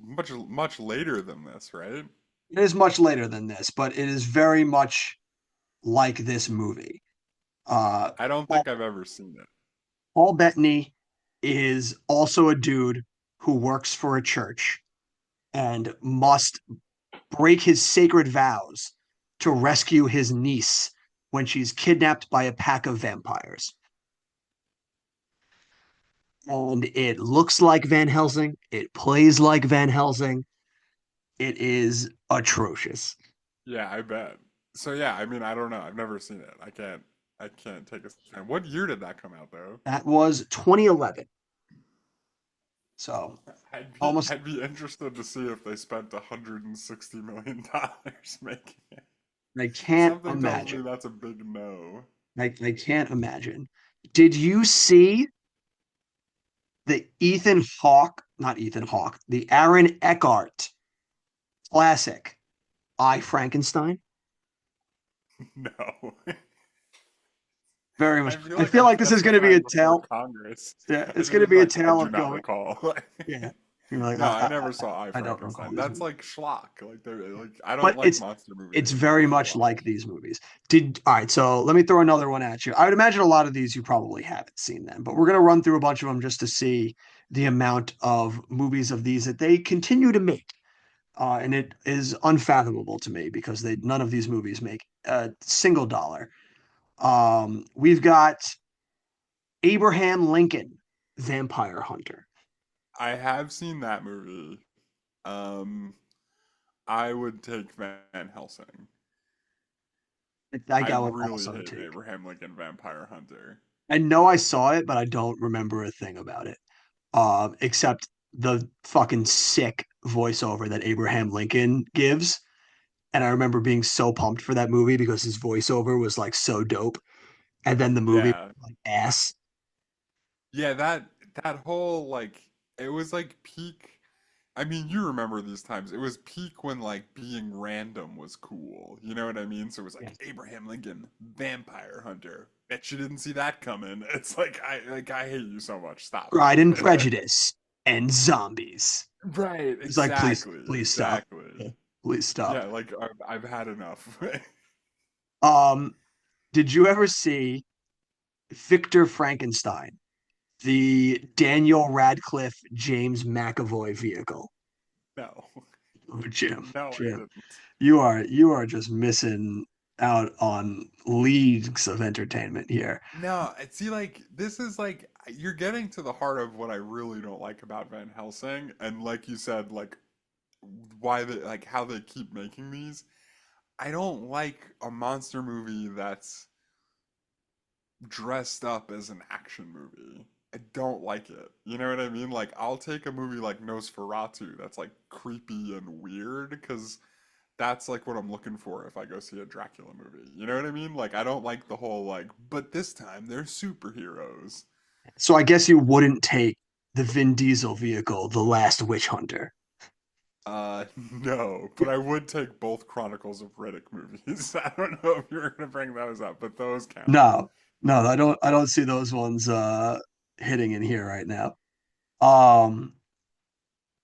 [SPEAKER 2] much later than this, right?
[SPEAKER 1] It is much later than this, but it is very much like this movie. Uh,
[SPEAKER 2] I don't
[SPEAKER 1] Paul,
[SPEAKER 2] think I've ever seen it.
[SPEAKER 1] Paul Bettany is also a dude who works for a church and must break his sacred vows to rescue his niece when she's kidnapped by a pack of vampires. And it looks like Van Helsing. It plays like Van Helsing. It is atrocious.
[SPEAKER 2] Yeah, I bet. So yeah, I mean, I don't know. I've never seen it. I can't take a stand. What year did that come out though?
[SPEAKER 1] That was 2011. So almost,
[SPEAKER 2] I'd be interested to see if they spent $160 million making it.
[SPEAKER 1] I can't
[SPEAKER 2] Something tells me
[SPEAKER 1] imagine.
[SPEAKER 2] that's a big no.
[SPEAKER 1] I can't imagine. Did you see the Ethan Hawke, not Ethan Hawke, the Aaron Eckhart classic, I Frankenstein?
[SPEAKER 2] No.
[SPEAKER 1] Very much.
[SPEAKER 2] I feel
[SPEAKER 1] I
[SPEAKER 2] like
[SPEAKER 1] feel
[SPEAKER 2] I'm
[SPEAKER 1] like this is going to be a
[SPEAKER 2] testifying before
[SPEAKER 1] tale.
[SPEAKER 2] Congress.
[SPEAKER 1] Yeah,
[SPEAKER 2] I
[SPEAKER 1] it's
[SPEAKER 2] should
[SPEAKER 1] going to
[SPEAKER 2] just be
[SPEAKER 1] be a
[SPEAKER 2] like, I
[SPEAKER 1] tale
[SPEAKER 2] do
[SPEAKER 1] of
[SPEAKER 2] not
[SPEAKER 1] going.
[SPEAKER 2] recall.
[SPEAKER 1] Yeah, you're like,
[SPEAKER 2] No, I never saw I
[SPEAKER 1] I don't recall
[SPEAKER 2] Frankenstein.
[SPEAKER 1] this
[SPEAKER 2] That's
[SPEAKER 1] movie,
[SPEAKER 2] like schlock. Like they're like I don't
[SPEAKER 1] but
[SPEAKER 2] like monster movies
[SPEAKER 1] it's
[SPEAKER 2] and
[SPEAKER 1] very
[SPEAKER 2] people
[SPEAKER 1] much
[SPEAKER 2] watch.
[SPEAKER 1] like these movies. Did all right. So let me throw another one at you. I would imagine a lot of these you probably haven't seen them, but we're going to run through a bunch of them just to see the amount of movies of these that they continue to make. And it is unfathomable to me because they none of these movies make a single dollar. We've got Abraham Lincoln, Vampire Hunter.
[SPEAKER 2] I have seen that movie. Um, I would take Van Helsing. I
[SPEAKER 1] I would
[SPEAKER 2] really
[SPEAKER 1] also
[SPEAKER 2] hate
[SPEAKER 1] take.
[SPEAKER 2] Abraham Lincoln Vampire Hunter.
[SPEAKER 1] I know I saw it, but I don't remember a thing about it. Except the fucking sick voiceover that Abraham Lincoln gives. And I remember being so pumped for that movie because his voiceover was like so dope. And then the movie
[SPEAKER 2] Yeah.
[SPEAKER 1] was like ass.
[SPEAKER 2] Yeah, that whole like it was like peak. I mean, you remember these times. It was peak when like being random was cool. You know what I mean? So it was like
[SPEAKER 1] Yes.
[SPEAKER 2] Abraham Lincoln, Vampire Hunter. Bet you didn't see that coming. It's like I hate you so much. Stop.
[SPEAKER 1] Pride and Prejudice and zombies.
[SPEAKER 2] Right,
[SPEAKER 1] It's like,
[SPEAKER 2] exactly,
[SPEAKER 1] please stop.
[SPEAKER 2] exactly.
[SPEAKER 1] Yeah, please
[SPEAKER 2] Yeah,
[SPEAKER 1] stop.
[SPEAKER 2] like I've had enough.
[SPEAKER 1] Um, did you ever see Victor Frankenstein, the Daniel Radcliffe James McAvoy vehicle?
[SPEAKER 2] No,
[SPEAKER 1] Oh, Jim,
[SPEAKER 2] no, I
[SPEAKER 1] Jim,
[SPEAKER 2] didn't.
[SPEAKER 1] you are just missing out on leagues of entertainment here.
[SPEAKER 2] No, see, like this is like you're getting to the heart of what I really don't like about Van Helsing, and like you said, like why they like how they keep making these. I don't like a monster movie that's dressed up as an action movie. I don't like it. You know what I mean? Like I'll take a movie like Nosferatu that's like creepy and weird because that's like what I'm looking for if I go see a Dracula movie. You know what I mean? Like I don't like the whole like, but this time they're superheroes.
[SPEAKER 1] So I guess you wouldn't take the Vin Diesel vehicle, the Last Witch Hunter.
[SPEAKER 2] No, but I would take both Chronicles of Riddick movies. I don't know if you're gonna bring those up, but those count.
[SPEAKER 1] No, no, I don't see those ones hitting in here right now. Um,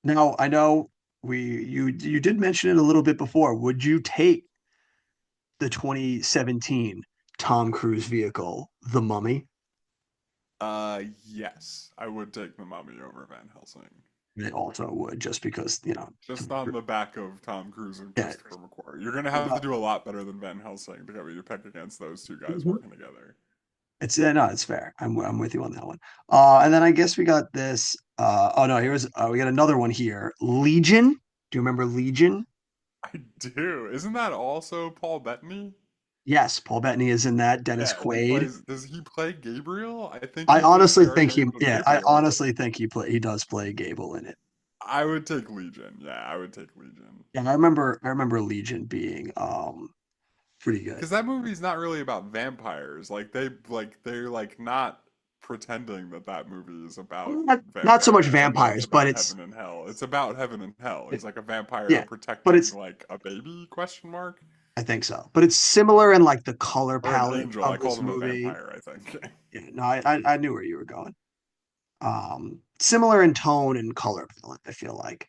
[SPEAKER 1] Now I know you did mention it a little bit before. Would you take the 2017 Tom Cruise vehicle, The Mummy?
[SPEAKER 2] Yes, I would take The Mummy over Van Helsing.
[SPEAKER 1] It also would, just because,
[SPEAKER 2] Just on the back of Tom Cruise and
[SPEAKER 1] yeah.
[SPEAKER 2] Christopher McQuarrie. You're gonna have to do a lot better than Van Helsing to get me to pick against those two guys
[SPEAKER 1] Mhm.
[SPEAKER 2] working together.
[SPEAKER 1] It's no, it's fair. I'm with you on that one. And then I guess we got this. Oh no, here's we got another one here. Legion. Do you remember Legion?
[SPEAKER 2] I do. Isn't that also Paul Bettany?
[SPEAKER 1] Yes, Paul Bettany is in that. Dennis
[SPEAKER 2] Yeah, he
[SPEAKER 1] Quaid.
[SPEAKER 2] plays. Does he play Gabriel? I think
[SPEAKER 1] I
[SPEAKER 2] he plays
[SPEAKER 1] honestly think he,
[SPEAKER 2] Archangel
[SPEAKER 1] yeah, I
[SPEAKER 2] Gabriel.
[SPEAKER 1] honestly think he does play Gable in it.
[SPEAKER 2] I would take Legion. Yeah, I would take Legion.
[SPEAKER 1] And I remember Legion being pretty good.
[SPEAKER 2] Because that movie's not really about vampires. They're like not pretending that that movie is about
[SPEAKER 1] Not so much
[SPEAKER 2] vampires and that it's
[SPEAKER 1] vampires, but
[SPEAKER 2] about
[SPEAKER 1] it's
[SPEAKER 2] heaven and hell. It's about heaven and hell. He's like a vampire
[SPEAKER 1] yeah, but
[SPEAKER 2] protecting
[SPEAKER 1] it's
[SPEAKER 2] like a baby question mark
[SPEAKER 1] I think so. But it's similar in like the color
[SPEAKER 2] or an
[SPEAKER 1] palette
[SPEAKER 2] angel. I
[SPEAKER 1] of
[SPEAKER 2] called
[SPEAKER 1] this
[SPEAKER 2] him a
[SPEAKER 1] movie.
[SPEAKER 2] vampire, I think.
[SPEAKER 1] Yeah, no, I knew where you were going. Similar in tone and color palette, I feel like.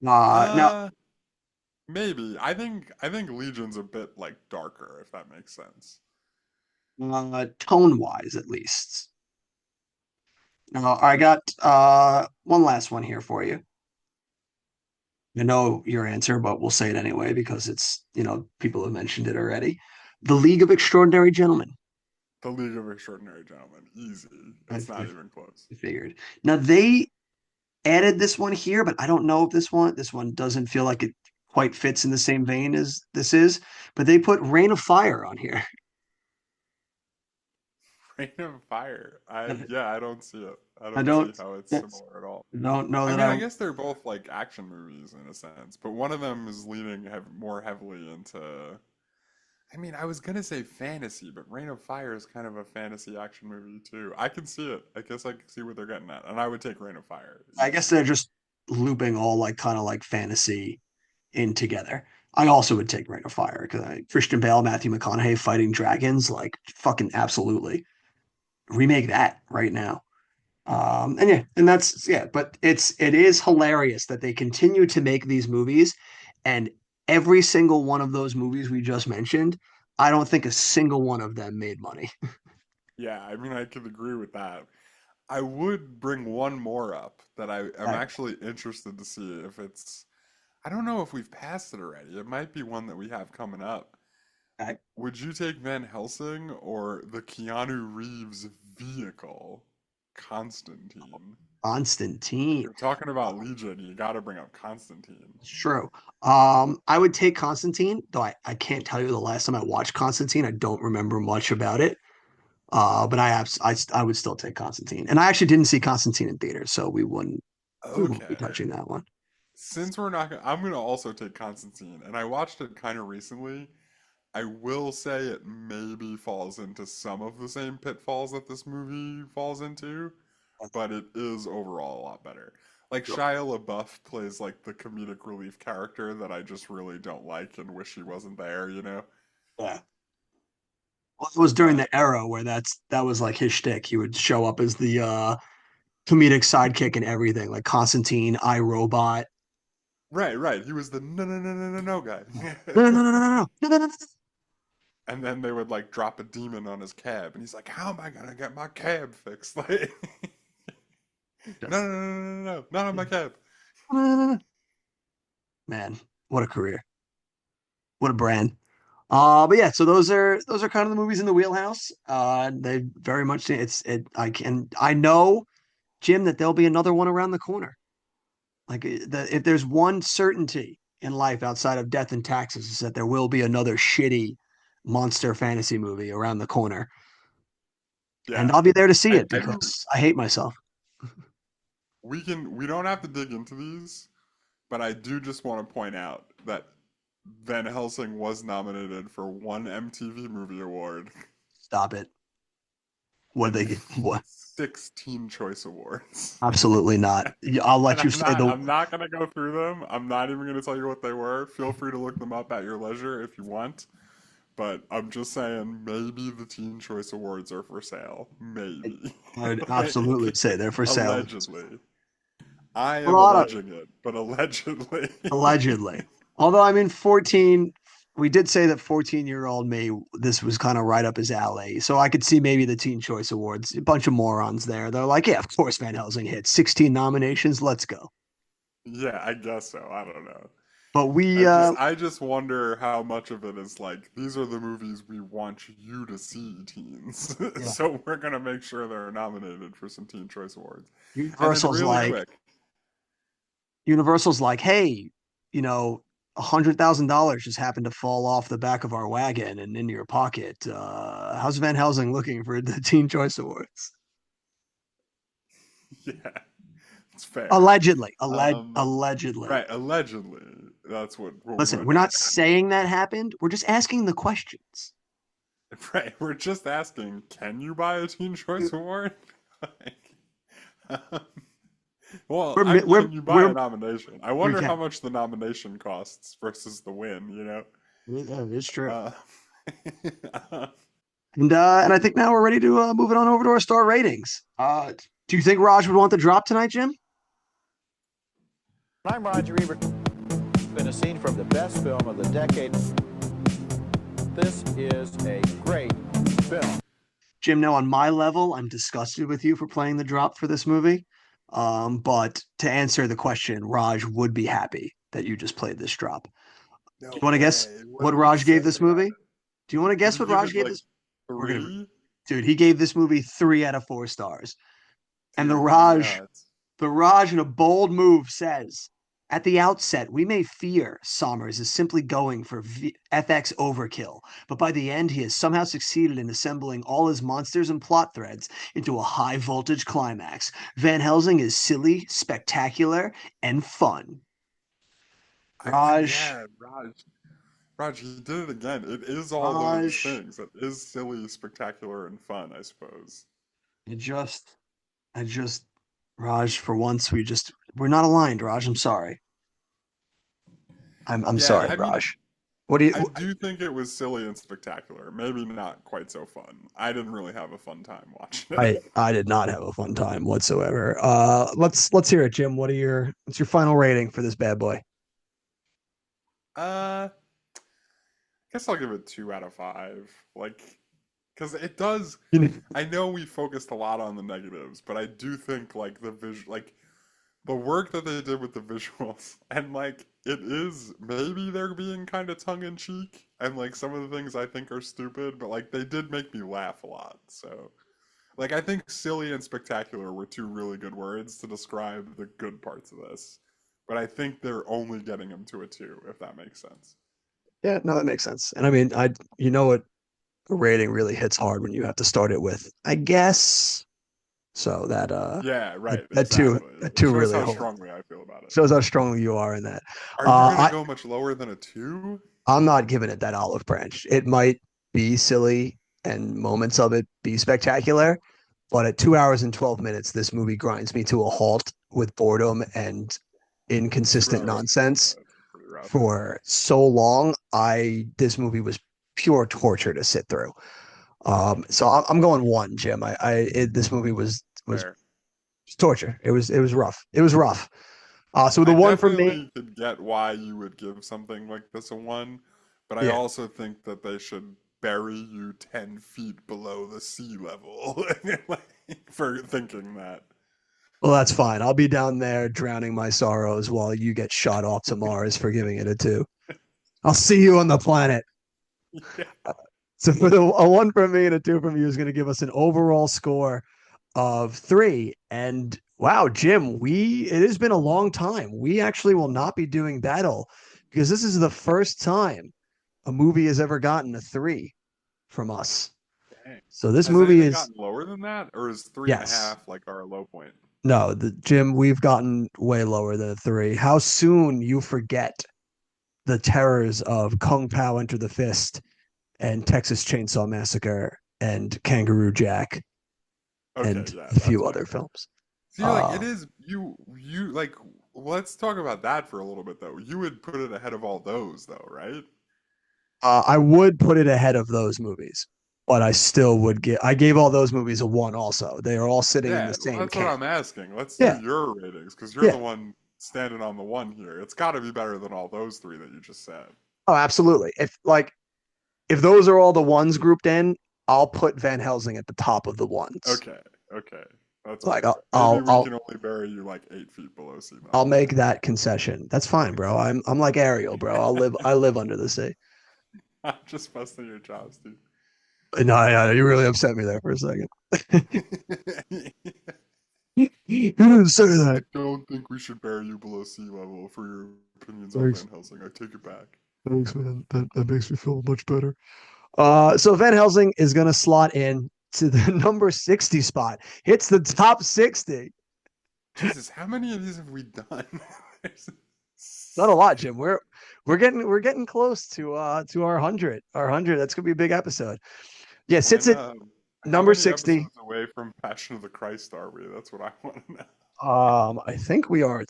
[SPEAKER 1] Now
[SPEAKER 2] uh Maybe. I think Legion's a bit like darker if that makes sense.
[SPEAKER 1] tone wise at least. Now I got one last one here for you. I know your answer, but we'll say it anyway because it's, people have mentioned it already. The League of Extraordinary Gentlemen.
[SPEAKER 2] The League of Extraordinary Gentlemen. Easy.
[SPEAKER 1] I,
[SPEAKER 2] It's
[SPEAKER 1] I
[SPEAKER 2] not even close.
[SPEAKER 1] figured. Now they added this one here, but I don't know if this one doesn't feel like it quite fits in the same vein as this is. But they put Rain of Fire on here.
[SPEAKER 2] Rain of Fire. I
[SPEAKER 1] And
[SPEAKER 2] Yeah, I don't see it. I
[SPEAKER 1] I
[SPEAKER 2] don't see
[SPEAKER 1] don't
[SPEAKER 2] how it's
[SPEAKER 1] that's,
[SPEAKER 2] similar at all.
[SPEAKER 1] don't know
[SPEAKER 2] I
[SPEAKER 1] that
[SPEAKER 2] mean, I
[SPEAKER 1] I
[SPEAKER 2] guess they're both like action movies in a sense, but one of them is leaning more heavily into. I mean, I was gonna say fantasy, but Reign of Fire is kind of a fantasy action movie too. I can see it. I guess I can see what they're getting at, and I would take Reign of Fire
[SPEAKER 1] I
[SPEAKER 2] easily.
[SPEAKER 1] guess they're just looping all like kind of like fantasy in together. I also would take Rain of Fire because Christian Bale, Matthew McConaughey fighting dragons, like fucking absolutely remake that right now. And yeah, and that's yeah, but it is hilarious that they continue to make these movies, and every single one of those movies we just mentioned, I don't think a single one of them made money.
[SPEAKER 2] Yeah, I mean, I could agree with that. I would bring one more up that I am
[SPEAKER 1] Okay.
[SPEAKER 2] actually interested to see if it's. I don't know if we've passed it already. It might be one that we have coming up.
[SPEAKER 1] Okay.
[SPEAKER 2] Would you take Van Helsing or the Keanu Reeves vehicle, Constantine?
[SPEAKER 1] Constantine.
[SPEAKER 2] You're talking about Legion, you gotta bring up Constantine.
[SPEAKER 1] It's true. I would take Constantine, though I can't tell you the last time I watched Constantine. I don't remember much about it. But I would still take Constantine. And I actually didn't see Constantine in theater, so we won't be
[SPEAKER 2] Okay.
[SPEAKER 1] touching that one.
[SPEAKER 2] Since we're not gonna, I'm gonna also take Constantine, and I watched it kind of recently. I will say it maybe falls into some of the same pitfalls that this movie falls into, but it is overall a lot better. Like Shia LaBeouf plays like the comedic relief character that I just really don't like and wish he wasn't there, you know?
[SPEAKER 1] Yeah. Well, it was during
[SPEAKER 2] But
[SPEAKER 1] the era where that was like his shtick. He would show up as the comedic sidekick and everything, like Constantine, iRobot.
[SPEAKER 2] right, right. He was the no no no no no no guy.
[SPEAKER 1] No, no, no, no, no, no, no, no, no, no.
[SPEAKER 2] And then they would like drop a demon on his cab and he's like, "How am I gonna get my cab fixed?" Like no no
[SPEAKER 1] Just
[SPEAKER 2] no no no no, not on my cab.
[SPEAKER 1] no, no, no, no. Man, what a career. What a brand. But yeah, so those are kind of the movies in the wheelhouse. They very much I know, Jim, that there'll be another one around the corner. Like if there's one certainty in life outside of death and taxes, is that there will be another shitty monster fantasy movie around the corner. And
[SPEAKER 2] Yeah.
[SPEAKER 1] I'll be there to see
[SPEAKER 2] I
[SPEAKER 1] it
[SPEAKER 2] do
[SPEAKER 1] because I hate myself.
[SPEAKER 2] we don't have to dig into these, but I do just want to point out that Van Helsing was nominated for one MTV Movie Award
[SPEAKER 1] Stop it. What
[SPEAKER 2] and
[SPEAKER 1] they get? What?
[SPEAKER 2] 16 Choice Awards.
[SPEAKER 1] Absolutely not. I'll
[SPEAKER 2] And
[SPEAKER 1] let you say the
[SPEAKER 2] I'm not gonna go through them. I'm not even gonna tell you what they were. Feel free to look them up at your leisure if you want. But I'm just saying, maybe the Teen Choice Awards are for sale. Maybe.
[SPEAKER 1] I would absolutely
[SPEAKER 2] Like,
[SPEAKER 1] say they're for sale.
[SPEAKER 2] allegedly. I
[SPEAKER 1] A
[SPEAKER 2] am
[SPEAKER 1] lot of
[SPEAKER 2] alleging it, but allegedly.
[SPEAKER 1] allegedly. Although I mean 14, we did say that 14-year-old me, this was kind of right up his alley. So I could see maybe the Teen Choice Awards, a bunch of morons there. They're like, yeah, of course Van Helsing hit 16 nominations. Let's go.
[SPEAKER 2] Yeah, I guess so. I don't know.
[SPEAKER 1] But we
[SPEAKER 2] I just wonder how much of it is like these are the movies we want you to see, teens.
[SPEAKER 1] yeah,
[SPEAKER 2] So we're gonna make sure they're nominated for some Teen Choice Awards. And then
[SPEAKER 1] Universal's
[SPEAKER 2] really
[SPEAKER 1] like
[SPEAKER 2] quick,
[SPEAKER 1] Universal's like, hey, you know, $100,000 just happened to fall off the back of our wagon and into your pocket. How's Van Helsing looking for the Teen Choice Awards?
[SPEAKER 2] yeah, it's fair.
[SPEAKER 1] Allegedly,
[SPEAKER 2] Um,
[SPEAKER 1] allegedly.
[SPEAKER 2] right, allegedly, that's what
[SPEAKER 1] Listen,
[SPEAKER 2] would
[SPEAKER 1] we're not
[SPEAKER 2] happen.
[SPEAKER 1] saying that happened. We're just asking the questions.
[SPEAKER 2] Right, we're just asking, can you buy a Teen Choice Award? Like, um, well,
[SPEAKER 1] We're
[SPEAKER 2] can you buy a
[SPEAKER 1] we're
[SPEAKER 2] nomination? I
[SPEAKER 1] we
[SPEAKER 2] wonder how
[SPEAKER 1] can.
[SPEAKER 2] much the nomination costs versus the win, you know?
[SPEAKER 1] Yeah, it's true.
[SPEAKER 2] Uh,
[SPEAKER 1] And I think now we're ready to move it on over to our star ratings. Do you think Raj would want the drop tonight, Jim?
[SPEAKER 4] I'm Roger Ebert. In a scene from the best film of the decade. This is a great film.
[SPEAKER 1] Jim, now on my level, I'm disgusted with you for playing the drop for this movie. But to answer the question, Raj would be happy that you just played this drop. Do
[SPEAKER 2] no
[SPEAKER 1] you want to guess
[SPEAKER 2] way. What
[SPEAKER 1] what
[SPEAKER 2] did he
[SPEAKER 1] Raj gave
[SPEAKER 2] say
[SPEAKER 1] this
[SPEAKER 2] about
[SPEAKER 1] movie?
[SPEAKER 2] it?
[SPEAKER 1] Do you want to
[SPEAKER 2] Did
[SPEAKER 1] guess
[SPEAKER 2] he
[SPEAKER 1] what
[SPEAKER 2] give
[SPEAKER 1] Raj
[SPEAKER 2] it
[SPEAKER 1] gave
[SPEAKER 2] like
[SPEAKER 1] this? We're gonna,
[SPEAKER 2] 3?
[SPEAKER 1] dude. He gave this movie 3 out of 4 stars. And the
[SPEAKER 2] Dear
[SPEAKER 1] Raj
[SPEAKER 2] God.
[SPEAKER 1] The Raj, in a bold move, says, at the outset, we may fear Sommers is simply going for FX overkill, but by the end, he has somehow succeeded in assembling all his monsters and plot threads into a high voltage climax. Van Helsing is silly, spectacular, and fun. Raj,
[SPEAKER 2] Yeah, Raj, he did it again. It is all those
[SPEAKER 1] Raj,
[SPEAKER 2] things. It is silly, spectacular, and fun, I suppose.
[SPEAKER 1] I just, I just, Raj, for once, we're not aligned, Raj. I'm sorry. I'm
[SPEAKER 2] Yeah,
[SPEAKER 1] sorry,
[SPEAKER 2] I mean,
[SPEAKER 1] Raj. What do
[SPEAKER 2] I
[SPEAKER 1] you,
[SPEAKER 2] do think it was silly and spectacular. Maybe not quite so fun. I didn't really have a fun time watching it.
[SPEAKER 1] I did not have a fun time whatsoever. Let's hear it, Jim. What's your final rating for this bad boy?
[SPEAKER 2] Uh, guess I'll give it 2 out of 5. Like, because it does. I know we focused a lot on the negatives, but I do think like the work that they did with the visuals, and like it is maybe they're being kind of tongue in cheek, and like some of the things I think are stupid, but like they did make me laugh a lot. So like I think silly and spectacular were two really good words to describe the good parts of this, but I think they're only getting them to a 2, if that makes sense.
[SPEAKER 1] Yeah, no, that makes sense. And I mean, you know what, a rating really hits hard when you have to start it with, I guess. So
[SPEAKER 2] Yeah, right,
[SPEAKER 1] that
[SPEAKER 2] exactly. It
[SPEAKER 1] two
[SPEAKER 2] shows
[SPEAKER 1] really
[SPEAKER 2] how
[SPEAKER 1] hold,
[SPEAKER 2] strongly I feel about it.
[SPEAKER 1] shows how strongly you are in that.
[SPEAKER 2] Are you gonna
[SPEAKER 1] Uh,
[SPEAKER 2] go much lower than a 2?
[SPEAKER 1] I'm not giving it that olive branch. It might be silly and moments of it be spectacular, but at 2 hours and 12 minutes, this movie grinds me to a halt with boredom and
[SPEAKER 2] It's
[SPEAKER 1] inconsistent
[SPEAKER 2] rough.
[SPEAKER 1] nonsense
[SPEAKER 2] It's pretty rough.
[SPEAKER 1] for so long. This movie was pure torture to sit through. So I'm going one, Jim. This movie was
[SPEAKER 2] Fair.
[SPEAKER 1] torture. It was rough. It was rough. So the
[SPEAKER 2] I
[SPEAKER 1] one for me,
[SPEAKER 2] definitely could get why you would give something like this a 1, but I
[SPEAKER 1] yeah.
[SPEAKER 2] also think that they should bury you 10 feet below the sea level like, for thinking that.
[SPEAKER 1] Well, that's fine. I'll be down there drowning my sorrows while you get shot off to Mars for giving it a 2. I'll see you on the planet.
[SPEAKER 2] Yeah.
[SPEAKER 1] So for a 1 from me and a 2 from you is going to give us an overall score of 3. And wow, Jim, it has been a long time. We actually will not be doing battle because this is the first time a movie has ever gotten a 3 from us.
[SPEAKER 2] Dang.
[SPEAKER 1] So this
[SPEAKER 2] Has
[SPEAKER 1] movie
[SPEAKER 2] anything
[SPEAKER 1] is,
[SPEAKER 2] gotten lower than that, or is three and a
[SPEAKER 1] yes.
[SPEAKER 2] half like our low point?
[SPEAKER 1] No, Jim, we've gotten way lower than a 3. How soon you forget the terrors of Kung Pao Enter the Fist and Texas Chainsaw Massacre and Kangaroo Jack
[SPEAKER 2] Okay,
[SPEAKER 1] and
[SPEAKER 2] yeah,
[SPEAKER 1] a
[SPEAKER 2] that's
[SPEAKER 1] few other
[SPEAKER 2] fair.
[SPEAKER 1] films.
[SPEAKER 2] See, like it
[SPEAKER 1] Uh,
[SPEAKER 2] is you like. Let's talk about that for a little bit though. You would put it ahead of all those though, right?
[SPEAKER 1] I would put it ahead of those movies, but I still would I gave all those movies a 1 also. They are all sitting in the
[SPEAKER 2] Yeah, well,
[SPEAKER 1] same
[SPEAKER 2] that's what
[SPEAKER 1] camp.
[SPEAKER 2] I'm asking. Let's do
[SPEAKER 1] Yeah,
[SPEAKER 2] your ratings because you're
[SPEAKER 1] yeah.
[SPEAKER 2] the one standing on the 1 here. It's got to be better than all those 3 that you just said.
[SPEAKER 1] Oh, absolutely. If those are all the ones grouped in, I'll put Van Helsing at the top of the ones.
[SPEAKER 2] Okay, okay, that's
[SPEAKER 1] Like
[SPEAKER 2] fair. Maybe we can only bury you like 8 feet below sea
[SPEAKER 1] I'll
[SPEAKER 2] level.
[SPEAKER 1] make that concession. That's fine, bro. I'm like Ariel, bro. I live under the sea.
[SPEAKER 2] I'm just busting your chops, dude.
[SPEAKER 1] No, you really upset me there for a second. You didn't say
[SPEAKER 2] I
[SPEAKER 1] that.
[SPEAKER 2] don't think we should bury you below sea level for your opinions on
[SPEAKER 1] Thanks.
[SPEAKER 2] Van Helsing. I take it back.
[SPEAKER 1] Thanks, man. That makes me feel much better. So Van Helsing is gonna slot in to the number 60 spot. Hits the top 60.
[SPEAKER 2] Jesus, how many of these have we done?
[SPEAKER 1] Not a lot, Jim. We're getting close to our 100. Our 100. That's gonna be a big episode. Yeah, sits
[SPEAKER 2] When
[SPEAKER 1] at
[SPEAKER 2] how
[SPEAKER 1] number
[SPEAKER 2] many
[SPEAKER 1] 60.
[SPEAKER 2] episodes away from Passion of the Christ are we? That's what I want to know.
[SPEAKER 1] I think we are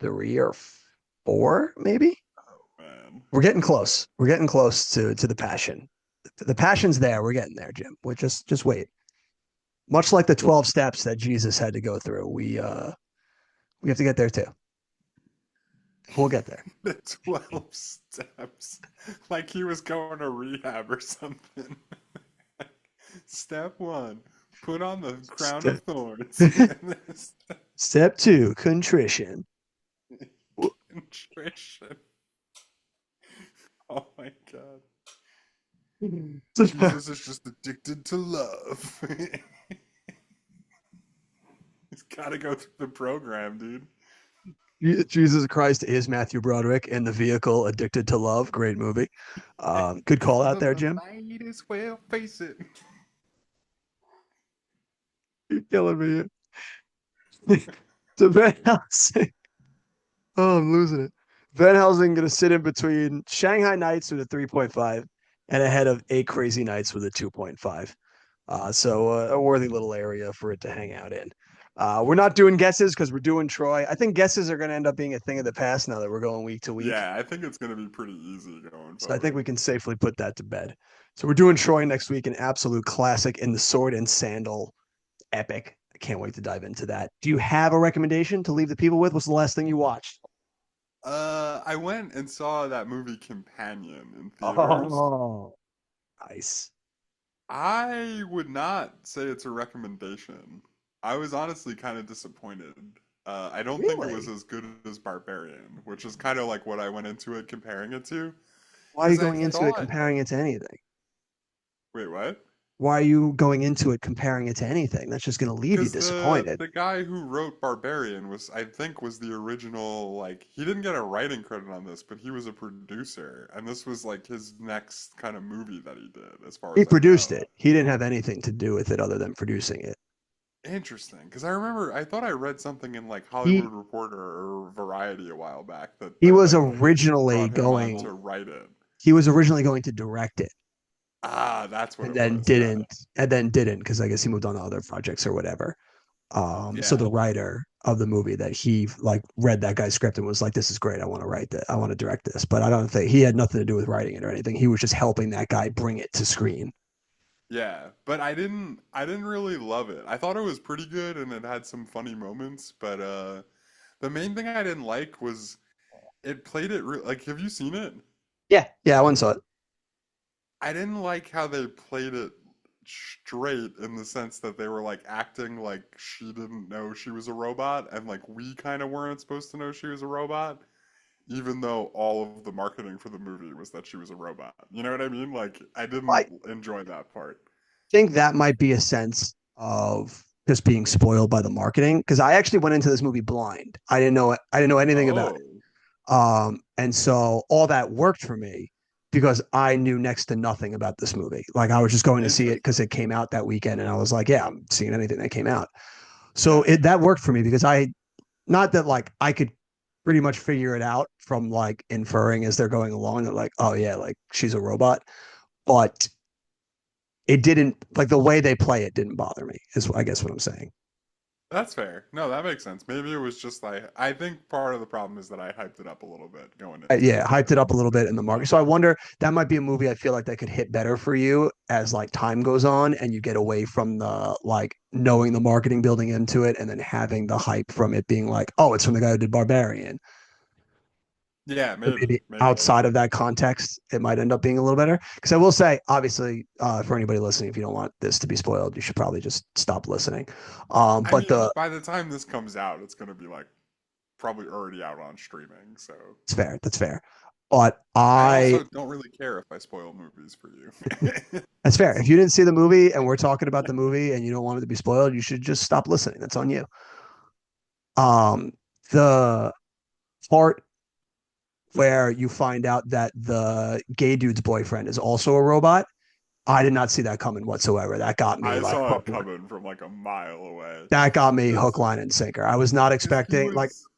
[SPEAKER 1] 3 or 4, maybe.
[SPEAKER 2] Man.
[SPEAKER 1] We're getting close. We're getting close to the passion. The passion's there. We're getting there, Jim. We're just wait. Much like the 12 steps that Jesus had to go through, we have to get there too. We'll get there.
[SPEAKER 2] The 12 steps. Like he was going to rehab or something. Step 1, put on the crown of thorns.
[SPEAKER 1] Step 2, contrition.
[SPEAKER 2] Contrition. Oh my god. Jesus is just addicted to love. He's got to go through the program, dude.
[SPEAKER 1] Jesus Christ is Matthew Broderick in The Vehicle Addicted to Love. Great movie. Good call out there,
[SPEAKER 2] The
[SPEAKER 1] Jim.
[SPEAKER 2] might as well face it.
[SPEAKER 1] You're killing me. To Van Helsing. Oh, I'm losing it. Van Helsing going to sit in between Shanghai Nights with a 3.5 and ahead of Eight Crazy Nights with a 2.5. So a worthy little area for it to hang out in. We're not doing guesses because we're doing Troy. I think guesses are going to end up being a thing of the past now that we're going week to week.
[SPEAKER 2] Yeah, I think it's going to be pretty easy going
[SPEAKER 1] So I think we
[SPEAKER 2] forward.
[SPEAKER 1] can safely put that to bed. So we're doing Troy next week, an absolute classic in the sword and sandal epic. I can't wait to dive into that. Do you have a recommendation to leave the people with? What's the last thing you watched?
[SPEAKER 2] I went and saw that movie Companion in theaters.
[SPEAKER 1] Oh, nice.
[SPEAKER 2] I would not say it's a recommendation. I was honestly kind of disappointed. I don't think it was
[SPEAKER 1] Really?
[SPEAKER 2] as good as Barbarian, which is kind of like what I went into it comparing it to.
[SPEAKER 1] Why are you
[SPEAKER 2] Because I
[SPEAKER 1] going into it
[SPEAKER 2] thought,
[SPEAKER 1] comparing it to anything?
[SPEAKER 2] wait, what?
[SPEAKER 1] Why are you going into it comparing it to anything? That's just going to leave you
[SPEAKER 2] Because
[SPEAKER 1] disappointed.
[SPEAKER 2] the guy who wrote Barbarian was, I think, was the original, like, he didn't get a writing credit on this, but he was a producer, and this was like his next kind of movie that he did, as far
[SPEAKER 1] He
[SPEAKER 2] as I
[SPEAKER 1] produced
[SPEAKER 2] know.
[SPEAKER 1] it. He didn't have anything to do with it other than producing it.
[SPEAKER 2] Interesting, because I remember I thought I read something in like
[SPEAKER 1] He
[SPEAKER 2] Hollywood Reporter or Variety a while back that
[SPEAKER 1] he was
[SPEAKER 2] like they
[SPEAKER 1] originally
[SPEAKER 2] brought him on
[SPEAKER 1] going
[SPEAKER 2] to write it.
[SPEAKER 1] he was originally going to direct it
[SPEAKER 2] Ah, that's what
[SPEAKER 1] and
[SPEAKER 2] it
[SPEAKER 1] then
[SPEAKER 2] was. Got it.
[SPEAKER 1] didn't because I guess he moved on to other projects or whatever. So
[SPEAKER 2] Yeah,
[SPEAKER 1] the writer of the movie that he like read that guy's script and was like, "This is great. I want to write that. I want to direct this." But I don't think he had nothing to do with writing it or anything. He was just helping that guy bring it to screen.
[SPEAKER 2] yeah, but I didn't really love it. I thought it was pretty good and it had some funny moments, but the main thing I didn't like was it played it like. Have you seen it?
[SPEAKER 1] Yeah, yeah, I once saw it.
[SPEAKER 2] I didn't like how they played it straight in the sense that they were like acting like she didn't know she was a robot and like we kind of weren't supposed to know she was a robot, even though all of the marketing for the movie was that she was a robot. You know what I mean? Like I didn't
[SPEAKER 1] I
[SPEAKER 2] enjoy that part.
[SPEAKER 1] think that might be a sense of just being spoiled by the marketing because I actually went into this movie blind. I didn't know anything about it.
[SPEAKER 2] Oh,
[SPEAKER 1] And so all that worked for me because I knew next to nothing about this movie. Like I was just going to see it because
[SPEAKER 2] interesting.
[SPEAKER 1] it came out that weekend, and I was like, yeah, I'm seeing anything that came out. So
[SPEAKER 2] Yeah.
[SPEAKER 1] it that worked for me because I not that like I could pretty much figure it out from like inferring as they're going along that like, oh yeah, like she's a robot, but it didn't like the way they play it didn't bother me, is I guess what I'm saying.
[SPEAKER 2] That's fair. No, that makes sense. Maybe it was just like I think part of the problem is that I hyped it up a little bit going into
[SPEAKER 1] Yeah,
[SPEAKER 2] it
[SPEAKER 1] hyped it
[SPEAKER 2] and
[SPEAKER 1] up a little bit in the market.
[SPEAKER 2] not
[SPEAKER 1] So I
[SPEAKER 2] like
[SPEAKER 1] wonder that might be a movie I feel like that could hit better for you as like time goes on and you get away from the like knowing the marketing building into it and then having the hype from it being like, oh, it's from the guy who did Barbarian.
[SPEAKER 2] yeah,
[SPEAKER 1] So
[SPEAKER 2] maybe,
[SPEAKER 1] maybe
[SPEAKER 2] maybe.
[SPEAKER 1] outside of that context, it might end up being a little better. Because I will say, obviously, for anybody listening, if you don't want this to be spoiled, you should probably just stop listening.
[SPEAKER 2] I
[SPEAKER 1] But
[SPEAKER 2] mean, by the time this comes out, it's gonna be like probably already out on streaming, so
[SPEAKER 1] it's fair. That's fair. But
[SPEAKER 2] I
[SPEAKER 1] I
[SPEAKER 2] also don't really care if I spoil movies for you.
[SPEAKER 1] That's fair. If you didn't see the movie and we're talking about the movie and you don't want it to be spoiled, you should just stop listening. That's on you. Um, the part where you find out that the gay dude's boyfriend is also a robot, I did not see that coming whatsoever. That got me
[SPEAKER 2] I
[SPEAKER 1] like
[SPEAKER 2] saw it
[SPEAKER 1] hook, line.
[SPEAKER 2] coming from like a mile away.
[SPEAKER 1] That got me
[SPEAKER 2] Because
[SPEAKER 1] hook, line, and sinker. I was not
[SPEAKER 2] because he
[SPEAKER 1] expecting like
[SPEAKER 2] was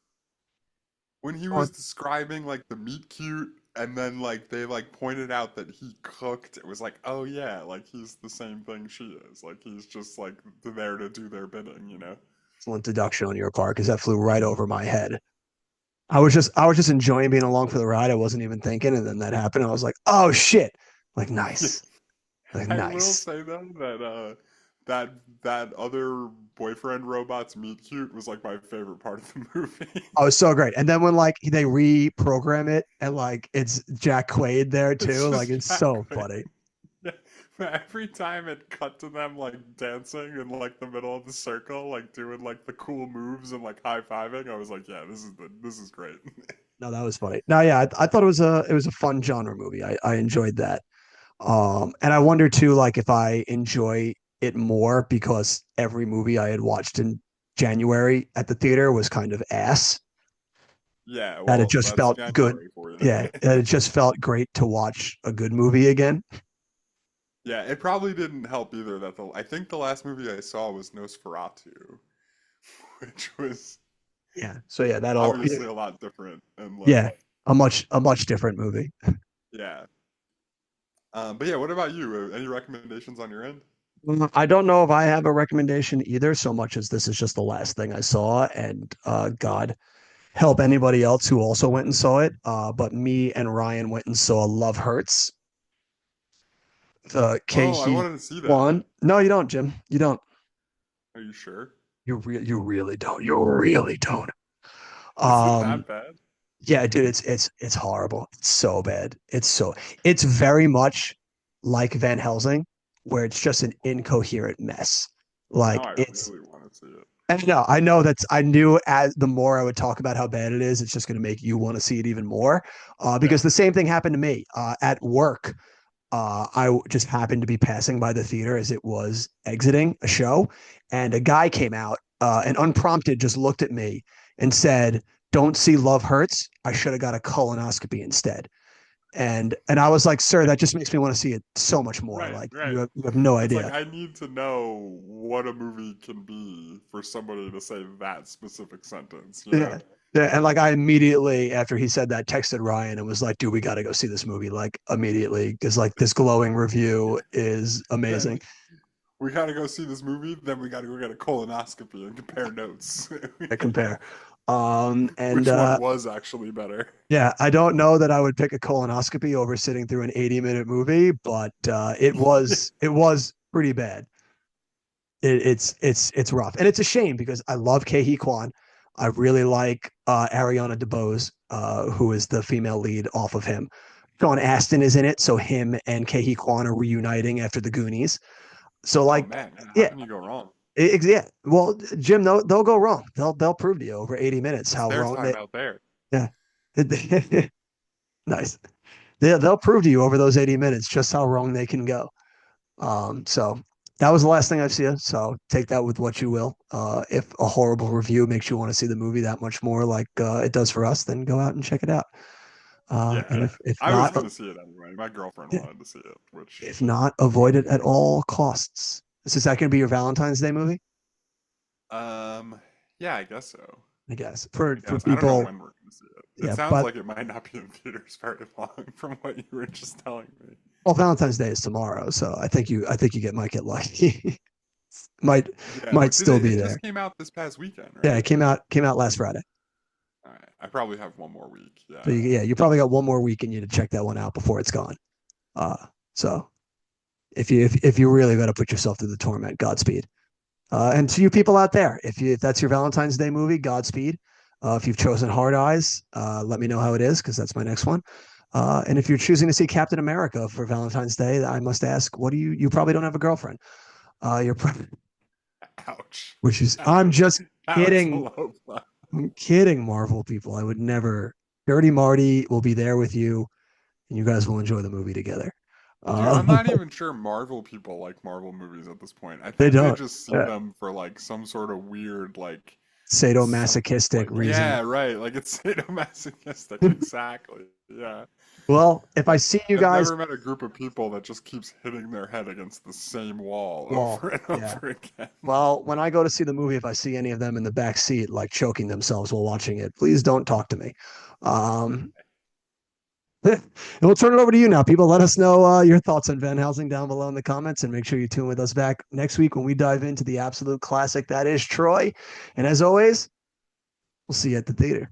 [SPEAKER 2] when he
[SPEAKER 1] on
[SPEAKER 2] was describing like the meat cute and then like they like pointed out that he cooked, it was like, oh yeah, like he's the same thing she is. Like he's just like there to do their bidding, you know?
[SPEAKER 1] excellent deduction on your part because that flew right over my head. I was just enjoying being along for the ride. I wasn't even thinking, and then that happened. I was like, oh shit. Like nice. Like
[SPEAKER 2] I will
[SPEAKER 1] nice.
[SPEAKER 2] say though that that that other boyfriend robot's meet cute was like my favorite part of the movie.
[SPEAKER 1] Oh, it's so great. And then when like they reprogram it and like it's Jack Quaid there too,
[SPEAKER 2] It's
[SPEAKER 1] like
[SPEAKER 2] just
[SPEAKER 1] it's
[SPEAKER 2] Jack
[SPEAKER 1] so
[SPEAKER 2] Quaid.
[SPEAKER 1] funny.
[SPEAKER 2] Yeah. Every time it cut to them like dancing in like the middle of the circle, like doing like the cool moves and like high fiving, I was like, yeah, this is great.
[SPEAKER 1] No, that was funny. No, yeah, I thought it was a fun genre movie. I enjoyed that. And I wonder too, like if I enjoy it more because every movie I had watched in January at the theater was kind of ass.
[SPEAKER 2] Yeah,
[SPEAKER 1] That it
[SPEAKER 2] well,
[SPEAKER 1] just
[SPEAKER 2] that's
[SPEAKER 1] felt good.
[SPEAKER 2] January for you.
[SPEAKER 1] Yeah, that it just felt great to watch a good movie again.
[SPEAKER 2] Yeah, it probably didn't help either that I think the last movie I saw was Nosferatu, which was
[SPEAKER 1] Yeah. So yeah, that'll
[SPEAKER 2] obviously a lot different and
[SPEAKER 1] yeah,
[SPEAKER 2] like
[SPEAKER 1] a much different movie.
[SPEAKER 2] yeah. But yeah, what about you? Any recommendations on your end?
[SPEAKER 1] I don't know if I have a recommendation either, so much as this is just the last thing I saw, and God help anybody else who also went and saw it. But me and Ryan went and saw Love Hurts, the
[SPEAKER 2] Oh, I
[SPEAKER 1] Kei
[SPEAKER 2] wanted to see that.
[SPEAKER 1] one. No, you don't, Jim. You don't.
[SPEAKER 2] Are you sure?
[SPEAKER 1] You really don't. You really don't.
[SPEAKER 2] Is it
[SPEAKER 1] Um,
[SPEAKER 2] that bad?
[SPEAKER 1] yeah, dude, it's horrible. It's so bad. It's very much like Van Helsing, where it's just an incoherent mess.
[SPEAKER 2] Now
[SPEAKER 1] Like
[SPEAKER 2] I
[SPEAKER 1] it's
[SPEAKER 2] really want to see it.
[SPEAKER 1] and no, I know that's I knew as the more I would talk about how bad it is, it's just going to make you want to see it even more. Because
[SPEAKER 2] Yeah.
[SPEAKER 1] the same thing happened to me at work. Just happened to be passing by the theater as it was exiting a show, and a guy came out and unprompted just looked at me and said, "Don't see Love Hurts. I should have got a colonoscopy instead." And I was like, "Sir, that just makes me want to see it so much more.
[SPEAKER 2] Right,
[SPEAKER 1] Like
[SPEAKER 2] right.
[SPEAKER 1] you have no
[SPEAKER 2] It's like
[SPEAKER 1] idea."
[SPEAKER 2] I need to know what a movie can be for somebody to say that specific sentence, you
[SPEAKER 1] Yeah.
[SPEAKER 2] know?
[SPEAKER 1] Yeah, and like I immediately after he said that texted Ryan and was like, "Dude, we got to go see this movie like immediately because like this glowing review is
[SPEAKER 2] Yeah.
[SPEAKER 1] amazing."
[SPEAKER 2] We gotta go see this movie, then we gotta go get a colonoscopy and compare notes.
[SPEAKER 1] I compare. And
[SPEAKER 2] Which one was actually better?
[SPEAKER 1] yeah, I don't know that I would pick a colonoscopy over sitting through an 80-minute movie, but it was pretty bad. It's rough, and it's a shame because I love Ke Kwan. I really like Ariana DeBose, who is the female lead off of him. Sean Astin is in it, so him and Ke Kwan are reuniting after the Goonies. So
[SPEAKER 2] Oh
[SPEAKER 1] like,
[SPEAKER 2] man, how
[SPEAKER 1] yeah,
[SPEAKER 2] can you go wrong?
[SPEAKER 1] yeah. Well, Jim, they'll go wrong. They'll prove to you over 80 minutes
[SPEAKER 2] It's
[SPEAKER 1] how
[SPEAKER 2] their
[SPEAKER 1] wrong
[SPEAKER 2] time
[SPEAKER 1] they.
[SPEAKER 2] out there.
[SPEAKER 1] Yeah, nice. They'll prove to you over those 80 minutes just how wrong they can go. So that was the last thing I've seen. So take that with what you will. If a horrible review makes you want to see the movie that much more, like it does for us, then go out and check it out. And
[SPEAKER 2] Yeah,
[SPEAKER 1] if
[SPEAKER 2] I was
[SPEAKER 1] not,
[SPEAKER 2] gonna see it anyway. My girlfriend wanted to see it, which
[SPEAKER 1] if not, avoid it at all costs. Is that going to be your Valentine's Day movie?
[SPEAKER 2] um, yeah, I guess so.
[SPEAKER 1] I guess for
[SPEAKER 2] Yes, I don't know
[SPEAKER 1] people,
[SPEAKER 2] when we're gonna see it. It
[SPEAKER 1] yeah.
[SPEAKER 2] sounds
[SPEAKER 1] But
[SPEAKER 2] like it might not be in theaters very long from what you were just telling me.
[SPEAKER 1] well, Valentine's Day is tomorrow, so I think you might get lucky. might
[SPEAKER 2] Yeah,
[SPEAKER 1] might
[SPEAKER 2] did
[SPEAKER 1] still
[SPEAKER 2] it?
[SPEAKER 1] be
[SPEAKER 2] It
[SPEAKER 1] there.
[SPEAKER 2] just came out this past weekend,
[SPEAKER 1] Yeah,
[SPEAKER 2] right?
[SPEAKER 1] it came out last Friday.
[SPEAKER 2] All right, I probably have one more week.
[SPEAKER 1] So
[SPEAKER 2] Yeah,
[SPEAKER 1] yeah, you probably got one more week in you to check that one out before it's gone. So if you really got to put yourself through the torment, Godspeed. And to you people out there, if that's your Valentine's Day movie, Godspeed. If you've chosen Hard Eyes, let me know how it is because that's my next one. And if you're choosing to see Captain America for Valentine's Day, I must ask, what do you probably don't have a girlfriend? You're probably,
[SPEAKER 2] ouch.
[SPEAKER 1] which is
[SPEAKER 2] That
[SPEAKER 1] I'm
[SPEAKER 2] was
[SPEAKER 1] just
[SPEAKER 2] that was a
[SPEAKER 1] kidding.
[SPEAKER 2] low blow.
[SPEAKER 1] I'm kidding, Marvel people. I would never. Dirty Marty will be there with you, and you guys will enjoy the movie together.
[SPEAKER 2] Dude, I'm
[SPEAKER 1] Uh,
[SPEAKER 2] not even sure Marvel people like Marvel movies at this point. I
[SPEAKER 1] they
[SPEAKER 2] think they
[SPEAKER 1] don't.
[SPEAKER 2] just see
[SPEAKER 1] Uh,
[SPEAKER 2] them for like some sort of weird something
[SPEAKER 1] Sadomasochistic
[SPEAKER 2] like
[SPEAKER 1] reason.
[SPEAKER 2] yeah, right. Like it's sadomasochistic, exactly. Yeah.
[SPEAKER 1] Well, if I see you
[SPEAKER 2] I've
[SPEAKER 1] guys,
[SPEAKER 2] never met a group of people that just keeps hitting their head against the same wall
[SPEAKER 1] well,
[SPEAKER 2] over and
[SPEAKER 1] yeah.
[SPEAKER 2] over again.
[SPEAKER 1] Well, when I go to see the movie, if I see any of them in the back seat, like choking themselves while watching it, please don't talk to me. Um, and we'll turn it over to you now. People, let us know your thoughts on Van Helsing down below in the comments, and make sure you tune with us back next week when we dive into the absolute classic that is Troy. And as always, we'll see you at the theater.